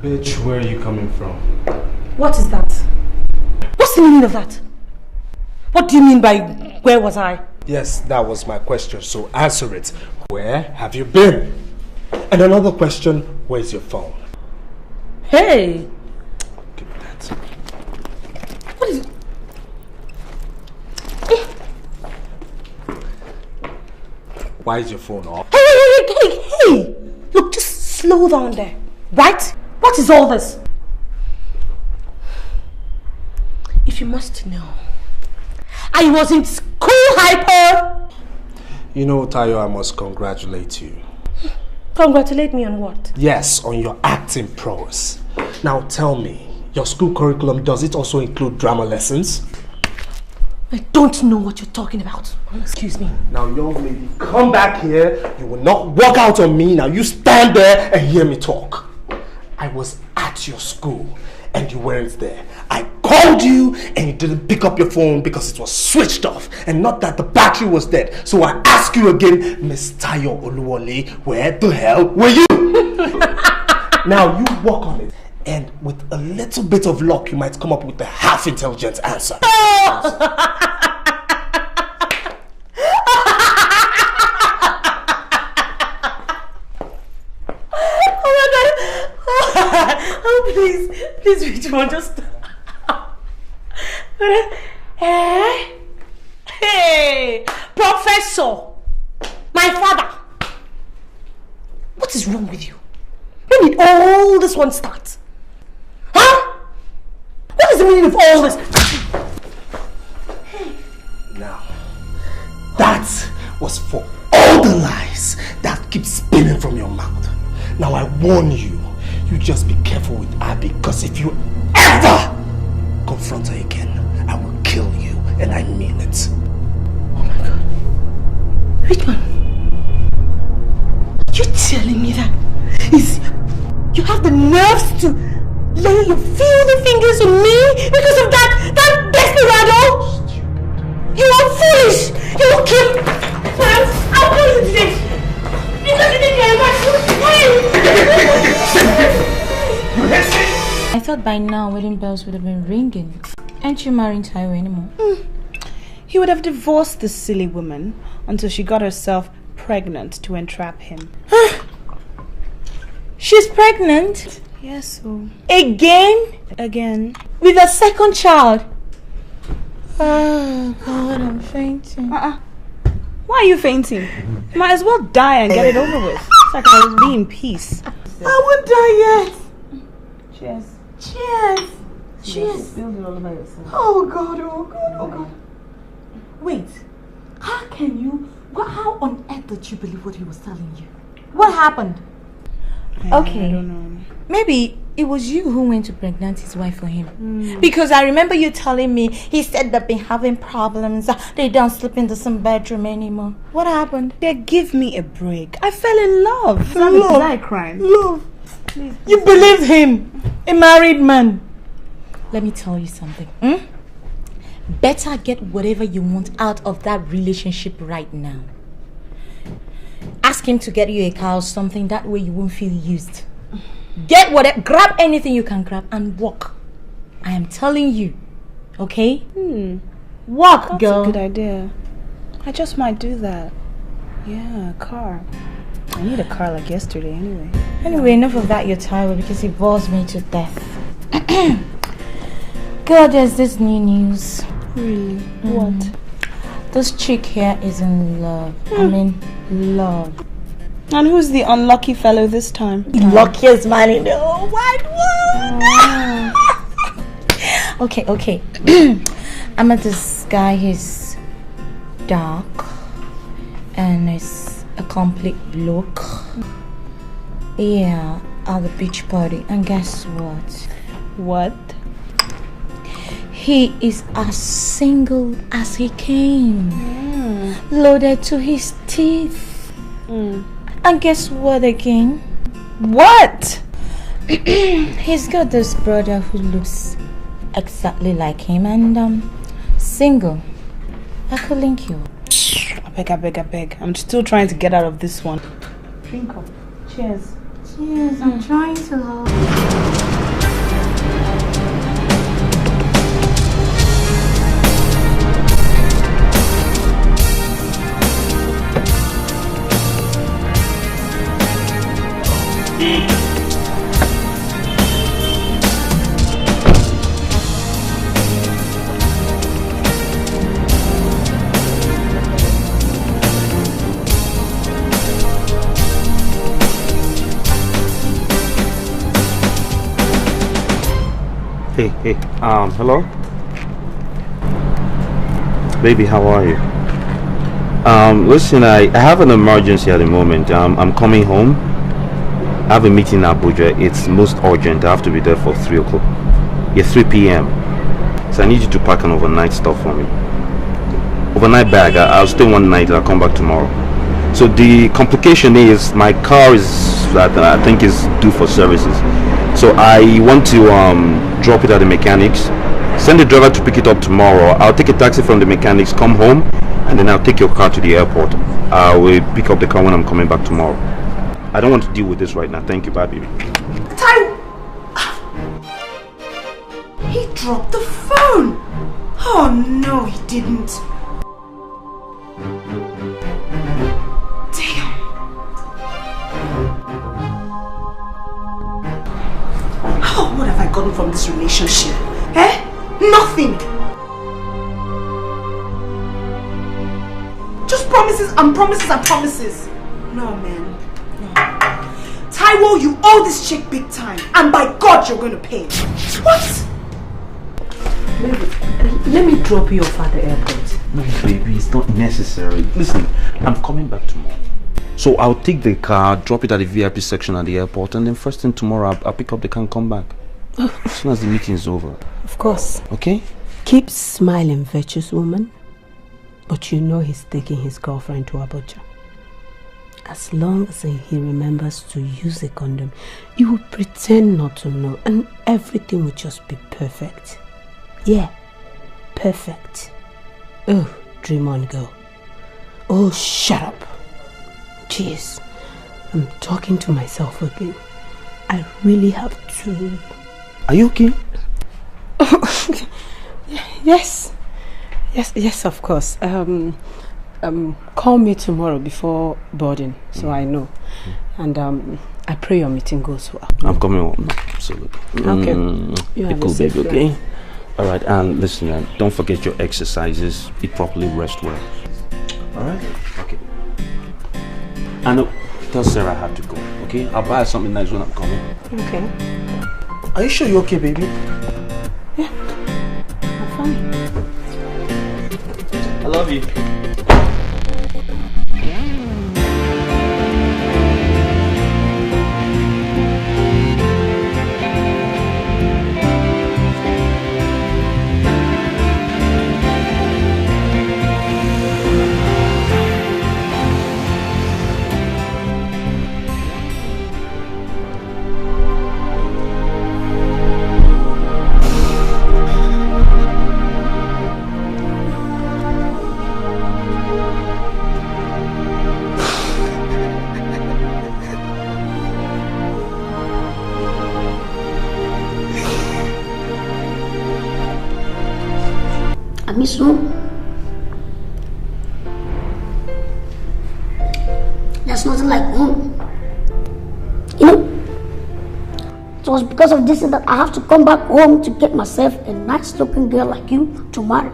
Bitch, where are you coming from?
What is that? What's the meaning of that? What do you mean by where was I?
Yes, that was my question, so answer it. Where have you been? And another question, where's your phone?
Hey!
Give me that.
What is it?
Why is your phone off?
Hey! Look, just slow down there, right? What is all this? If you must know, I was in school hyper!
You know, Tayo, I must congratulate you.
Congratulate me on what?
Yes, on your acting prowess. Now tell me, your school curriculum, does it also include drama lessons?
I don't know what you're talking about. Excuse me.
Now, young lady, come back here. You will not walk out on me. Now, you stand there and hear me talk. I was at your school and you weren't there. I called you and you didn't pick up your phone because it was switched off and not that the battery was dead. So I ask you again, Miss Tayo Oluwole, where the hell were you? Now, you walk on it. And with a little bit of luck, you might come up with a half-intelligent answer.
Oh my God! Oh, please, which one? Just hey, Professor, my father. What is wrong with you? When did all this one start? Huh? What is the meaning of all this?
Now, that was for all the lies that keep spinning from your mouth. Now I warn you, you just be careful with Abby, because if you ever confront her again, I will kill you, and I mean it.
Oh my God. Richman, you telling me that you have the nerves to lay your filthy fingers on me because of that desperado? You are foolish! You will kill me! I'll kill you today! Because you think you're
I thought by now wedding bells would have been ringing. Aren't you marrying Taiwo anymore?
He would have divorced this silly woman until she got herself pregnant to entrap him.
She's pregnant?
Yes, so.
Again? With a second child? Oh God, I'm fainting.
Why are you fainting? You might as well die and get it over with. It's like I'll be in peace.
I won't die yet.
Cheers.
Cheers.
Build it all by yourself.
Oh God. Wait, how on earth did you believe what he was telling you? What happened?
I don't know.
Maybe it was you who went to pregnant his wife for him. Because I remember you telling me he said they've been having problems. They don't sleep in the same bedroom anymore. What happened?
Yeah, give me a break. I fell in love.
Love.
Crime.
Love.
Please.
You believed him, a married man. Let me tell you something. Better get whatever you want out of that relationship right now. Ask him to get you a car or something, that way you won't feel used. Get whatever, grab anything you can grab and walk. I am telling you, okay? Walk,
That's
girl.
a good idea. I just might do that. Yeah, a car. I need a car like yesterday anyway.
Anyway, enough of that, you're tired because it bores me to death. Girl, there's this new news.
Really? What?
This chick here is in love. I mean, love.
And who's the unlucky fellow this time?
The luckiest man in the whole wide world. Okay. I met this guy. He's dark and he's a complete bloke. Yeah, at the beach party. And guess what?
What?
He is as single as he came. Loaded to his teeth. And guess what again?
What?
He's got this brother who looks exactly like him and single. I could link you.
I beg. I'm still trying to get out of this one. Drink up. Cheers.
Cheers, I'm trying to help.
Hey, hello? Baby, how are you? Listen, I have an emergency at the moment. I'm coming home I have a meeting in Abuja. It's most urgent. I have to be there for 3 o'clock. Yeah, 3 p.m. So I need you to pack an overnight stuff for me. Overnight bag. I'll stay one night and I'll come back tomorrow. So the complication is my car is that I think is due for services. So I want to drop it at the mechanics. Send the driver to pick it up tomorrow. I'll take a taxi from the mechanics, come home, and then I'll take your car to the airport. I will pick up the car when I'm coming back tomorrow. I don't want to deal with this right now. Thank you, bye, baby.
He dropped the phone. Oh no, he didn't. Damn. Oh, what have I gotten from this relationship? Eh? Nothing. Just promises and promises and promises. No, man. No. Taiwo, you owe this chick big time. And by God, you're going to pay. What?
Let me drop you off at the airport.
No, baby, it's not necessary. Listen, I'm coming back tomorrow. So I'll take the car, drop it at the VIP section at the airport, and then first thing tomorrow, I'll pick up the car and come back. As soon as the meeting is over.
Of course.
Okay?
Keep smiling, virtuous woman. But you know he's taking his girlfriend to Abuja. As long as he remembers to use a condom, you will pretend not to know, and everything will just be perfect. Yeah, perfect. Oh, dream on, girl. Oh, shut up. Jeez, I'm talking to myself again. I really have to...
Are you okay?
Yes, of course. Call me tomorrow before boarding, so I know. And I pray your meeting goes well.
I'm coming home. Absolutely.
Okay. You
be
have
cool,
a safe
baby.
flight.
Okay. All right. And listen, don't forget your exercises. Eat properly. Rest well. All right. Okay. And tell Sarah I have to go. Okay. I'll buy her something nice when I'm coming.
Okay.
Are you sure you're okay, baby?
Yeah. I'm fine.
I love you.
I miss home. There's nothing like home. You know, it was because of this that I have to come back home to get myself a nice looking girl like you to marry.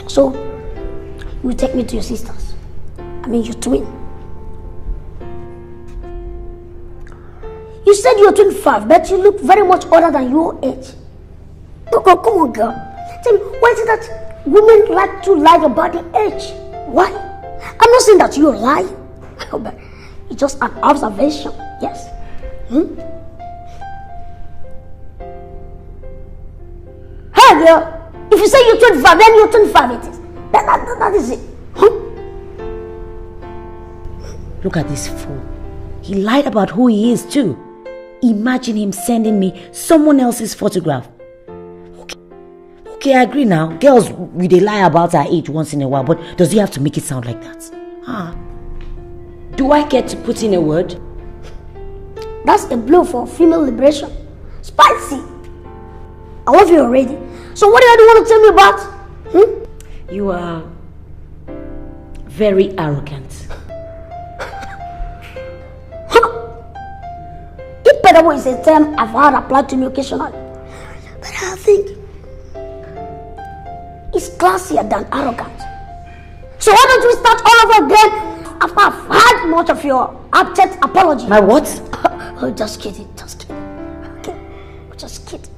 So, you take me to your sisters. I mean, your twin. You said you're 25, but you look very much older than your age. Come on, girl. Tell me, why is it that women like to lie about their age? Why? I'm not saying that you're lying, but it's just an observation. Yes. Hey, girl. If you say you're 25, then you're 25. It is. That is it.
Look at this fool. He lied about who he is too. Imagine him sending me someone else's photograph. Okay, I agree now. Girls, they lie about our age once in a while, but does he have to make it sound like that?
Do I get to put in a word?
That's a blow for female liberation. Spicy. I love you already. So what do you want to tell me about?
You are very arrogant.
It better was a term I've heard applied to me occasionally. But I think it's classier than arrogant. So why don't we start all over again after I've had much of your abject apology?
My what?
Oh, just kidding, just kidding. Okay, just kidding.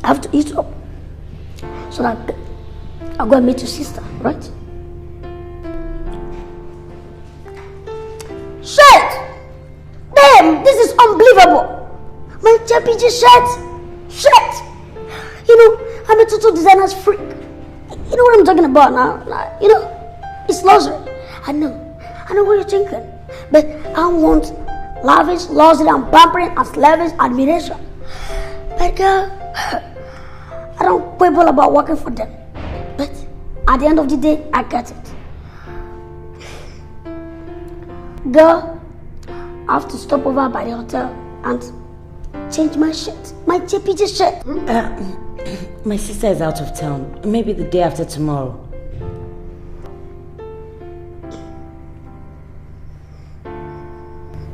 I have to eat up so that I'll go and meet your sister, right? Shit! Damn, this is unbelievable. My JPG shirt. Shit! You know, I'm a total designer's freak. You know what I'm talking about now? Like, you know, it's luxury. I know what you're thinking. But I want lavish, luxury, and pampering and lavish admiration. But girl, I don't quibble about working for them. But at the end of the day, I get it. Girl, I have to stop over by the hotel and change my shirt. My JPG shirt.
My sister is out of town. Maybe the day after tomorrow.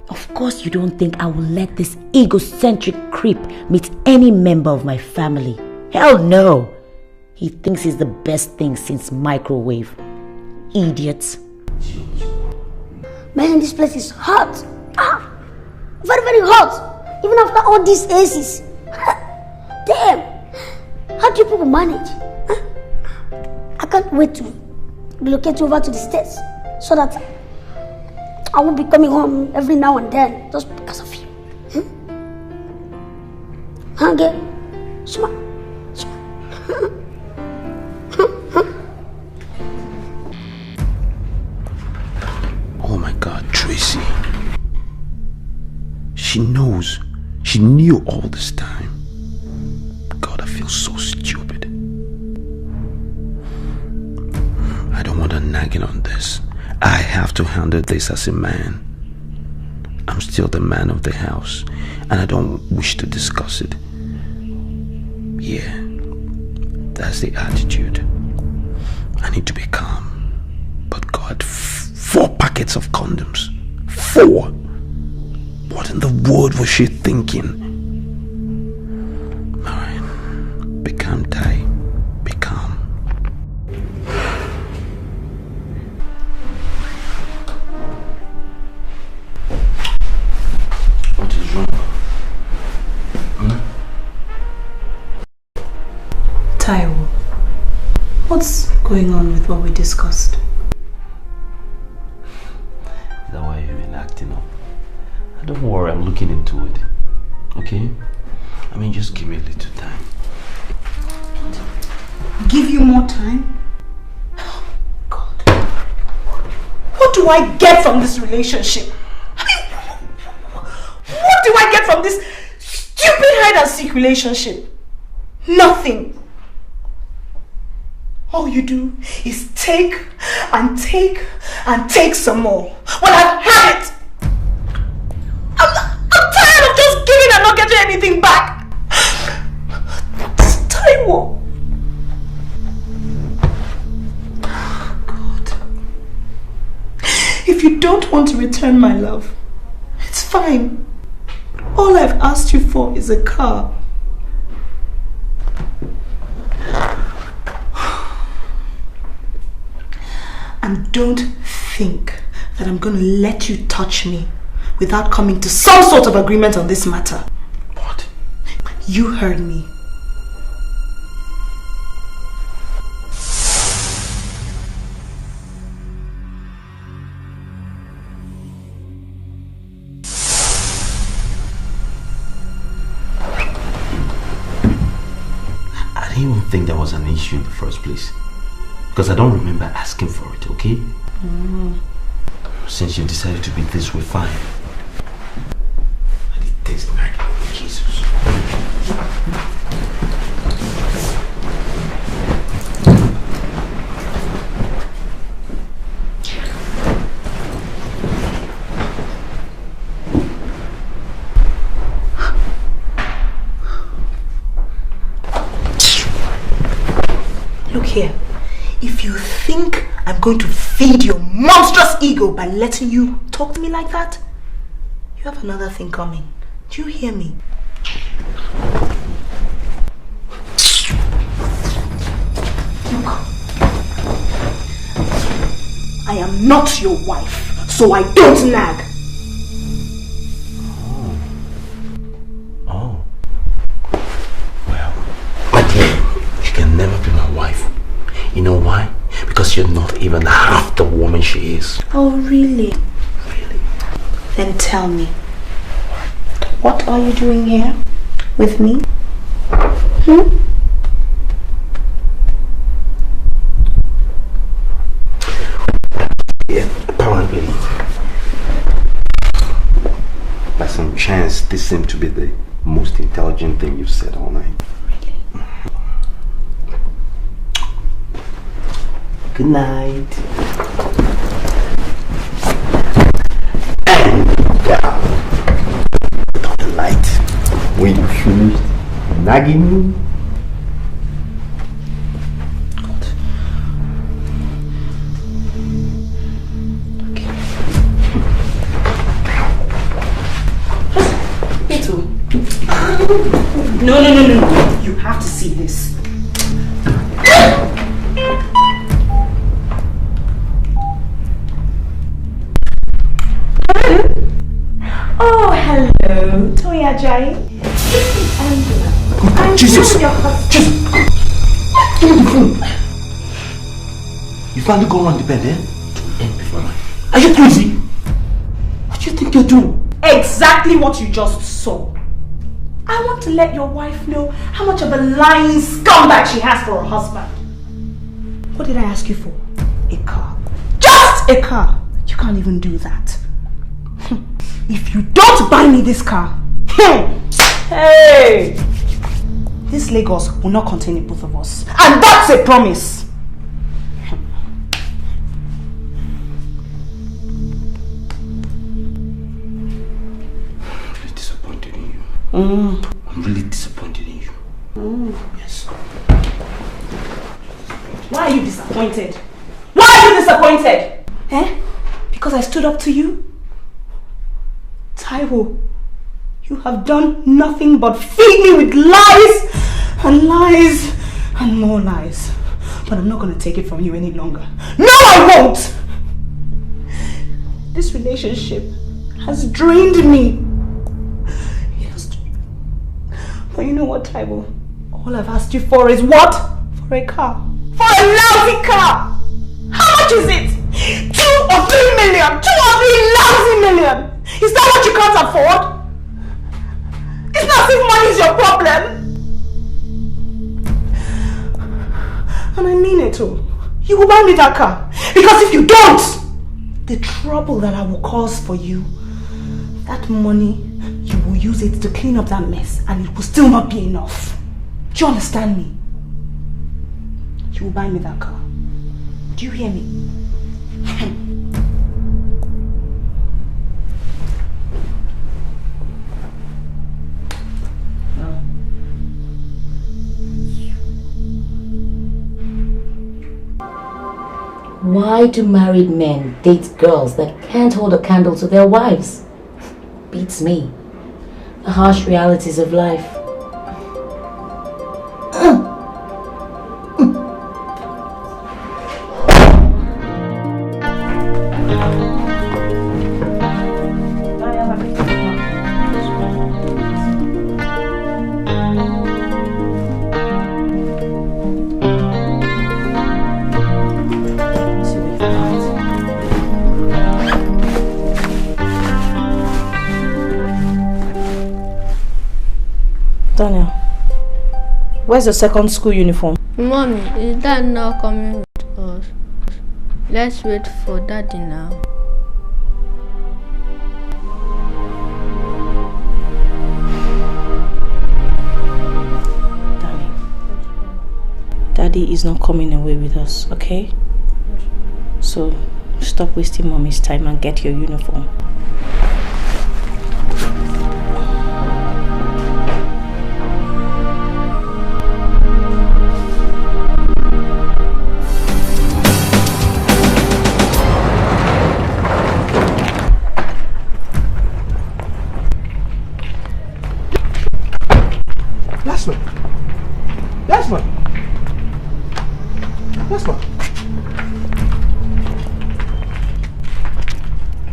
Of course you don't think I will let this egocentric creep meet any member of my family. Hell no! He thinks he's the best thing since microwave. Idiot.
Man, this place is hot. Very, very hot. Even after all these ACs. Damn. How do you people manage? I can't wait to relocate over to the States so that I won't be coming home every now and then just because of you. Okay? Smart.
Oh my God, Tracy. She knows. She knew all this time. God, I feel so stupid. I don't want her nagging on this. I have to handle this as a man. I'm still the man of the house, and I don't wish to discuss it. Yeah, that's the attitude. I need to be calm. But God, 4 packets of condoms. 4! What in the world was she thinking? Alright, be calm, Tai. Be calm. What is wrong?
Taiwo, what's going on with what we discussed?
Is that why you've been acting up? Don't worry, I'm looking into it. Okay? I mean, just give me a little time.
Give you more time? God. What do I get from this relationship? I mean, what do I get from this stupid hide and seek relationship? Nothing. All you do is take and take and take some more. Well, I've had it. I'm tired of just giving and not getting anything back. Taiwo. God. If you don't want to return my love, it's fine. All I've asked you for is a car. And don't think that I'm going to let you touch me without coming to some sort of agreement on this matter.
What?
You heard me.
I didn't even think there was an issue in the first place. Because I don't remember asking for it, okay? Since you decided to be this way, fine. I did taste like Jesus.
Look here. If you think I'm going to feed your monstrous ego by letting you talk to me like that, you have another thing coming. Do you hear me? Look, I am not your wife, so I don't nag.
Oh. Well, my dear, you can never be my wife. You know
why? Because you're not even half the woman she is.
Oh, really? Really? Then tell me, what are you doing here with me?
Yeah, apparently, by some chance, this seemed to be the most intelligent thing you've said all night.
Really?
Good night. And without the light, when you finished nagging me.
No. You have to see this. Oh, hello, Toya Jai.
Jesus! Jesus! Give me the phone! You finally go around the bed, eh? To end before night. Are you crazy? What do you think you're doing?
Exactly what you just saw. I want to let your wife know how much of a lying scumbag she has for her husband. What did I ask you for? A car. Just a car. You can't even do that. If you don't buy me this car, hey, this Lagos will not contain both of us. And that's a promise.
I'm really disappointed in you. Yes.
Why are you disappointed? Why are you disappointed? Eh? Because I stood up to you? Taiwo, you have done nothing but feed me with lies and lies and more lies. But I'm not going to take it from you any longer. No, I won't! This relationship has drained me. But you know what, Taiwo? All I've asked you for is what? For a car. For a lousy car! How much is it? 2 or 3 million! 2 or 3 lousy million! Is that what you can't afford? It's not as if money is your problem! And I mean it too. You will buy me that car. Because if you don't, the trouble that I will cause for you, that money, you will use it to clean up that mess and it will still not be enough. Do you understand me? You will buy me that car. Do you hear me?
Why do married men date girls that can't hold a candle to their wives? Beats me. The harsh realities of life.
Daniel, where's your second school uniform?
Mommy, is Dad not coming with us? Let's wait for Daddy now.
Daddy is not coming away with us, okay? So stop wasting Mommy's time and get your uniform.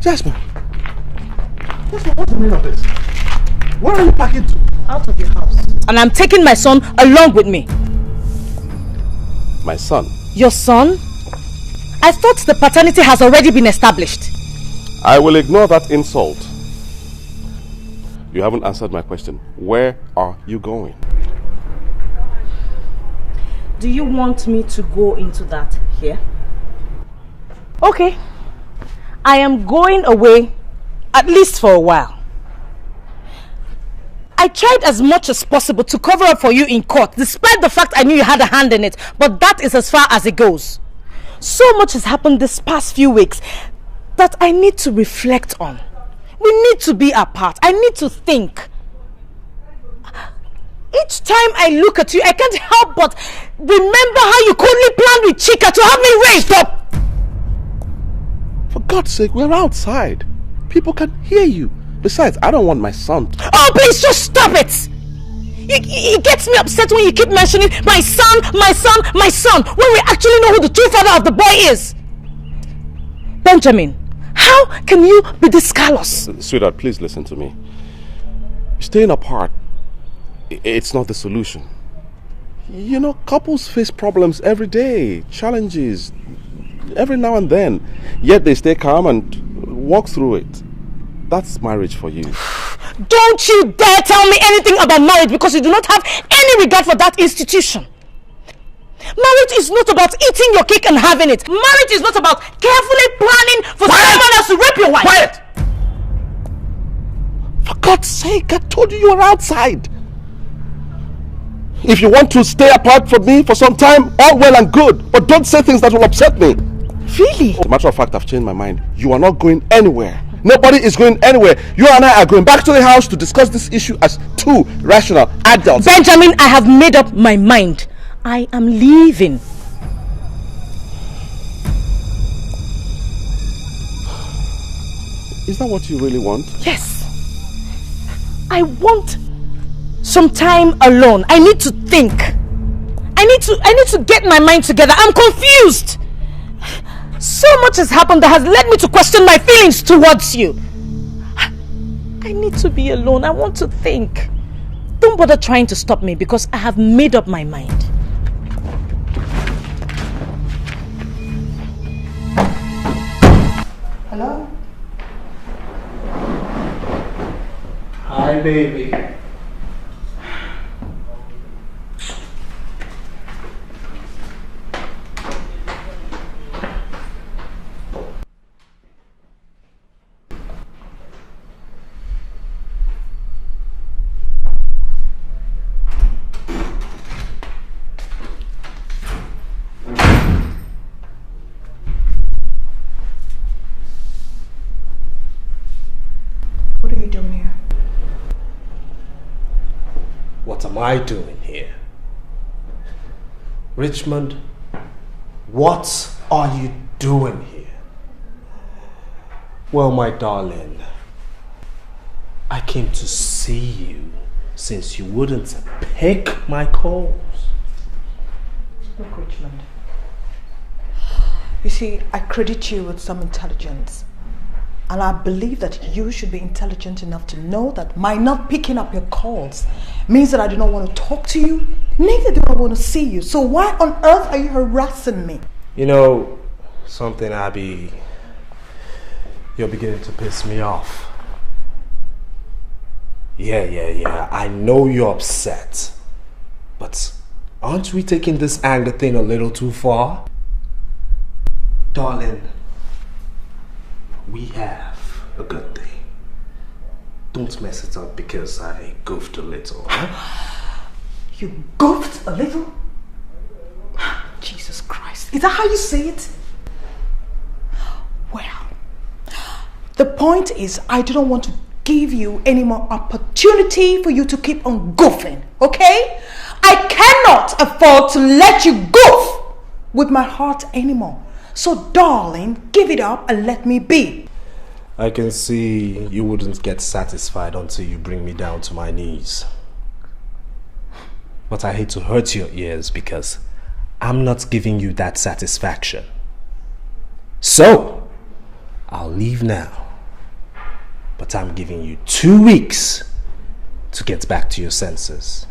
Jasmine, what's the meaning of this? Where are you packing to?
Out of your house. And I'm taking my son along with me.
My son?
Your son? I thought the paternity has already been established.
I will ignore that insult. You haven't answered my question. Where are you going?
Do you want me to go into that here? Okay. I am going away, at least for a while. I tried as much as possible to cover up for you in court, despite the fact I knew you had a hand in it, but that is as far as it goes. So much has happened this past few weeks that I need to reflect on. We need to be apart. I need to think. Each time I look at you, I can't help but remember how you coldly planned with Chika to have me raised up.
For God's sake, we're outside. People can hear you. Besides, I don't want my son.
Oh, please just stop it! It gets me upset when you keep mentioning my son, my son, my son, when we actually know who the true father of the boy is. Benjamin, how can you be this callous?
Sweetheart, please listen to me. Staying apart, it's not the solution. You know, couples face problems every day, challenges, every now and then. Yet they stay calm and walk through it. That's marriage for you.
Don't you dare tell me anything about marriage, because you do not have any regard for that institution. Marriage is not about eating your cake and having it. Marriage is not about carefully planning for someone else to rape your wife.
Quiet! For God's sake, I told you were outside. If you want to stay apart from me for some time, all well and good. But don't say things that will upset me.
Really?
As a matter of fact, I've changed my mind. You are not going anywhere. Nobody is going anywhere. You and I are going back to the house to discuss this issue as two rational adults.
Benjamin, I have made up my mind. I am leaving.
Is that what you really want?
Yes. I want some time alone. I need to think. I need to get my mind together. I'm confused. So much has happened that has led me to question my feelings towards you. I need to be alone. I want to think. Don't bother trying to stop me, because I have made up my mind.
Hello?
Hi, baby.
What are you doing here?
What am I doing here? Richmond, what are you doing here? Well, my darling, I came to see you since you wouldn't pick my calls.
Look, Richmond. You see, I credit you with some intelligence. And I believe that you should be intelligent enough to know that my not picking up your calls means that I do not want to talk to you, neither do I want to see you. So why on earth are you harassing me?
You know, something, Abby, you're beginning to piss me off. Yeah, I know you're upset. But aren't we taking this anger thing a little too far? Darling, we have a good day. Don't mess it up because I goofed a little. Huh?
You goofed a little? Jesus Christ. Is that how you say it? Well, the point is I do not want to give you any more opportunity for you to keep on goofing, okay? I cannot afford to let you goof with my heart anymore. So darling, give it up and let me be.
I can see you wouldn't get satisfied until you bring me down to my knees. But I hate to hurt your ears because I'm not giving you that satisfaction. So, I'll leave now. But I'm giving you 2 weeks to get back to your senses.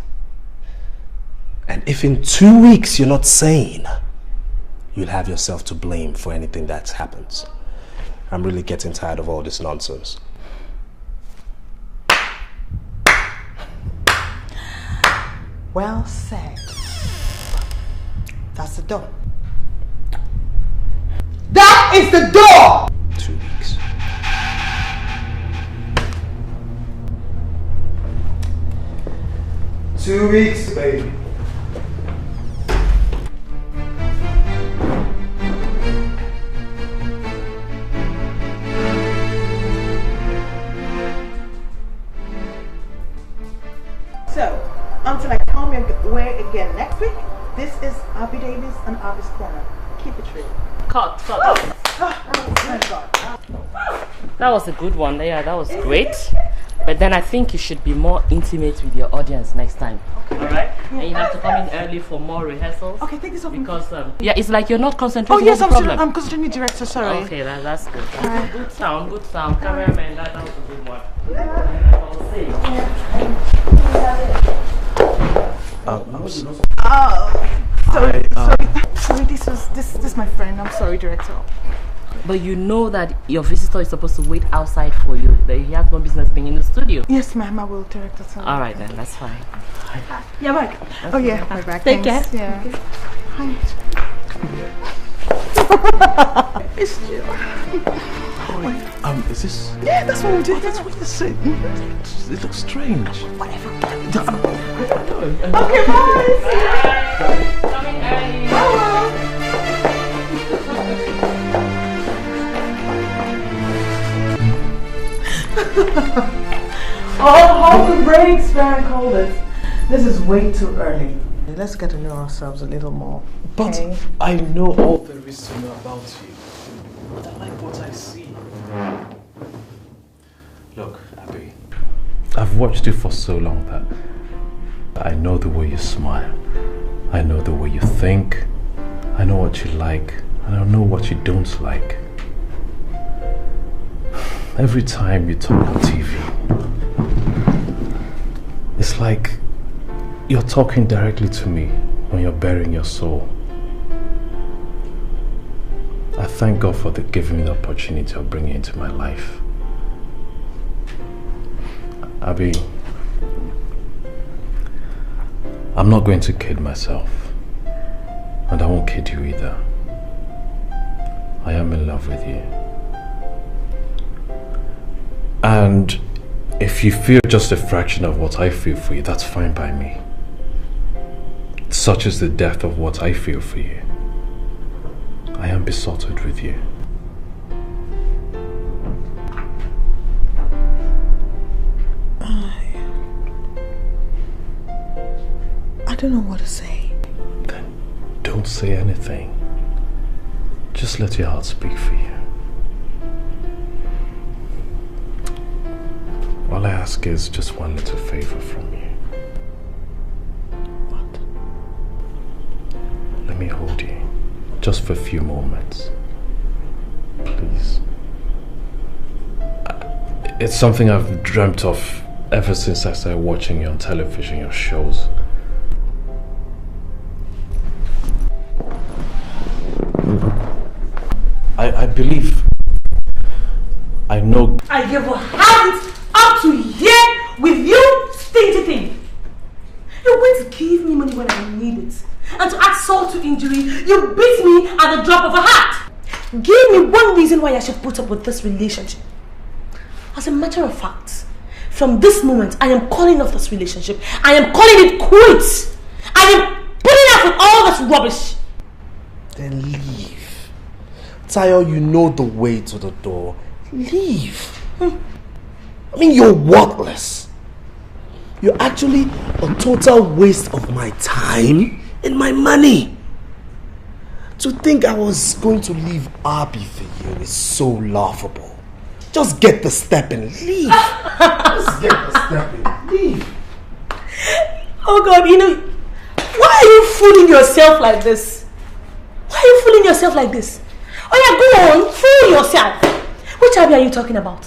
And if in 2 weeks you're not sane, you'll have yourself to blame for anything that happens. I'm really getting tired of all this nonsense.
Well said. That's the door. That is the door!
2 weeks.
Two weeks, baby.
So, until I come your way again next week, this is Abby Davis and Abby's Corner. Keep it real.
Cut.
Oh my God.
That was a good one. Yeah, that was great. But then I think you should be more intimate with your audience next time. Okay. Alright? Yeah. And you have to come in early for more rehearsals.
Okay, take this off.
Because, yeah, it's like you're not concentrating.
Oh, yes,
on the problem.
I'm concentrating, director, sorry.
Okay, that's good. That's good sound, good sound. Cameraman, that was a good one. I'll see.
Sorry, this is my friend. I'm sorry, director.
But you know that your visitor is supposed to wait outside for you. That he has no business being in the studio.
Yes, ma'am, I will, director.
All right then, that's fine.
Yeah, back. Oh yeah, my back.
Take
Thanks.
care.
Yeah.
Okay.
Hi. It's you.
Is this?
Yeah, that's what we did. That's what
you said. It looks strange.
Whatever. Okay, bye.
Coming early.
Hold the brakes, man, hold it. This is way too early. Let's get to know ourselves a little more.
But
okay?
I know all there is to know about you. I like what I see. Look, Abby, I've watched you for so long that I know the way you smile. I know the way you think. I know what you like. And I know what you don't like. Every time you talk on TV, it's like you're talking directly to me when you're bearing your soul. I thank God for giving me the opportunity of bringing you into my life. Abby, I'm not going to kid myself, and I won't kid you either. I am in love with you. And if you feel just a fraction of what I feel for you, that's fine by me. Such is the depth of what I feel for you. I am besotted with you.
I don't know what to say.
Then don't say anything. Just let your heart speak for you. All I ask is just one little favor from you. What? Let me hold you, just for a few moments. Please. It's something I've dreamt of ever since I started watching you on television, your shows. I believe, I know.
I never had it up to here with you, stingy thing. You went to give me money when I need it, and to add salt to injury, you beat me at the drop of a hat. Give me one reason why I should put up with this relationship. As a matter of fact, from this moment, I am calling off this relationship. I am calling it quits. I am putting up with all this rubbish.
Then leave. Tayo, you know the way to the door. Leave. I mean, you're worthless. You're actually a total waste of my time and my money. To think I was going to leave Abby for you is so laughable. Just get the step and leave. Just get the step and leave.
Oh God, you know, why are you fooling yourself like this? Why are you fooling yourself like this? Oh yeah, go on, fool yourself. Which Abby are you talking about?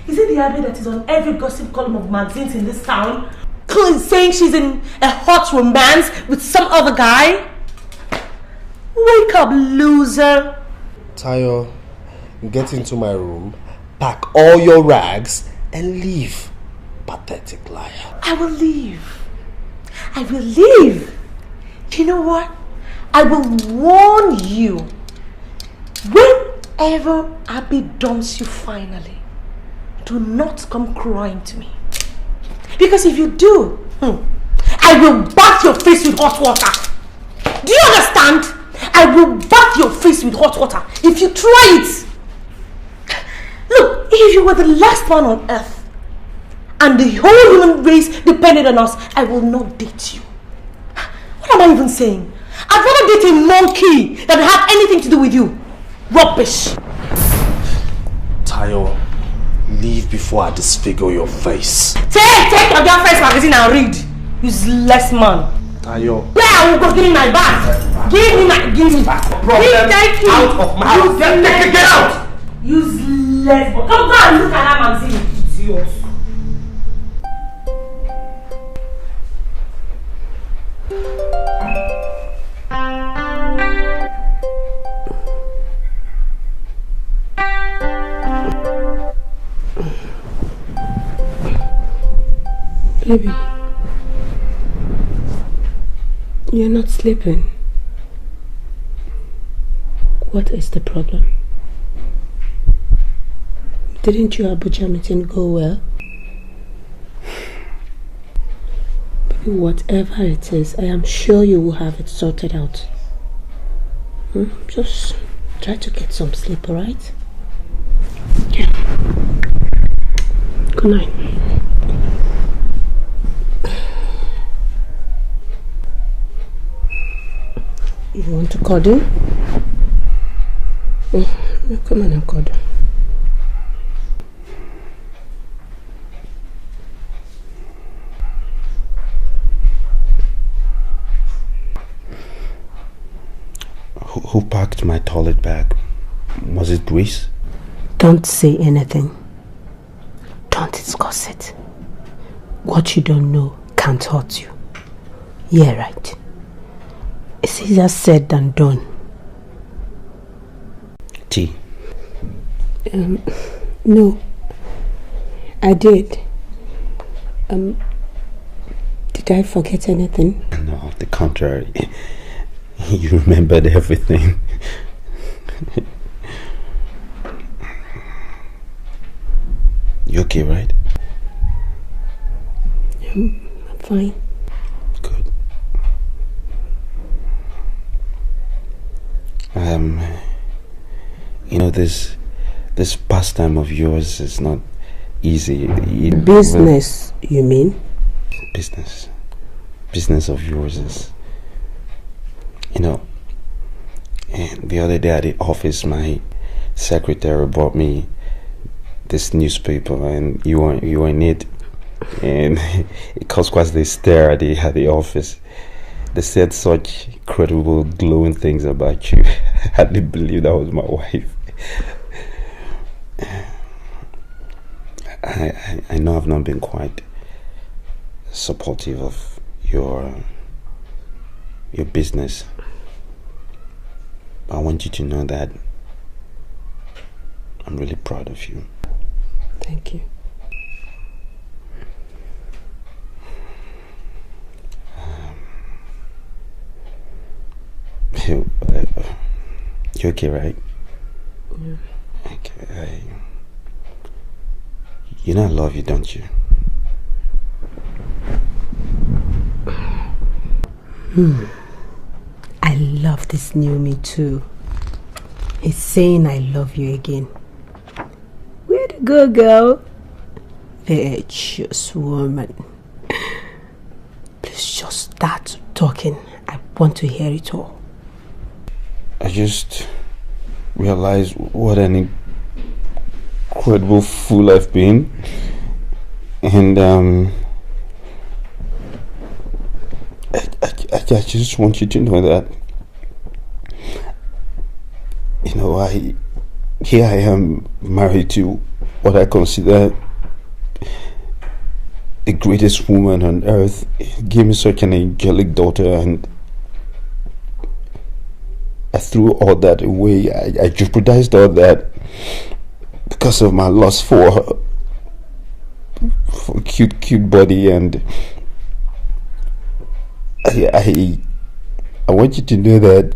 Is it the Abby that is on every gossip column of magazines in this town, saying she's in a hot romance with some other guy? Wait
Wake up, loser!
Tayo, get into my room, pack all your rags, and leave. Pathetic liar.
I will leave. I will leave. You know what? I will warn you. Whenever Abby dumps you finally, do not come crying to me. Because if you do, I will bath your face with hot water. Do you understand? I will bath your face with hot water if you try it. Look, if you were the last one on earth and the whole human race depended on us, I will not date you. What am I even saying? I'd rather date a monkey than have anything to do with you. Rubbish.
Tayo, leave before I disfigure your face.
Take your girlfriend's magazine and read. Useless man.
Tayo.
Where I will go give me my bag. Give me.
Problem out of my house. Get out.
Useless. Come go and look at that magazine, idiot. Baby, you're not sleeping. What is the problem? Didn't your Abuja meeting go well? Baby, whatever it is, I am sure you will have it sorted out. Just try to get some sleep, alright? Yeah. Good night. You want to cuddle? Come on and cuddle.
Who packed my toilet bag? Was it Grace?
Don't say anything. Don't discuss it. What you don't know can't hurt you. Yeah, right. It's easier said than done.
Tea?
No. I did. Did I forget anything?
No, the contrary. You remembered everything. You okay, right?
I'm fine.
Good. You know, this pastime of yours is not easy.
Business, you mean?
Business of yours is, you know, the other day at the office, my secretary brought me this newspaper, and you were in it, and it caused quite the stir at the office. They said such incredible, glowing things about you. I didn't believe that was my wife. I know I've not been quite supportive of your business. I want you to know that I'm really proud of you.
Thank you.
You okay, right?
Yeah.
Okay. You know I love you, don't you?
I love this new me too. It's saying I love you again. Where to go, girl? Virtuous woman. Please just start talking. I want to hear it all.
I just realized what an incredible fool I've been. And I just want you to know that, you know, here I am married to what I consider the greatest woman on earth. He gave me such an angelic daughter, and I
threw all that away. I jeopardized all that because of my lust for cute body, and I want you to know that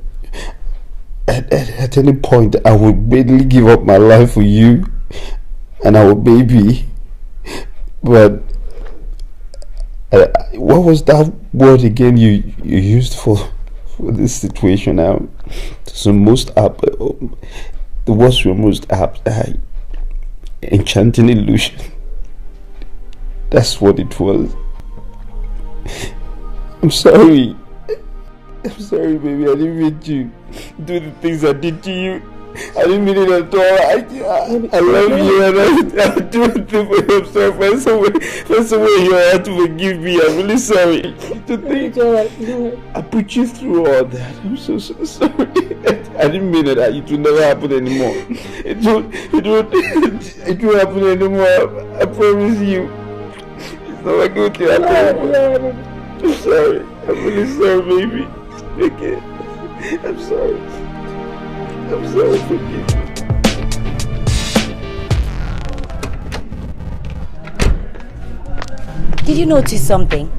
at any point I would readily give up my life for you and our baby. But what was that word again you used for this situation? So most apt, the words were most apt. Enchanting illusion. That's what it was. I'm sorry. I'm sorry, baby. I didn't mean to do the things I did to you. I didn't mean it at all. I love you, and I'll do it for you. I'm sorry. For some way you have to forgive me. I'm really sorry. To think I put you through all that. I'm so sorry. I didn't mean it. It will never happen anymore. It won't happen anymore. I promise you. It's not a good thing. I'm sorry. I'm really sorry, baby. Okay. I'm sorry. I'm sorry, forgive me.
Did you notice something?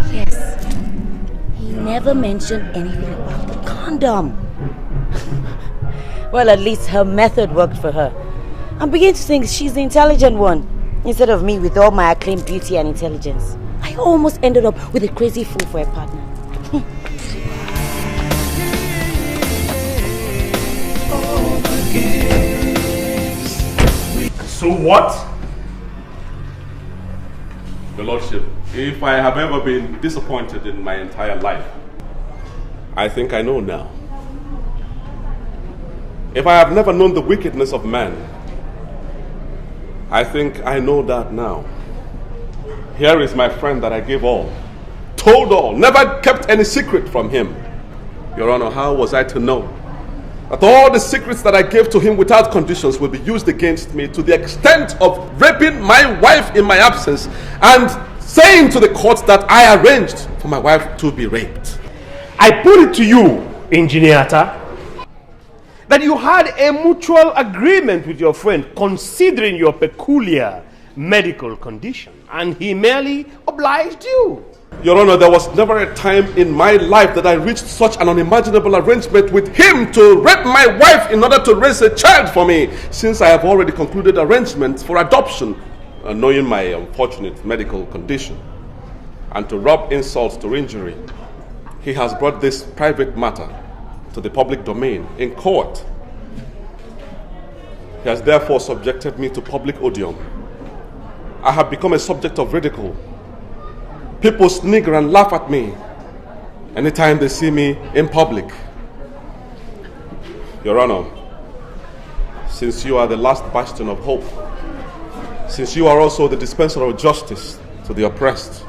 Yes. He never mentioned anything about the condom. Well, at least her method worked for her. I'm beginning to think she's the intelligent one, instead of me with all my acclaimed beauty and intelligence. I almost ended up with a crazy fool for a partner.
So what?
Your Lordship, if I have ever been disappointed in my entire life, I think I know now. If I have never known the wickedness of man, I think I know that now. Here is my friend that I gave all, told all, never kept any secret from him. Your Honor, how was I to know that all the secrets that I gave to him without conditions will be used against me to the extent of raping my wife in my absence and saying to the court that I arranged for my wife to be raped?
I put it to you, Engineer Atta, that you had a mutual agreement with your friend considering your peculiar medical condition, and he merely obliged you.
Your Honor, there was never a time in my life that I reached such an unimaginable arrangement with him to rape my wife in order to raise a child for me, since I have already concluded arrangements for adoption, knowing my unfortunate medical condition. And to rub insult to injury, he has brought this private matter to the public domain in court. He has therefore subjected me to public odium. I have become a subject of ridicule. People snigger and laugh at me anytime they see me in public. Your Honor, since you are the last bastion of hope, since you are also the dispenser of justice to the oppressed,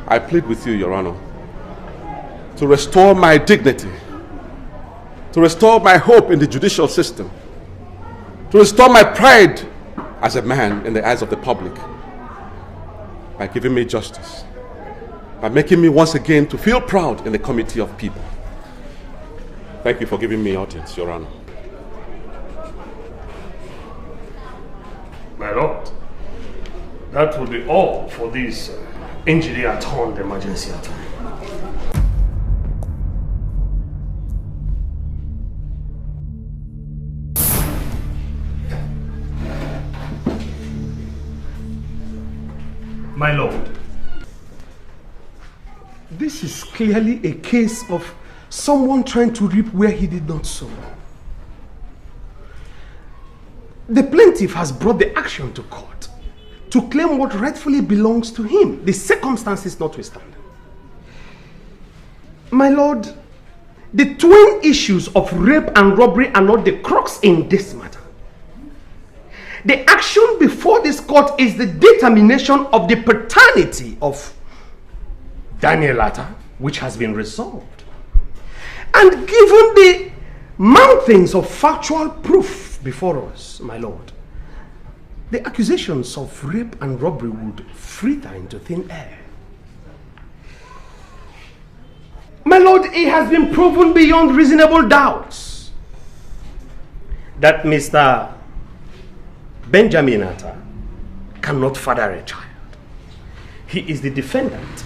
I plead with you, Your Honor, to restore my dignity, to restore my hope in the judicial system, to restore my pride as a man in the eyes of the public, by giving me justice, by making me once again to feel proud in the committee of people. Thank you for giving me audience, Your Honor.
My lord, that will be all for this engineer-turned emergency attack. My lord, this is clearly a case of someone trying to reap where he did not sow. The plaintiff has brought the action to court to claim what rightfully belongs to him, the circumstances notwithstanding. My lord, the twin issues of rape and robbery are not the crux in this matter. The action before this court is the determination of the paternity of Daniel Atta, which has been resolved. And given the mountains of factual proof before us, my lord, the accusations of rape and robbery would fritter into thin air. My Lord, it has been proven beyond reasonable doubts that Mr. Benjamin Atta cannot father a child. He is the defendant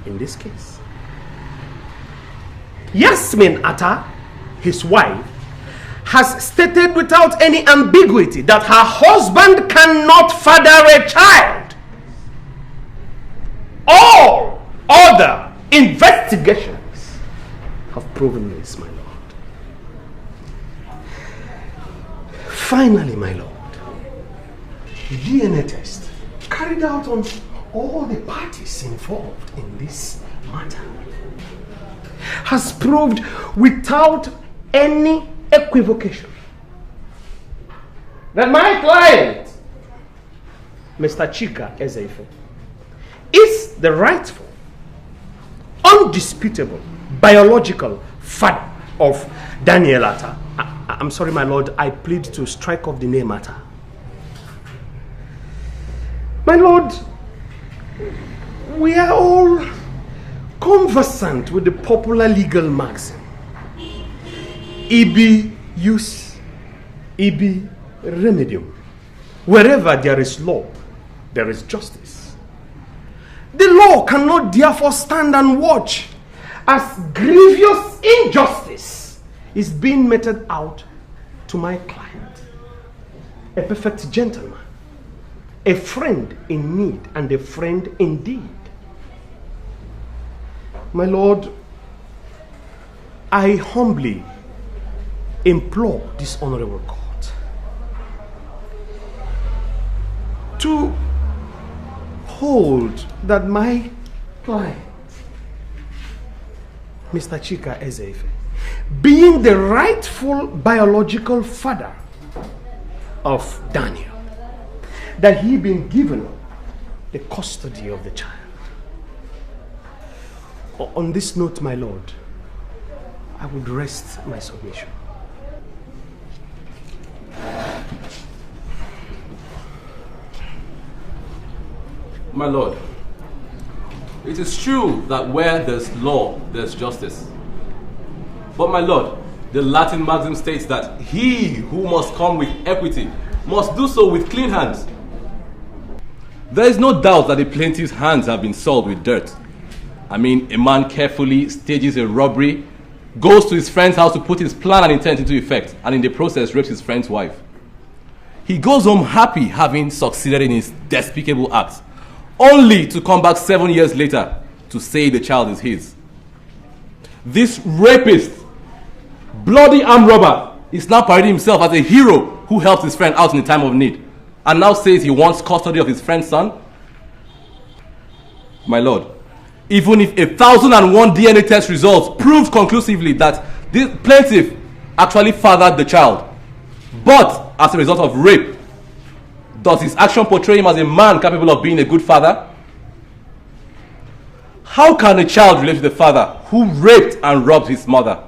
in this case. Yasmin Atta, his wife, has stated without any ambiguity that her husband cannot father a child. All other investigations have proven this, my lord. Finally, my lord, the DNA test carried out on all the parties involved in this matter has proved without any equivocation that my client, Mr. Chika Ezefe, is the rightful, undisputable, biological father of Daniel Atta. I'm sorry, my lord, I plead to strike off the name Atta. My lord, we are all conversant with the popular legal maxim, ibi jus, ibi remedium. Wherever there is law, there is justice. The law cannot therefore stand and watch as grievous injustice is being meted out to my client, a perfect gentleman, a friend in need and a friend indeed. My lord, I humbly implore this honorable court to hold that my client, Mr. Chika Ezefe, being the rightful biological father of Daniel, that he been given the custody of the child. On this note, my lord, I would rest my submission.
My lord, it is true that where there's law, there's justice. But my lord, the Latin maxim states that he who must come with equity must do so with clean hands. There is no doubt that the plaintiff's hands have been soiled with dirt. I mean, a man carefully stages a robbery, goes to his friend's house to put his plan and intent into effect, and in the process rapes his friend's wife. He goes home happy having succeeded in his despicable act, only to come back 7 years later to say the child is his. This rapist, bloody armed robber, is now parading himself as a hero who helped his friend out in a time of need, and now says he wants custody of his friend's son. My lord, even if 1,001 DNA test results proved conclusively that this plaintiff actually fathered the child, but as a result of rape, does his action portray him as a man capable of being a good father? How can a child relate to the father who raped and robbed his mother?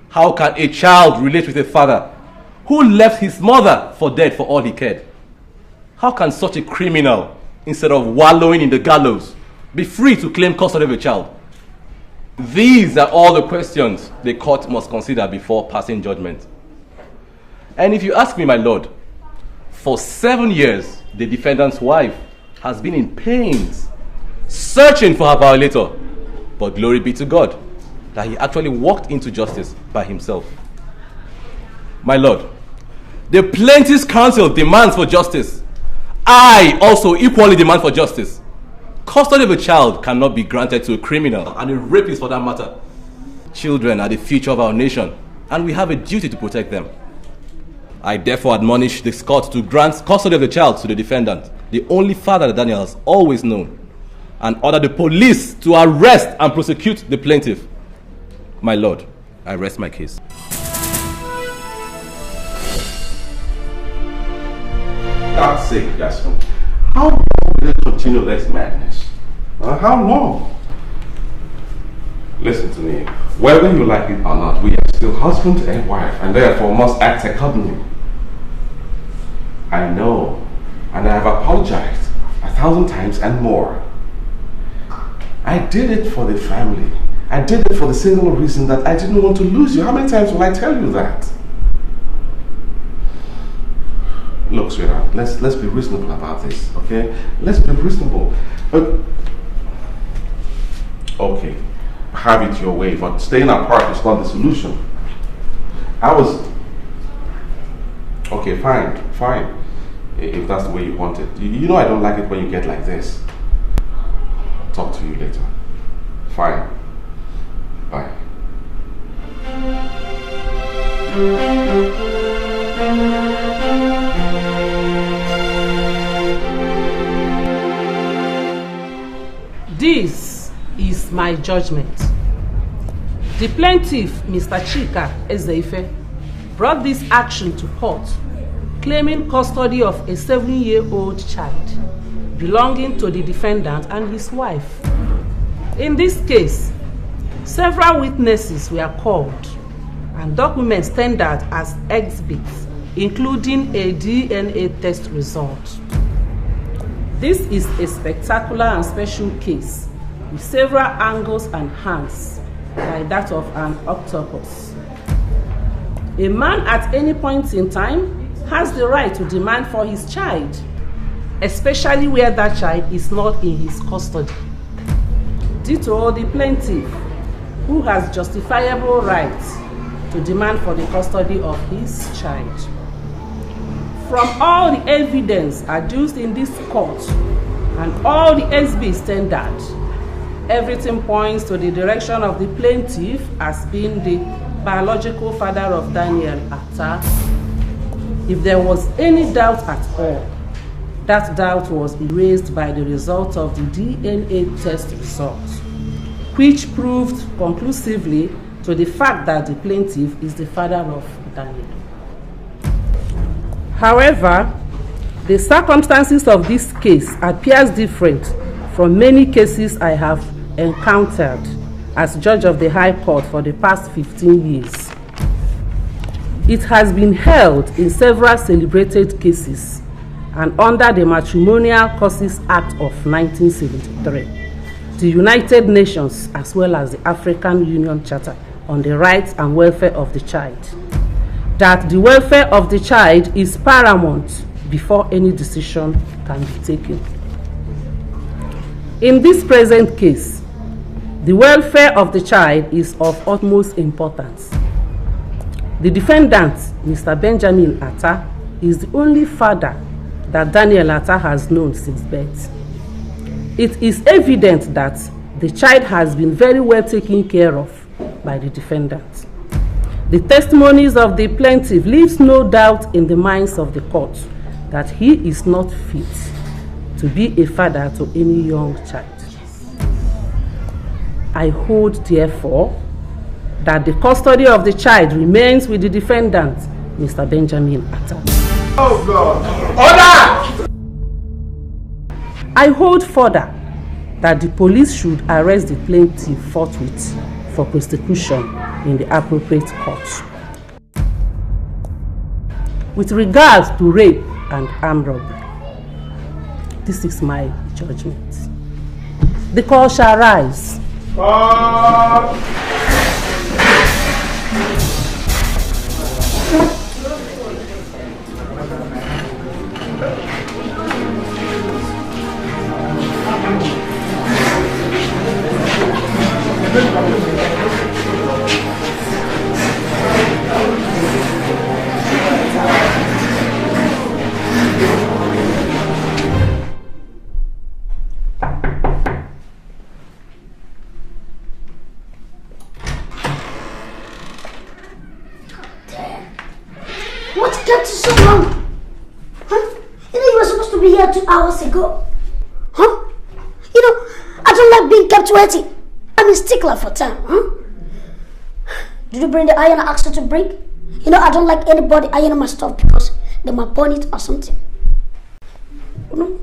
How can a child relate with a father who left his mother for dead for all he cared? How can such a criminal, instead of wallowing in the gallows, be free to claim custody of a child? These are all the questions the court must consider before passing judgment. And if you ask me, my lord, for 7 years, the defendant's wife has been in pains, searching for her violator. But glory be to God that he actually walked into justice by himself. My lord, the plaintiff's counsel demands for justice. I also equally demand for justice. Custody of a child cannot be granted to a criminal and a rapist for that matter. Children are the future of our nation, and we have a duty to protect them. I therefore admonish this court to grant custody of the child to the defendant, the only father that Daniel has always known, and order the police to arrest and prosecute the plaintiff. My lord, I rest my case.
God's sake, Jasmine. How long will they continue this madness? How long? Listen to me. Whether you like it or not, we are still husband and wife, and therefore must act accordingly. I know, and I have apologized 1,000 times and more. I did it for the family I did it for the single reason that I didn't want to lose you. How many times will I tell you that? Look, sweetheart, let's be reasonable about this, okay? Let's be reasonable. Okay, have it your way, but staying apart is not the solution. Okay, fine. If that's the way you want it. You know I don't like it when you get like this. Talk to you later. Fine. Bye.
This is my judgment. The plaintiff, Mr. Chika Ezeife, brought this action to court, claiming custody of a 7-year-old child belonging to the defendant and his wife. In this case, several witnesses were called and documents tendered as exhibits, including a DNA test result. This is a spectacular and special case with several angles and hands, like that of an octopus. A man at any point in time has the right to demand for his child, especially where that child is not in his custody. Ditto the plaintiff, who has justifiable rights to demand for the custody of his child. From all the evidence adduced in this court and all the exhibits tendered, everything points to the direction of the plaintiff as being the biological father of Daniel Atta. If there was any doubt at all, that doubt was erased by the result of the DNA test result, which proved conclusively to the fact that the plaintiff is the father of Daniel. However, the circumstances of this case appears different from many cases I have encountered as judge of the High Court for the past 15 years. It has been held in several celebrated cases and under the Matrimonial Causes Act of 1973, the United Nations as well as the African Union Charter on the Rights and Welfare of the Child, that the welfare of the child is paramount before any decision can be taken. In this present case, the welfare of the child is of utmost importance. The defendant, Mr. Benjamin Atta, is the only father that Daniel Atta has known since birth. It is evident that the child has been very well taken care of by the defendant. The testimonies of the plaintiff leaves no doubt in the minds of the court that he is not fit to be a father to any young child. I hold, therefore, that the custody of the child remains with the defendant, Mr. Benjamin Atta.
Oh God! Order!
I hold further that the police should arrest the plaintiff forthwith for prosecution in the appropriate court. With regards to rape and armed robbery, this is my judgment. The court shall rise.
What kept you so long? Huh? You know you were supposed to be here 2 hours ago. Huh? You know, I don't like being kept waiting. I'm a stickler for time, huh? Did you bring the iron I asked you to bring? You know, I don't like anybody ironing my stuff because they might burn it or something. You know?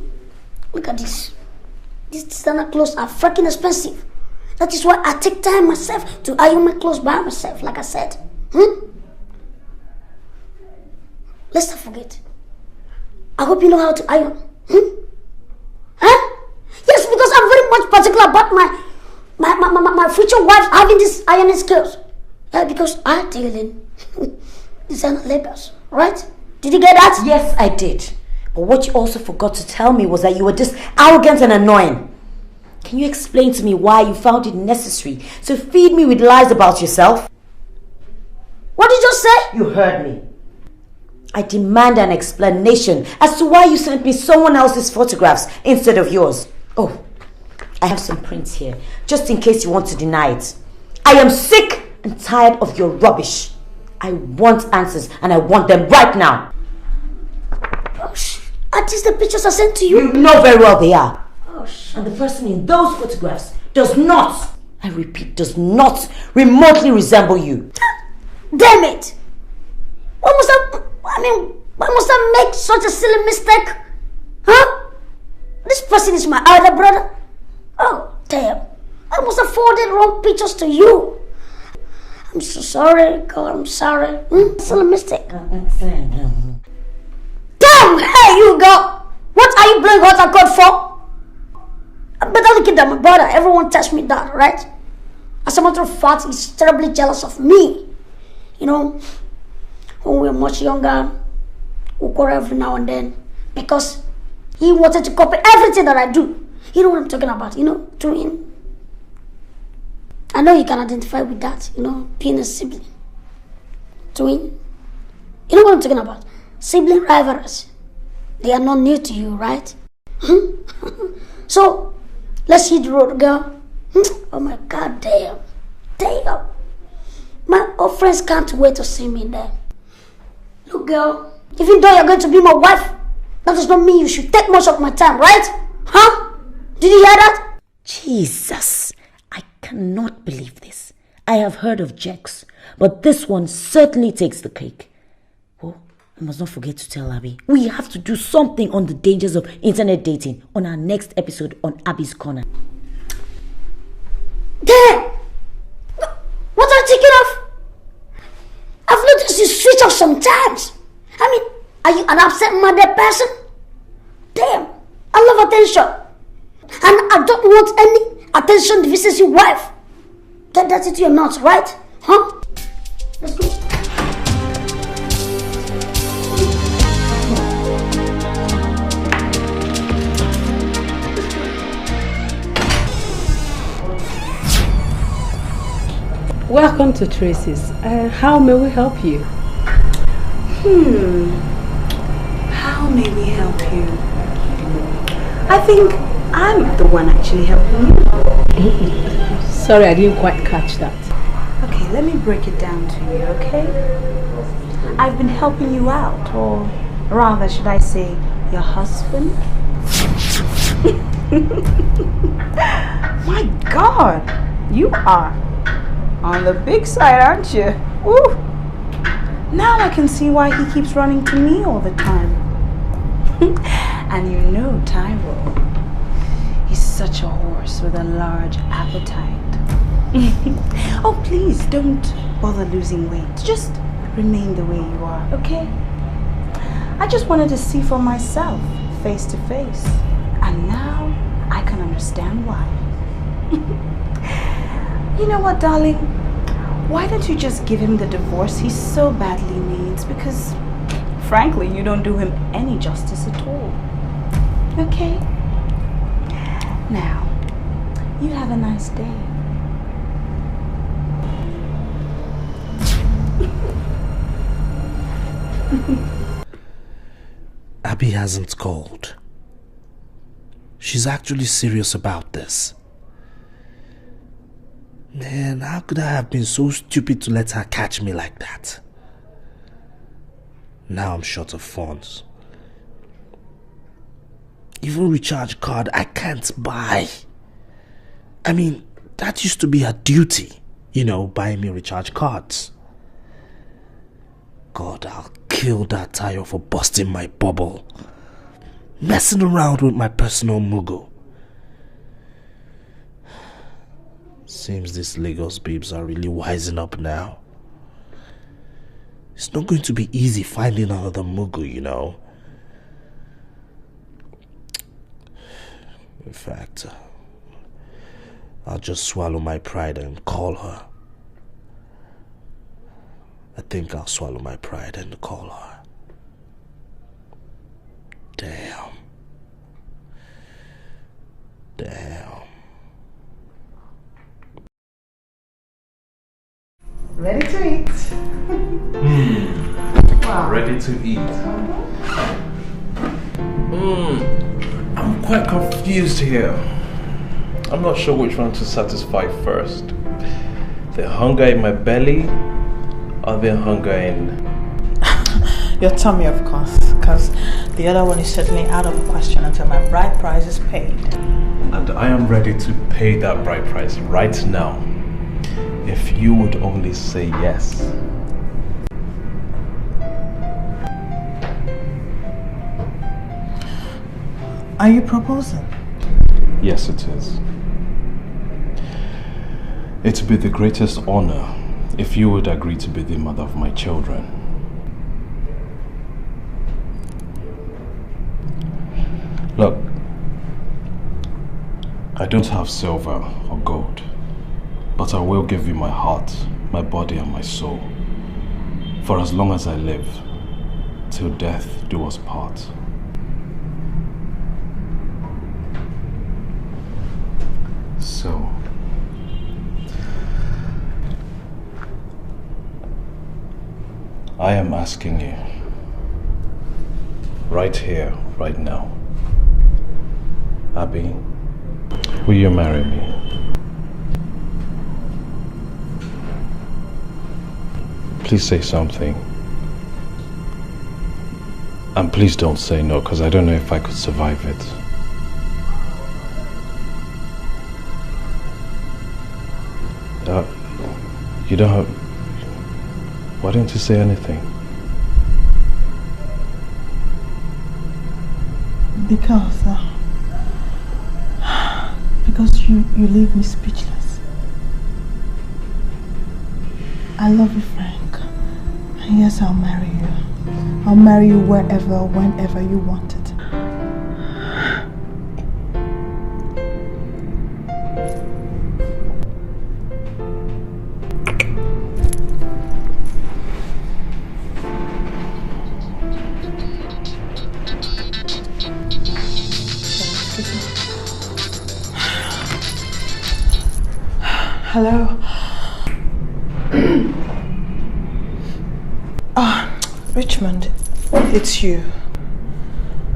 Look at this. These designer clothes are freaking expensive. That is why I take time myself to iron my clothes by myself, like I said. Let's not forget. I hope you know how to iron. Huh? Yes, because I'm very much particular about my my future wife having these ironing skills. Yeah, because I dealing designer labels, right? Did you get that?
Yes, I did. But what you also forgot to tell me was that you were just arrogant and annoying. Can you explain to me why you found it necessary to feed me with lies about yourself?
What did you just say?
You heard me. I demand an explanation as to why you sent me someone else's photographs instead of yours. Oh, I have some prints here, just in case you want to deny it. I am sick and tired of your rubbish. I want answers, and I want them right now.
Are these the pictures I sent to you?
You know very well they are. Oh, shit. And the person in those photographs does not, I repeat, does not remotely resemble you.
Damn it! Why must I make such a silly mistake? Huh? This person is my elder brother. Oh, damn. I must have forwarded wrong pictures to you. I'm so sorry, God, I'm sorry. Silly mistake. Damn, hey, you go. What are you playing hot and cold for? I better look at my brother. Everyone tells me that, right? As a matter of fact, he's terribly jealous of me. You know, when we were much younger, we quarrel every now and then because he wanted to copy everything that I do. You know what I'm talking about, you know, twin. I know you can identify with that, you know, being a sibling. Twin. You know what I'm talking about? Sibling rivalries. They are not new to you, right? So, let's hit the road, girl. Oh my God, damn. Damn. My old friends can't wait to see me there. Look, girl, even though you're going to be my wife, that does not mean you should take much of my time, right? Huh? Did you hear that?
Jesus, I cannot believe this. I have heard of Jex, but this one certainly takes the cake. Oh, I must not forget to tell Abby. We have to do something on the dangers of internet dating on our next episode on Abby's Corner.
Damn! What are you thinking of? I've noticed you switch off sometimes. I mean, are you an absent-minded person? Damn, I love attention. And I don't want any attention deficiency wife. Get that into your nuts, right? Huh? Let's go.
Welcome to Tracy's. How may we help you?
How may we help you? I think I'm the one actually helping you.
Sorry, I didn't quite catch that.
Okay, let me break it down to you, okay? I've been helping you out, or rather, should I say, your husband? My God, you are on the big side, aren't you? Woo! Now I can see why he keeps running to me all the time. And you know Tyrell, he's such a horse with a large appetite. Oh, please don't bother losing weight. Just remain the way you are, okay? I just wanted to see for myself, face to face. And now I can understand why. You know what, darling? Why don't you just give him the divorce he so badly needs? Because, frankly, you don't do him any justice at all. Okay? Now, you have a nice day.
Abby hasn't called. She's actually serious about this. Man, how could I have been so stupid to let her catch me like that? Now I'm short of funds. Even recharge card I can't buy. I mean, that used to be her duty. You know, buying me recharge cards. God, I'll kill that Tayo for busting my bubble. Messing around with my personal mugo. Seems these Lagos babes are really wising up now. It's not going to be easy finding another mugu, you know. In fact, I'll just swallow my pride and call her. I think I'll swallow my pride and call her. Damn.
Ready to eat. Wow.
Ready to eat. I'm quite confused here. I'm not sure which one to satisfy first. The hunger in my belly or the hunger in...
Your tummy, of course, because the other one is certainly out of the question until my bride price is paid.
And I am ready to pay that bride price right now. If you would only say yes.
Are you proposing?
Yes, it is. It would be the greatest honor if you would agree to be the mother of my children. Look, I don't have silver or gold, but I will give you my heart, my body and my soul, for as long as I live, till death do us part. So, I am asking you, right here, right now, Abby, will you marry me? Please say something. And please don't say no, because I don't know if I could survive it. You don't have... Why don't you say anything?
Because you leave me speechless. I love you, Frank. And yes, I'll marry you. I'll marry you wherever, whenever you want it. Hello? Richmond, it's you.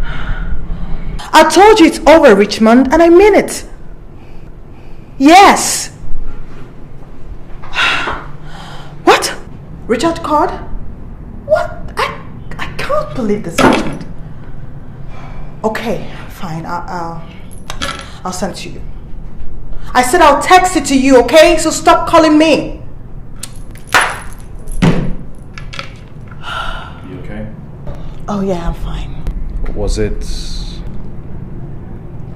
I told you it's over, Richmond, and I mean it. Yes. What? Richard called? What? I can't believe this, Richmond. Okay, fine. I'll send it to you. I said I'll text it to you, okay? So stop calling me.
You okay?
Oh yeah, I'm fine.
Was it...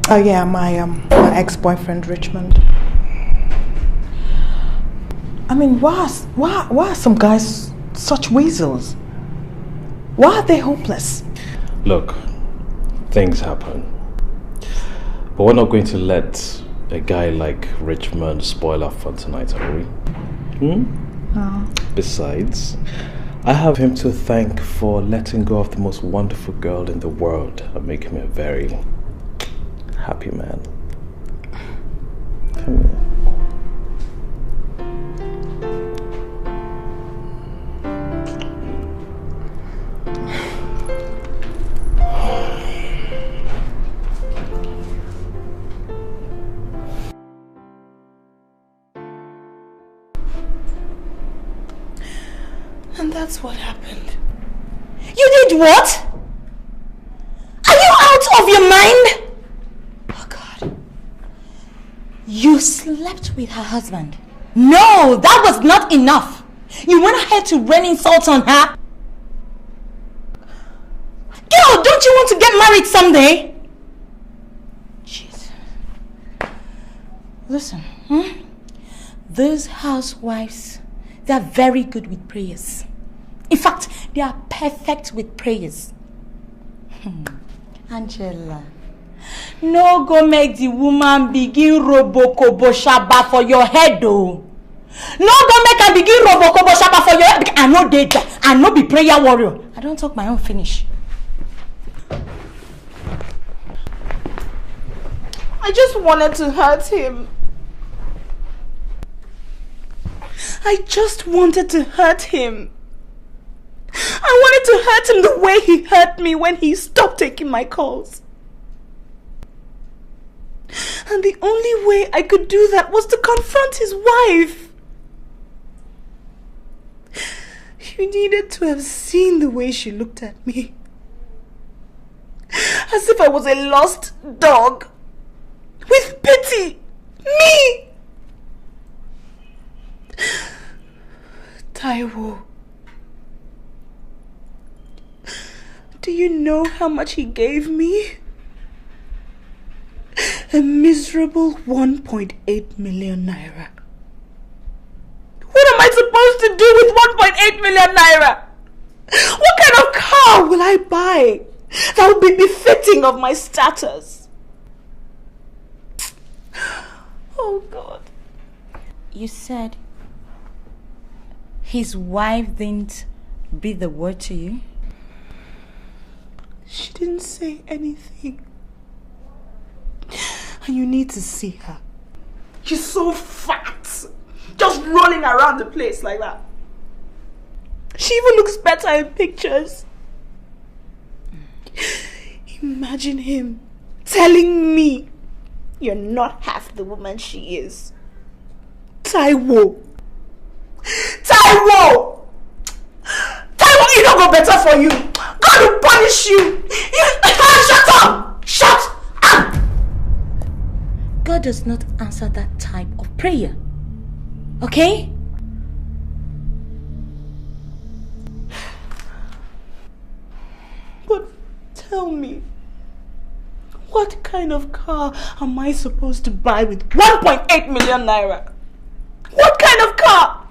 Oh yeah, my ex-boyfriend Richmond. I mean, why are some guys such weasels? Why are they hopeless?
Look, things happen. But we're not going to let a guy like Richmond spoil our fun tonight, are we?
No.
Besides, I have him to thank for letting go of the most wonderful girl in the world and making me a very happy man. Come here.
And that's what happened.
You did what? Are you out of your mind? Oh God. You slept with her husband. No, that was not enough. You went ahead to rain insults on her. Girl, don't you want to get married someday? Jesus. Listen, those housewives, they're very good with prayers. In fact, they are perfect with prayers. Angela, No go make the woman begin robokobo shaba for your head though. No go make her begin robokobo shaba for your head. I know data. I know be prayer warrior. I don't talk my own finish.
I just wanted to hurt him. I just wanted to hurt him. I wanted to hurt him the way he hurt me when he stopped taking my calls. And the only way I could do that was to confront his wife. You needed to have seen the way she looked at me. As if I was a lost dog. With pity. Me! Taiwo. Do you know how much he gave me? A miserable 1.8 million naira. What am I supposed to do with 1.8 million naira? What kind of car will I buy that will be befitting of my status? Oh God.
You said his wife didn't breathe the word to you?
She didn't say anything. And you need to see her. She's so fat. Just rolling around the place like that. She even looks better in pictures. Imagine him telling me you're not half the woman she is. Taiwo! Taiwo! Taiwo, it don't go better for you. God will punish you. Shut up! Shut up!
God does not answer that type of prayer. Okay?
But tell me, what kind of car am I supposed to buy with 1.8 million naira? What kind of car?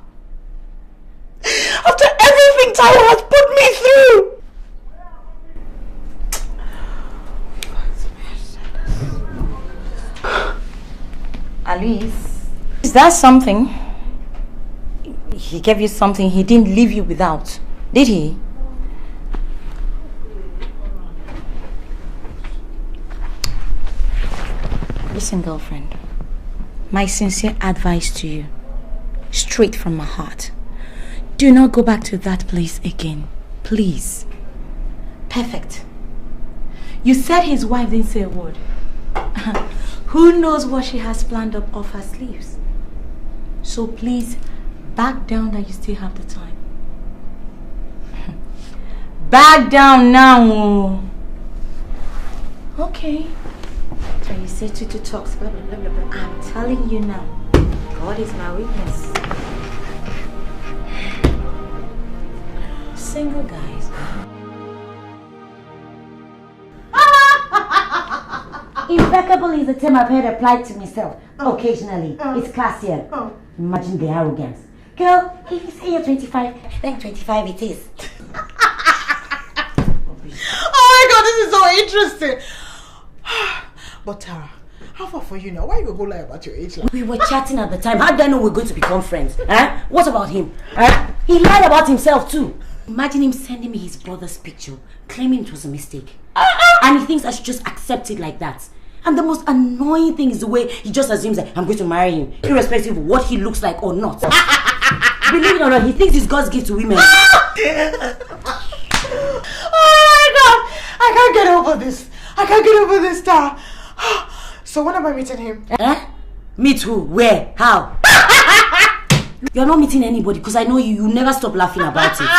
After everything Taiwo has put me through!
Alice, is that something? He gave you something he didn't leave you without, did he? Listen, girlfriend, my sincere advice to you, straight from my heart, do not go back to that place again, please. Perfect. You said his wife didn't say a word. Who knows what she has planned up off her sleeves? So please, back down that you still have the time. Back down now. Okay. So you say to talks, blah, blah, blah, blah, blah. I'm telling you now, God is my witness. Single guys.
Impeccable is the term I've heard applied to myself. Occasionally. It's classier. Imagine the arrogance. Girl, if you say you're 25, then 25 it is.
Oh my God, this is so interesting. But Tara, how far for you now? Why you go lie about your age?
We were chatting at the time. How do I know we're going to become friends? Huh? What about him? Huh? He lied about himself too. Imagine him sending me his brother's picture, claiming it was a mistake. And he thinks I should just accept it like that. And the most annoying thing is the way he just assumes that I'm going to marry him, irrespective of what he looks like or not. Believe it or not, he thinks it's God's gift to women.
Oh my God! I can't get over this. I can't get over this, Tara. So when am I meeting him?
Meet who? Where? How? You're not meeting anybody because I know you never stop laughing about it.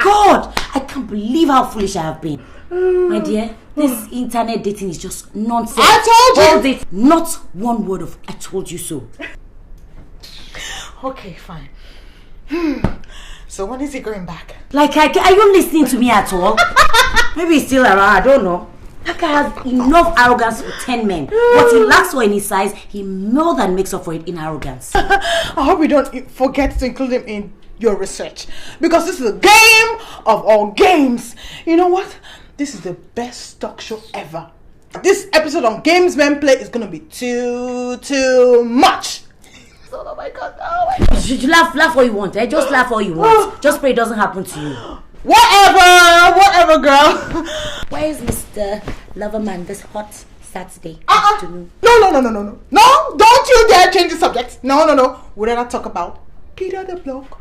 God, I can't believe how foolish I have been. My dear, this internet dating is just nonsense.
I told you!
Hold it. Not one word of I told you so.
Okay, fine. So when is he going back?
Like, are you listening to me at all? Maybe he's still around, I don't know. That guy has enough arrogance for 10 men. What he lacks for in his size, he more than makes up for it in arrogance.
I hope you don't forget to include him in your research. Because this is a game of all games. You know what? This is the best talk show ever. This episode on Games Men Play is gonna be too much. Oh my god, oh my god.
You laugh all you want, eh? Just laugh all you want. Just pray it doesn't happen to you.
Whatever, girl.
Where is Mr. Loverman this hot Saturday afternoon?
No, don't you dare change the subject. No. We'd rather talk about Peter the Bloke.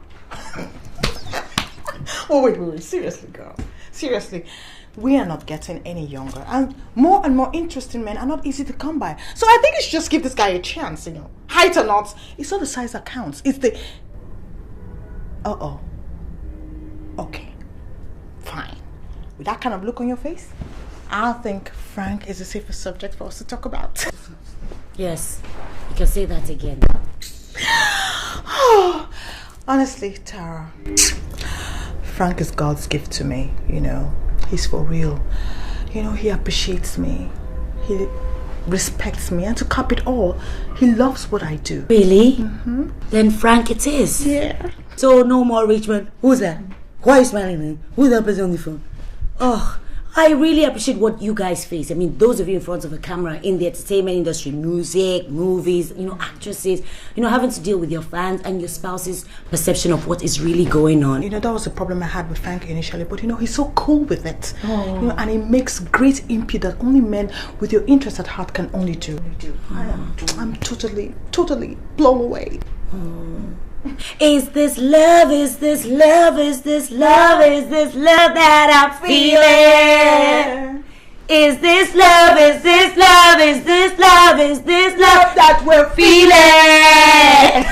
Oh, wait. Seriously, girl. Seriously. We are not getting any younger. And more interesting men are not easy to come by. So I think you should just give this guy a chance, Height or not, it's not the size that counts. It's the... Uh-oh. Okay. Fine. With that kind of look on your face, I think Frank is the safest subject for us to talk about.
Yes. You can say that again.
Honestly, Tara, Frank is God's gift to me, He's for real. He appreciates me. He respects me. And to cap it all, he loves what I do.
Really? Mm-hmm. Then Frank it is.
Yeah.
So no more Richmond. Who's that? Why are you smiling, man? Who's that person on the phone? Oh, I really appreciate what you guys face. I mean, those of you in front of a camera in the entertainment industry, music, movies, actresses, having to deal with your fans and your spouse's perception of what is really going on.
That was the problem I had with Frank initially, but he's so cool with it. Oh. And he makes great input that only men with your interest at heart can only do. I'm totally blown away.
Is this love, is this love, is this love, is this love that I'm feeling? Is this love, is this love, is this love, is this love that we're feeling?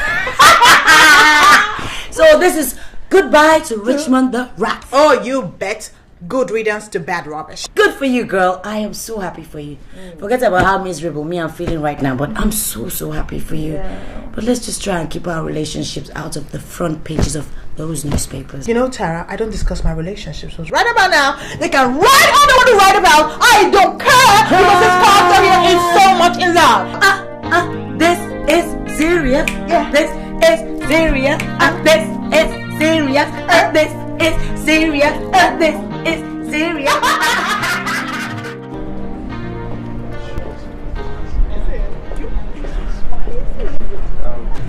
So this is goodbye to Richmond the Rat.
Oh, you bet. Good riddance to bad rubbish.
Good for you, girl. I am so happy for you. Forget about how miserable me I'm feeling right now, but I'm so happy for you. Yeah. But let's just try and keep our relationships out of the front pages of those newspapers.
Tara, I don't discuss my relationships. Right about now, they can write all they want to write about. I don't care because this character here is so much in love.
This is serious. Yeah. This is serious. This is serious. This is serious. This is serious.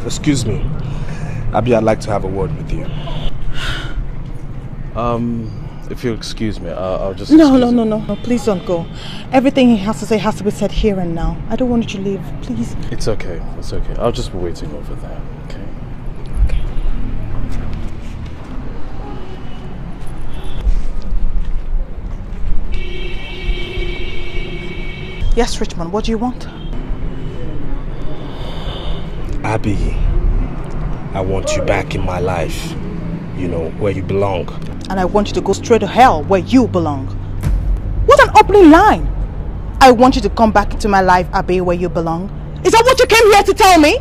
Excuse me. Abby, I'd like to have a word with you.
If you'll excuse me, I'll just...
No, please don't go. Everything he has to say has to be said here and now. I don't want you to leave, please.
It's okay. I'll just be waiting over there, okay?
Yes, Richmond, what do you want?
Abby, I want you back in my life. Where you belong.
And I want you to go straight to hell where you belong. What an opening line! I want you to come back into my life, Abby, where you belong. Is that what you came here to tell me?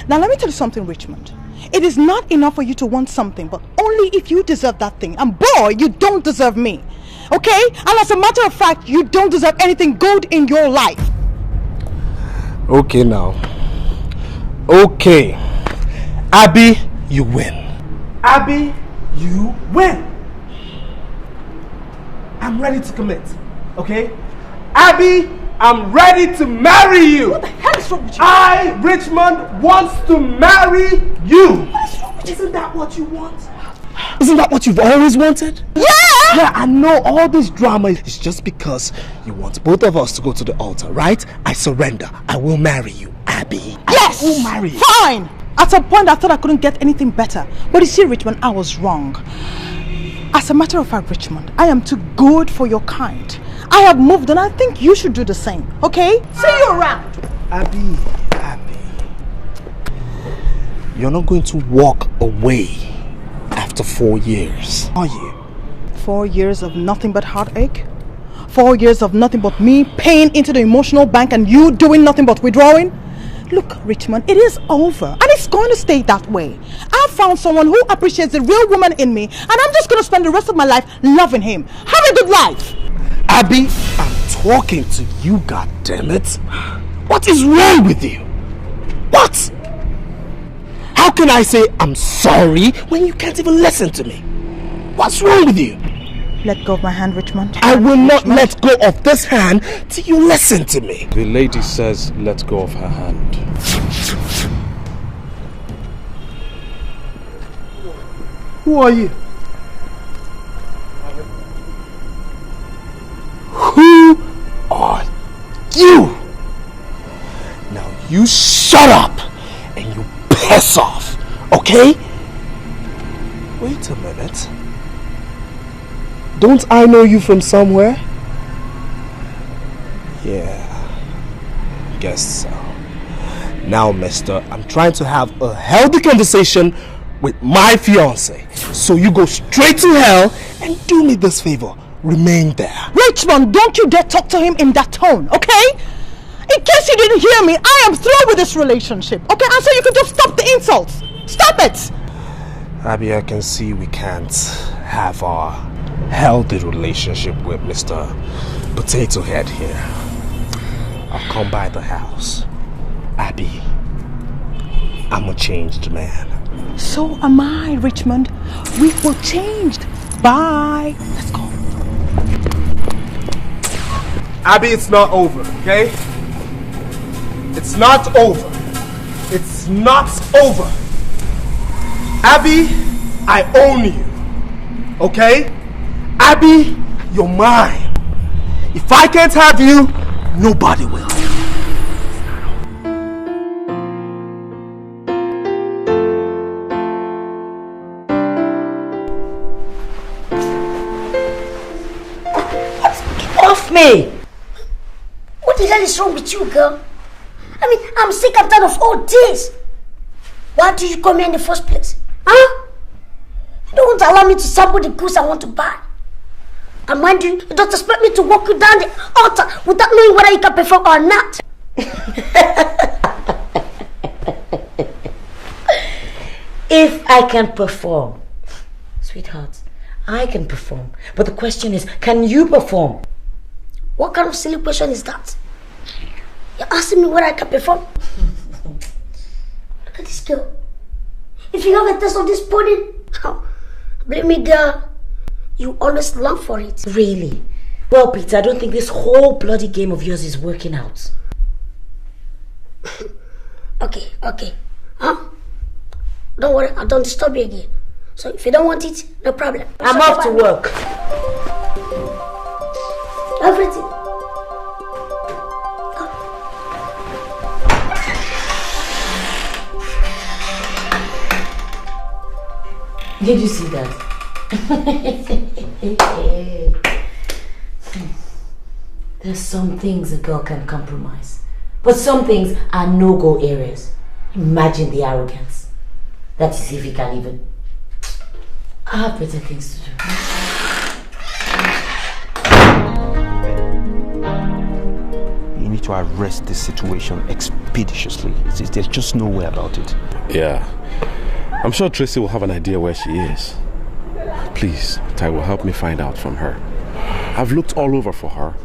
Now let me tell you something, Richmond. It is not enough for you to want something, but only if you deserve that thing. And boy, you don't deserve me. Okay? And as a matter of fact, you don't deserve anything good in your life.
Okay now. Okay. Abby, you win. Abby, you win. I'm ready to commit. Okay? Abby, I'm ready to marry you.
What the hell is wrong with you?
I, Richmond, wants to marry you.
What is wrong with you?
Isn't that what you want? Isn't that what you've always wanted?
Yeah!
Yeah, I know all this drama is just because you want both of us to go to the altar, right? I surrender. I will marry you, Abby.
Yes!
I will marry you.
Fine! At some point I thought I couldn't get anything better. But you see, Richmond, I was wrong. As a matter of fact, Richmond, I am too good for your kind. I have moved and I think you should do the same, okay? See you around.
Abby. You're not going to walk away after 4 years, are you?
4 years of nothing but heartache? 4 years of nothing but me paying into the emotional bank and you doing nothing but withdrawing? Look, Richmond, it is over and it's going to stay that way. I found someone who appreciates the real woman in me and I'm just going to spend the rest of my life loving him. Have a good life.
Abby, I'm talking to you, goddammit. What is wrong with you? What? How can I say I'm sorry when you can't even listen to me? What's wrong with you?
let go of my hand, Richmond.
I will not let go of this hand till you listen to me.
The lady says let go of her hand.
Who are you? Who are you? Now you shut up and you piss off, okay? Wait a minute. Don't I know you from somewhere? Yeah, guess so. Now, mister, I'm trying to have a healthy conversation with my fiance. So you go straight to hell and do me this favor. Remain there.
Richmond, don't you dare talk to him in that tone, okay? In case you didn't hear me, I am through with this relationship, okay? And so you can just stop the insults. Stop it!
Abby, I can see we can't have our healthy relationship with Mr. Potato Head here. I'll come by the house. Abby, I'm a changed man.
So am I, Richmond. We were changed. Bye. Let's go.
Abby, it's not over, okay? It's not over. It's not over. Abby, I own you, okay? Abby, you're mine. If I can't have you, nobody will.
Get off me! What the hell is wrong with you, girl? I mean, I'm sick and tired of all this. Why did you come here in the first place? Huh? You don't want to allow me to sample the goods I want to buy. And mind you, you don't expect me to walk you down the altar without knowing whether you can perform or not.
If I can perform, sweetheart, I can perform. But the question is, can you perform?
What kind of silly question is that? You're asking me whether I can perform? Look at this girl. If you have a taste of this pudding, believe me, girl, you always long for it.
Really? Well, Peter, I don't think this whole bloody game of yours is working out.
Okay. Huh? Don't worry, I don't disturb you again. So if you don't want it, no problem.
I'm off to work.
Everything.
Did you see that? There's some things a girl can compromise, but some things are no-go areas. Imagine the arrogance. That is if you can even. I have better things to do.
You need to arrest this situation expeditiously. There's just no way about it.
Yeah. I'm sure Tracy will have an idea where she is. Please, Tai will help me find out from her. I've looked all over for her.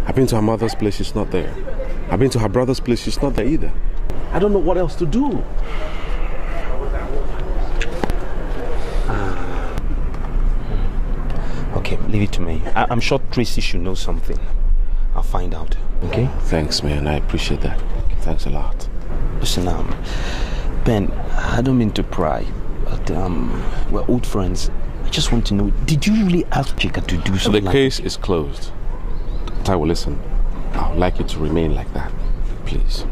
I've been to her mother's place, she's not there. I've been to her brother's place, she's not there either. I don't know what else to do.
Okay, leave it to me. I'm sure Tracy should know something. I'll find out, okay?
Thanks, man. I appreciate that. Thanks a lot.
Listen, Ben, I don't mean to pry, but we're old friends. I just want to know, did you really ask Chika to do something?
The case is closed. Taiwo, listen. I would like you to remain like that, please.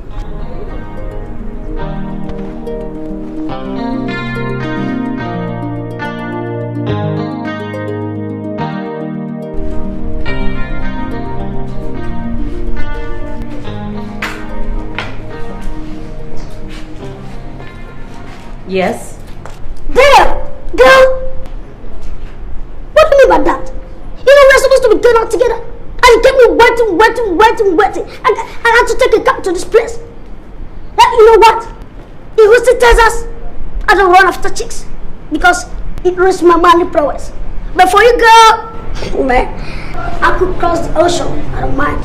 Yes?
There! Girl! What do you mean by that? You know we're supposed to be going out together. And you kept me waiting. And I had to take a cab to this place. You know what? He who still tells us I don't run after chicks. Because it ruins my manly prowess. But for you, girl, man, I could cross the ocean. I don't mind.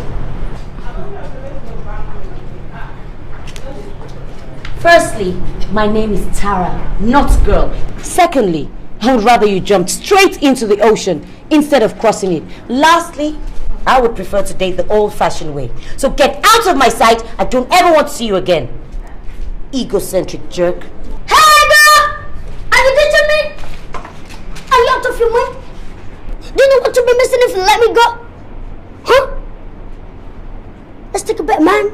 Firstly, my name is Tara, not girl. Secondly, I would rather you jumped straight into the ocean instead of crossing it. Lastly, I would prefer to date the old-fashioned way. So get out of my sight. I don't ever want to see you again. Egocentric jerk.
Hey, girl! Are you ditching me? Are you out of your mind? Do you know what you'll be missing if you let me go? Huh? Let's take a bet, man.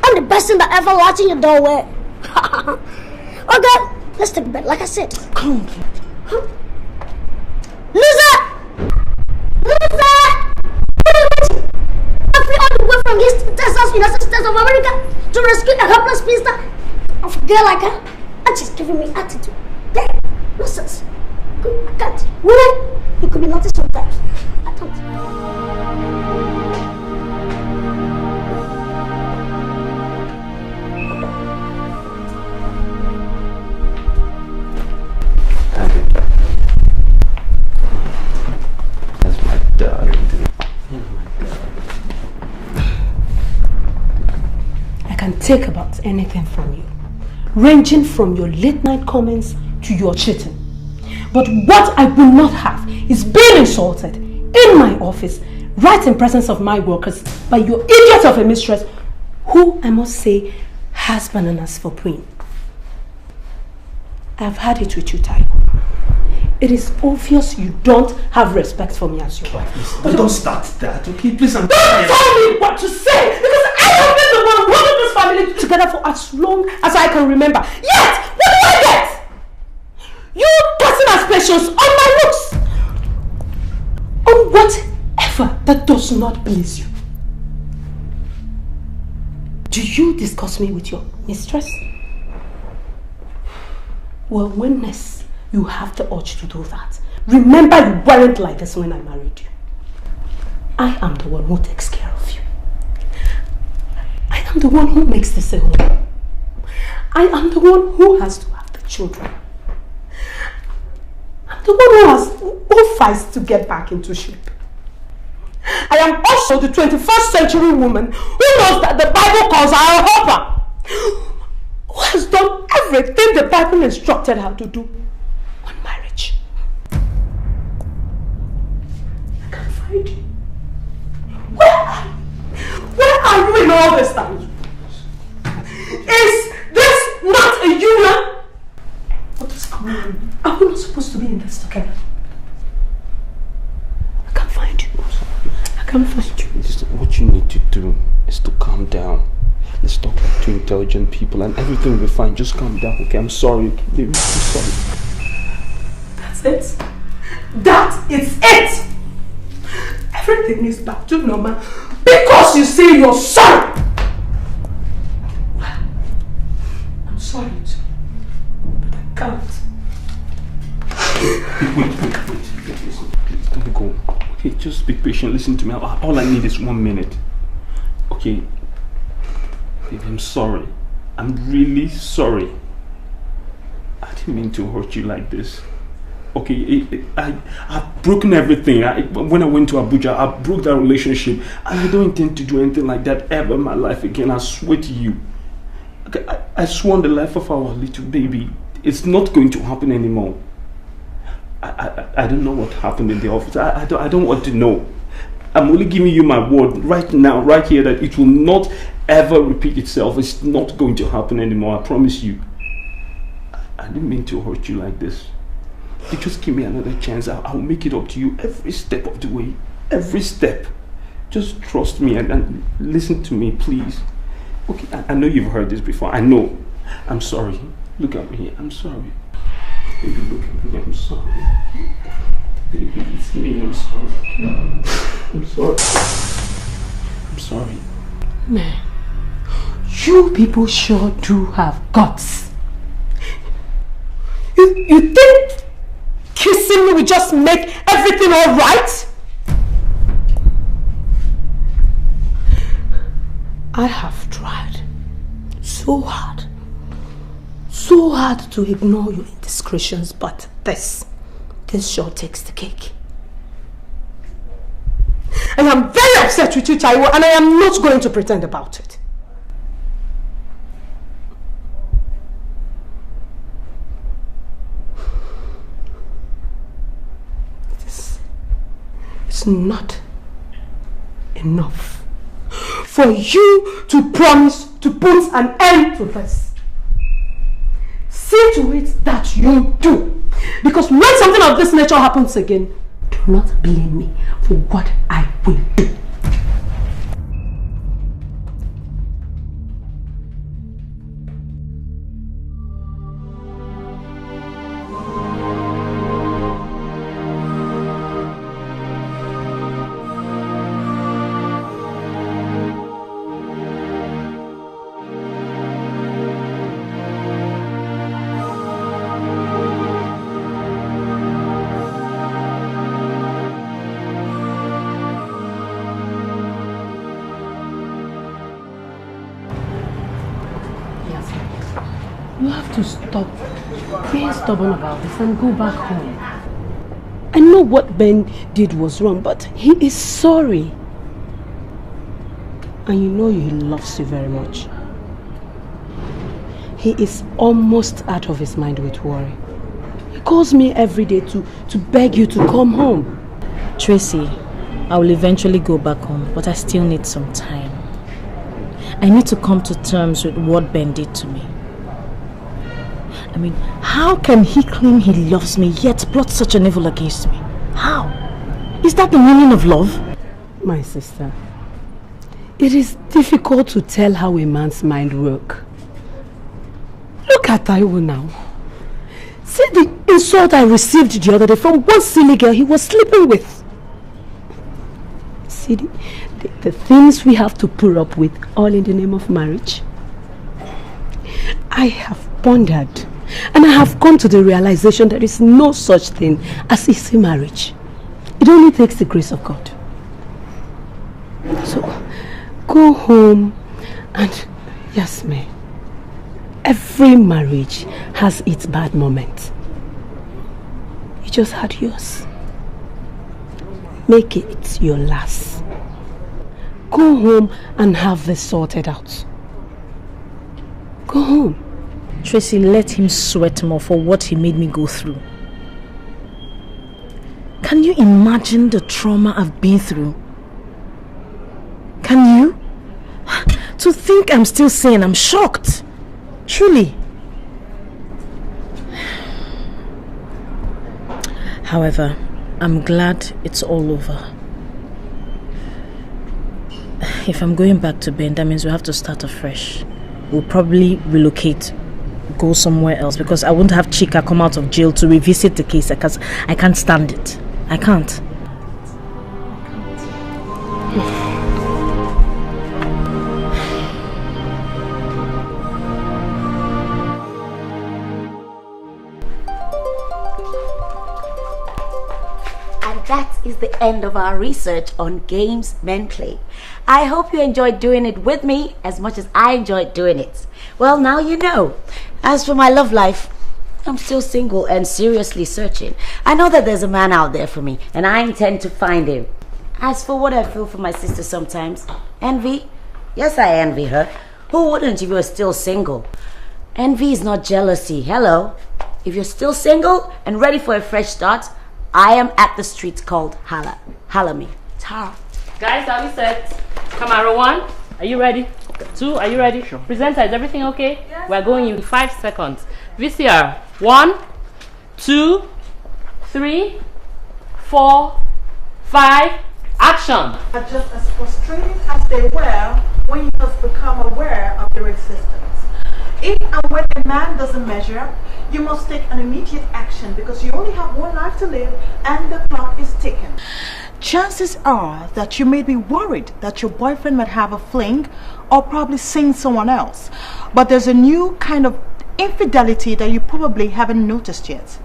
I'm the best thing that ever locked in your doorway. Okay, let's take a bet, like I said.
Come on.
Huh? Loser! Loser! What are you waiting? I flew all the way from Houston, Texas, United States of America to rescue a helpless spinster of a girl like her. And she's giving me attitude. Damn, nonsense. I can't. Women, you could be naughty sometimes. I can't.
That's my darling.
I can take about anything from you, ranging from your late night comments to your cheating. But what I will not have is being insulted in my office, right in presence of my workers, by your idiot of a mistress, who I must say has bananas for queen. I've had it with you, Tayo. It is obvious you don't have respect for me as your wife.
But don't start that, okay? Please,
Don't tell me what to say, because I have been the one holding this family together for as long as I can remember. Yet, what do I get? You passing aspersions on my looks, on whatever that does not please you. Do you discuss me with your mistress? Well, when next you have the urge to do that, remember you weren't like this when I married you. I am the one who takes care of you. I am the one who makes this a home. I am the one who has to have the children. I'm the one who fights to get back into shape. I am also the 21st century woman who knows that the Bible calls her a helper, who has done everything the Bible instructed her to do on marriage. I can't find you. Where are you in all this time? Is this not a union? What is going on? Are we not supposed to be in this together? I can't find you. I can't find you.
What you need to do is to calm down. Let's talk like two intelligent people and everything will be fine. Just calm down, okay? I'm sorry, okay, baby. I'm sorry.
That's it. That is it. Everything is back to normal because you say you're sorry. Well, I'm sorry too, but I can't.
Wait. Listen, please don't go. Okay, just be patient. Listen to me. All I need is 1 minute. Okay. Baby, I'm sorry. I'm really sorry. I didn't mean to hurt you like this. Okay, I've broken everything. When I went to Abuja, I broke that relationship. And I don't intend to do anything like that ever in my life again. I swear to you. Okay, I swear on the life of our little baby, it's not going to happen anymore. I don't know what happened in the office. I don't want to know. I'm only giving you my word right now, right here, that it will not ever repeat itself. It's not going to happen anymore. I promise you. I didn't mean to hurt you like this. You just give me another chance. I'll make it up to you every step of the way. Every step. Just trust me and listen to me, please. Okay, I know you've heard this before. I know. I'm sorry. Look at me. I'm sorry. Baby, look at me. I'm sorry. Baby, it's me. I'm sorry. I'm sorry. I'm sorry.
Man, you people sure do have guts. You think kissing me will just make everything all right? I have tried so hard to ignore your indiscretions, but this sure takes the cake. I am very upset with you, Taiwo, and I am not going to pretend about it. not enough for you to promise to put an end to this. See to it that you do. Because when something of this nature happens again, do not blame me for what I will do. You have to stop being stubborn about this and go back home. I know what Ben did was wrong, but he is sorry. And you know he loves you very much. He is almost out of his mind with worry. He calls me every day to beg you to come home.
Tracy, I will eventually go back home, but I still need some time. I need to come to terms with what Ben did to me. I mean, how can he claim he loves me yet plot such an evil against me? How? Is that the meaning of love?
My sister, it is difficult to tell how a man's mind works. Look at Taiwo now. See the insult I received the other day from one silly girl he was sleeping with. See the things we have to put up with all in the name of marriage. I have pondered and I have come to the realization there is no such thing as easy marriage. It only takes the grace of God. So go home and Yasmin, every marriage has its bad moment. You just had yours. Make it your last. Go home and have this sorted out. Go home.
Tracy, let him sweat more for what he made me go through. Can you imagine the trauma I've been through? Can you? To think I'm still sane, I'm shocked. Truly. However, I'm glad it's all over. If I'm going back to Ben, that means we have to start afresh. We'll probably relocate, go somewhere else, because I won't have Chika come out of jail to revisit the case because I can't stand it. I can't.
That is the end of our research on games men play. I hope you enjoyed doing it with me as much as I enjoyed doing it. Well, now you know. As for my love life, I'm still single and seriously searching. I know that there's a man out there for me, and I intend to find him. As for what I feel for my sister sometimes, envy? Yes, I envy her. Who wouldn't if you were still single? Envy is not jealousy. Hello. If you're still single and ready for a fresh start, I am at the street called Hala. Hala me. Ta.
Guys, are we set? Camera 1, are you ready? 2, are you ready? Sure. Presenter, is everything okay? Yes. We're going in 5 seconds. VCR, 1, 2, 3, 4, 5, action!
Are just as frustrating as they were when you just become aware of their existence. If and when a man doesn't measure up, you must take an immediate action because you only have one life to live and the clock is ticking. Chances are that you may be worried that your boyfriend might have a fling or probably seen someone else. But there's a new kind of infidelity that you probably haven't noticed yet.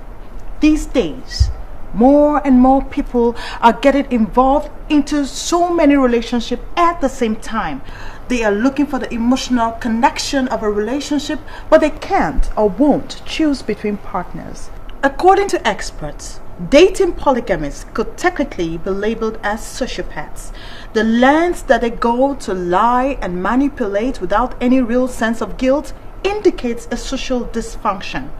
These days, more and more people are getting involved into so many relationships at the same time. They are looking for the emotional connection of a relationship, but they can't or won't choose between partners. According to experts, dating polygamists could technically be labeled as sociopaths. The lengths that they go to lie and manipulate without any real sense of guilt indicates a social dysfunction.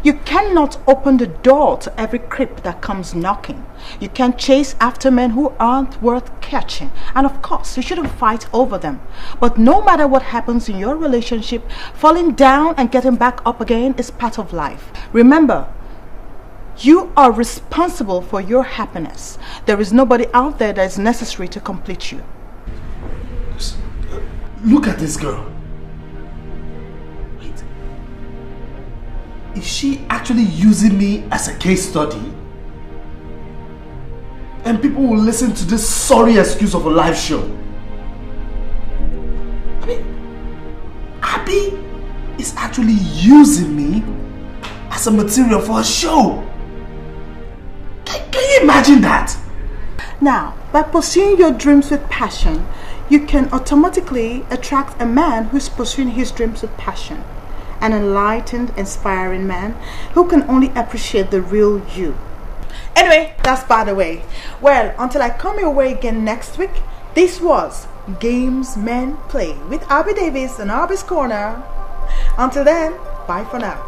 You cannot open the door to every creep that comes knocking. You can't chase after men who aren't worth catching. And of course, you shouldn't fight over them. But no matter what happens in your relationship, falling down and getting back up again is part of life. Remember, you are responsible for your happiness. There is nobody out there that is necessary to complete you.
Look at this girl. Is she actually using me as a case study? And people will listen to this sorry excuse of a live show. I mean, Abby is actually using me as a material for a show. Can you imagine that?
Now, by pursuing your dreams with passion, you can automatically attract a man who's pursuing his dreams with passion. An enlightened, inspiring man who can only appreciate the real you. Anyway, that's by the way. Well, until I come your way again next week, this was Games Men Play with Abby Davis and Abby's Corner. Until then, bye for now.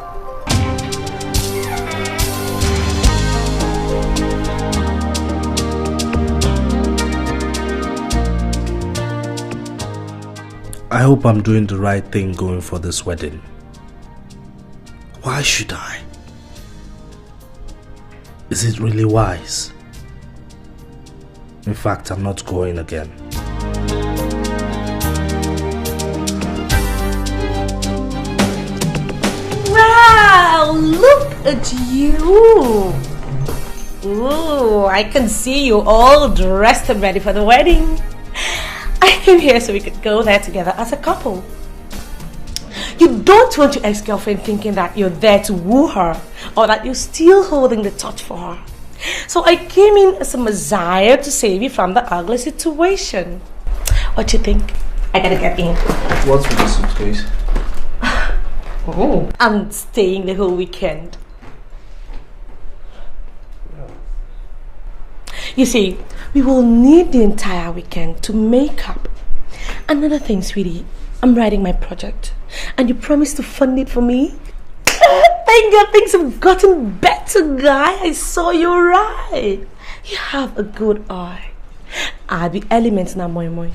I hope I'm doing the right thing going for this wedding. Why should I? Is it really wise? In fact, I'm not going again.
Wow, look at you. Ooh, I can see you all dressed and ready for the wedding. I came here so we could go there together as a couple. You don't want your ex-girlfriend thinking that you're there to woo her or that you're still holding the torch for her. So I came in as a messiah to save you from the ugly situation. What you think? I gotta get in.
What's with the suitcase?
Oh, I'm staying the whole weekend. You see, we will need the entire weekend to make up. Another thing, sweetie, I'm writing my project. And you promised to fund it for me? Thank God things have gotten better, guy. I saw you right. You have a good eye. I'll be elements now, moi moi.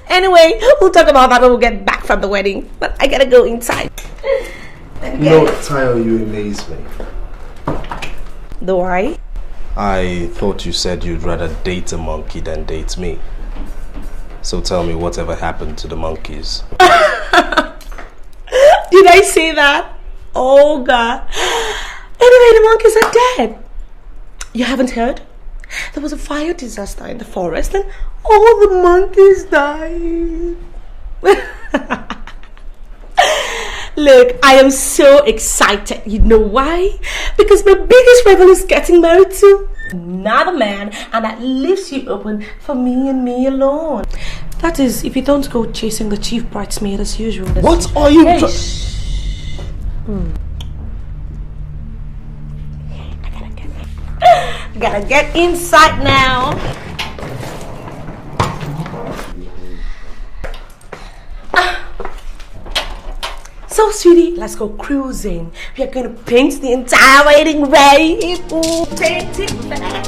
Anyway, we'll talk about that when we get back from the wedding. But I gotta go inside.
Tayo, you amaze me.
Do I?
I thought you said you'd rather date a monkey than date me. So tell me, whatever happened to the monkeys?
Did I say that? Oh God. Anyway, the monkeys are dead. You haven't heard? There was a fire disaster in the forest and all the monkeys died. Look, I am so excited. You know why? Because my biggest rival is getting married to another man, and that leaves you open for me and me alone. That is, if you don't go chasing the chief bridesmaid as usual.
What are you
I gotta get inside now. So, sweetie, let's go cruising. We are going to paint the entire wedding red. Ooh, paint it back.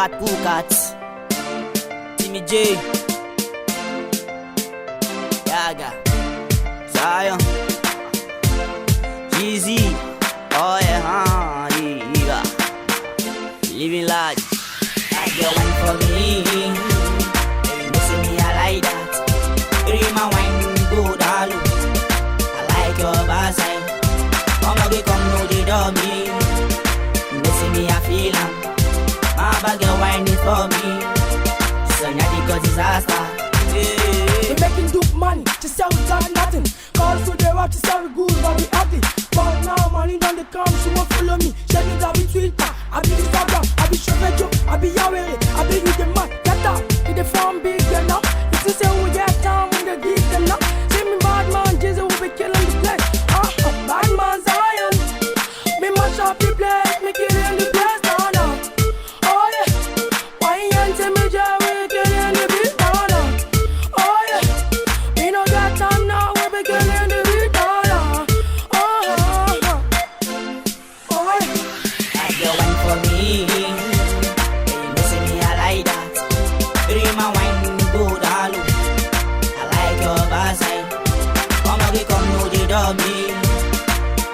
bad cook at Timmy J. Yaga, Zion, Jeezy, oh yeah, yeah. Living large, I get one for me. You see me, I like that. Dream my wine, go down. I like your backside. Come again, come know the dummy. You see me, I feel am. My bag of wine is for me. So now because disaster.
We making dope money, just sell without nothing. Call for the rock to sell good, but we happy. But now money done the come, she won't follow me. She me that be Twitter, I be Instagram, I be Shovejo, I be Yahweh, I be with the man. Get up, with the farm big enough. It's the same we get down when the geek enough. See me bad man, Jesus will be killing the place. Bad man Zion, me mash up the place, me killing the place now now. Oh yeah, why ain't me just we killing the beat now now? Oh yeah, we no got time now, we be killing the beat now now. Oh yeah,
I get one for me. You see me, I like that. Dream my wine, go down. I like your backside. Come again, come know the dummy.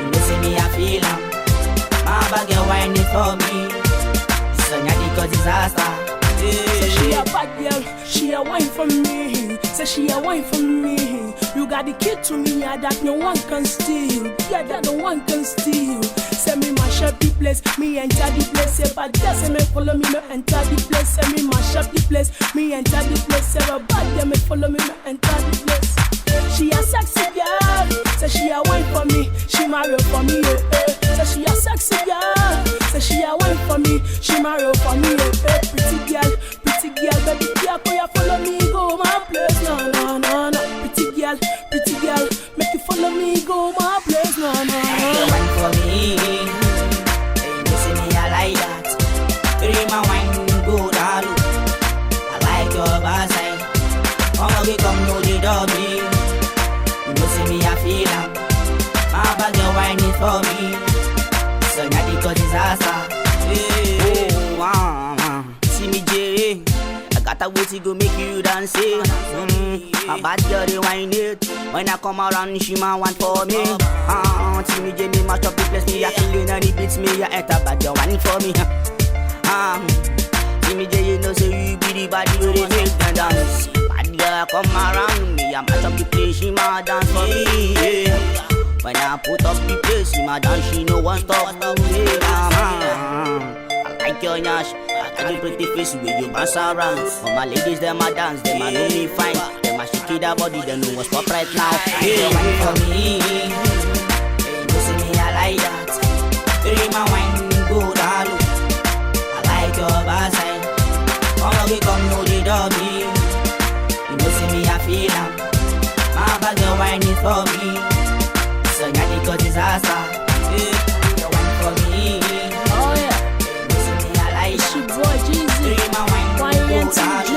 You see me, I feel am. My bag of wine is for me. So now because disaster.
Say she a bad girl, she a wine for me. Say she a wine for me. You got the key to me, yeah, that no one can steal. Yeah, that no one can steal. Say me mash up the place, me enter the place. Say bad girl, say me follow me, me enter the place. Say me mash up the place, me enter the place. Say a bad girl, me follow me, me enter the place. She a sexy girl, say she a wine for me, she marry for me, Say she a sexy girl, say she a wine for me, she marry for me, Pretty girl, baby girl, can you follow me, go my place, no, no, no, no. Pretty girl, make you follow me, go my place, no, no, no.
I get one for me. You see me, I like that. Dream my wine, go down. I like your backside. Come again, come know the dummy. You see me, I feel am. My bag of wine is for me. So now because disaster. See me, J. I got a way to go make you dance. My bad girl, they whine it. When I come around, she ma want for me. See me, J, me match up the place. Me a killing and it beats me. I enter bad girl whine for me. See me, J, you know, say you be the body where they make them dance. Bad girl, come around me. I match up the place, she ma dance for me. When I put up the place, she ma dance, she no one stop me. I like your nyash. I got the pretty face with you bounce around. For my ladies, them a dance, them a know me fine. Them a shake it that body, them know what's up right now. Hey, wine for me. You see me, I like that. Dream my wine, go down. I like your backside. Come again, come know the dummy. You see me, I feel am. My bag of wine is for me. So now because disaster. Hey, wine for me.
Oh yeah. It's your boy Jeezy, YNTJ.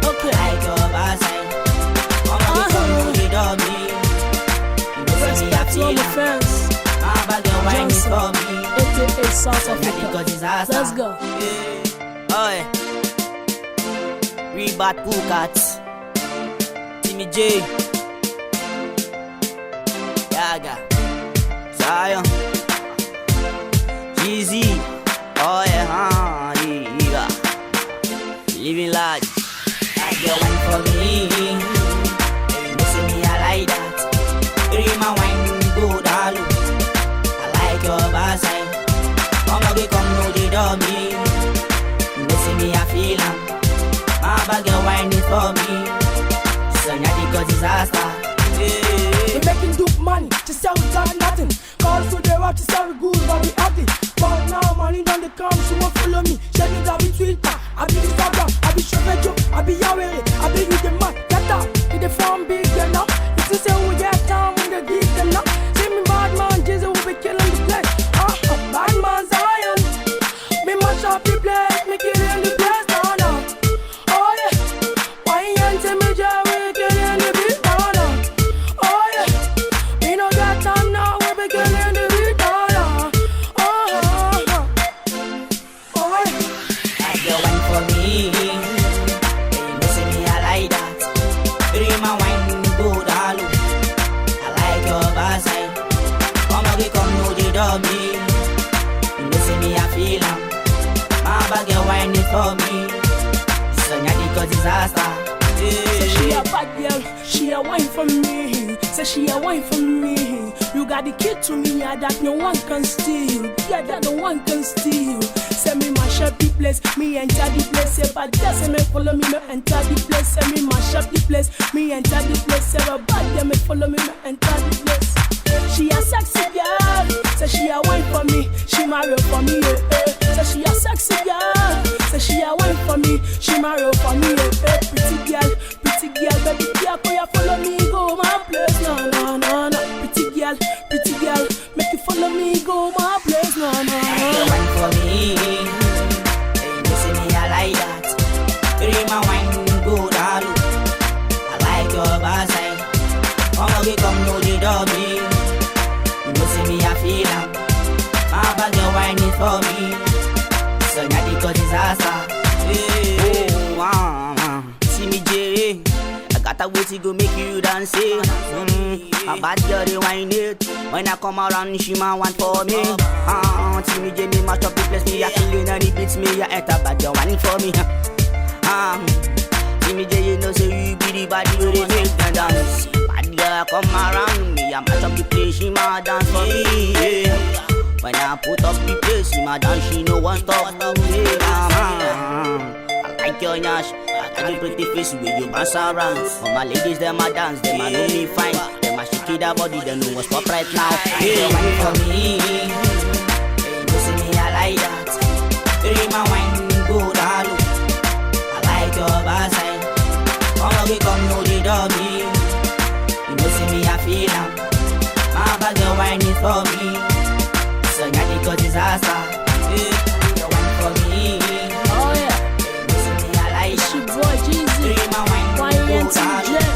Okay.
Like your backside. Come on, come to the dummy.
Respect to all the fans. Johnson, aka South Africa. Let's go.
Oh yeah. We bad cool cats. Timmy J. Yaga. Zion. Jeezy. Oh yeah, yeah. Living large. I get one for me. You see me, I like that. Dream my wine, go down. I like your backside. Come again, come know the dummy. You see me, I feel am. My bag of wine is for me. So now because disaster.
We making dope money, just sell without nothing. Call for the rock to sell good, but we happy. But now money done the come, she won't follow me. She me that be Twitter, I be Instagram, I be Shovejo, I be Yahweh, I be with the man. Get up, with the farm big enough. It's the same we get down when the geek enough. See me bad man, Jesus will be killing the place. Bad man Zion, me mash up the place, me killing the place now now. Oh yeah, why ain't me just we killing the beat now now? Oh yeah, we no got time now, we be killing.
door me. You know see me I feel am. My bag you whine it for me. So nyadi cause disaster.
Say she a bad girl, she a wine for me. Say she a wine for me. You got the key to me, yeah, that no one can steal. Yeah, that no one can steal. Say me mash up the place, me enter the place. Say bad girl, say me follow me, me enter the place. Say me mash up the place, me enter the place. Say a bad girl, me follow me, me enter the place. She a sexy girl, say she a wine for me, she marry for me, Say she a sexy girl, say she a wine for me, she marry for me, Pretty girl, baby girl, can you follow me, go my place, no. Pretty girl, make you follow me, go my place, no.
You wine for me, you see me I like that. Bring my wine, go down. I like your backside. Come know the door me. You know see me I feel am. My bag you wine it for me. So now the cause disaster. See me J. I got a way to go make you dance. A bad girl they wine it. When I come around she man want for me. See me J me mash up the place. Me a killing and it beats me. I enter bad girl wine for me. See me J you know say you be the body where they make them dance. Girl come around me, I mash up the place, she ma dance for me, yeah. When I put up the place, she ma dance, she no one stop me, I like your nyash, I got your pretty face with you bounce around. For my ladies, them a dance, them a know me fine. Them a shake that body, they know what's up right now. Hey, wine for me, you see me, I like that. Hey, my wine, go down low. I like your backside. Come know the doggy. You know see me I feel am. My bag you wine it for me. So now the cause disaster. You wine for me.
Oh yeah.
You know see me I like that.
It's your boy Jeezy.
My wine go down.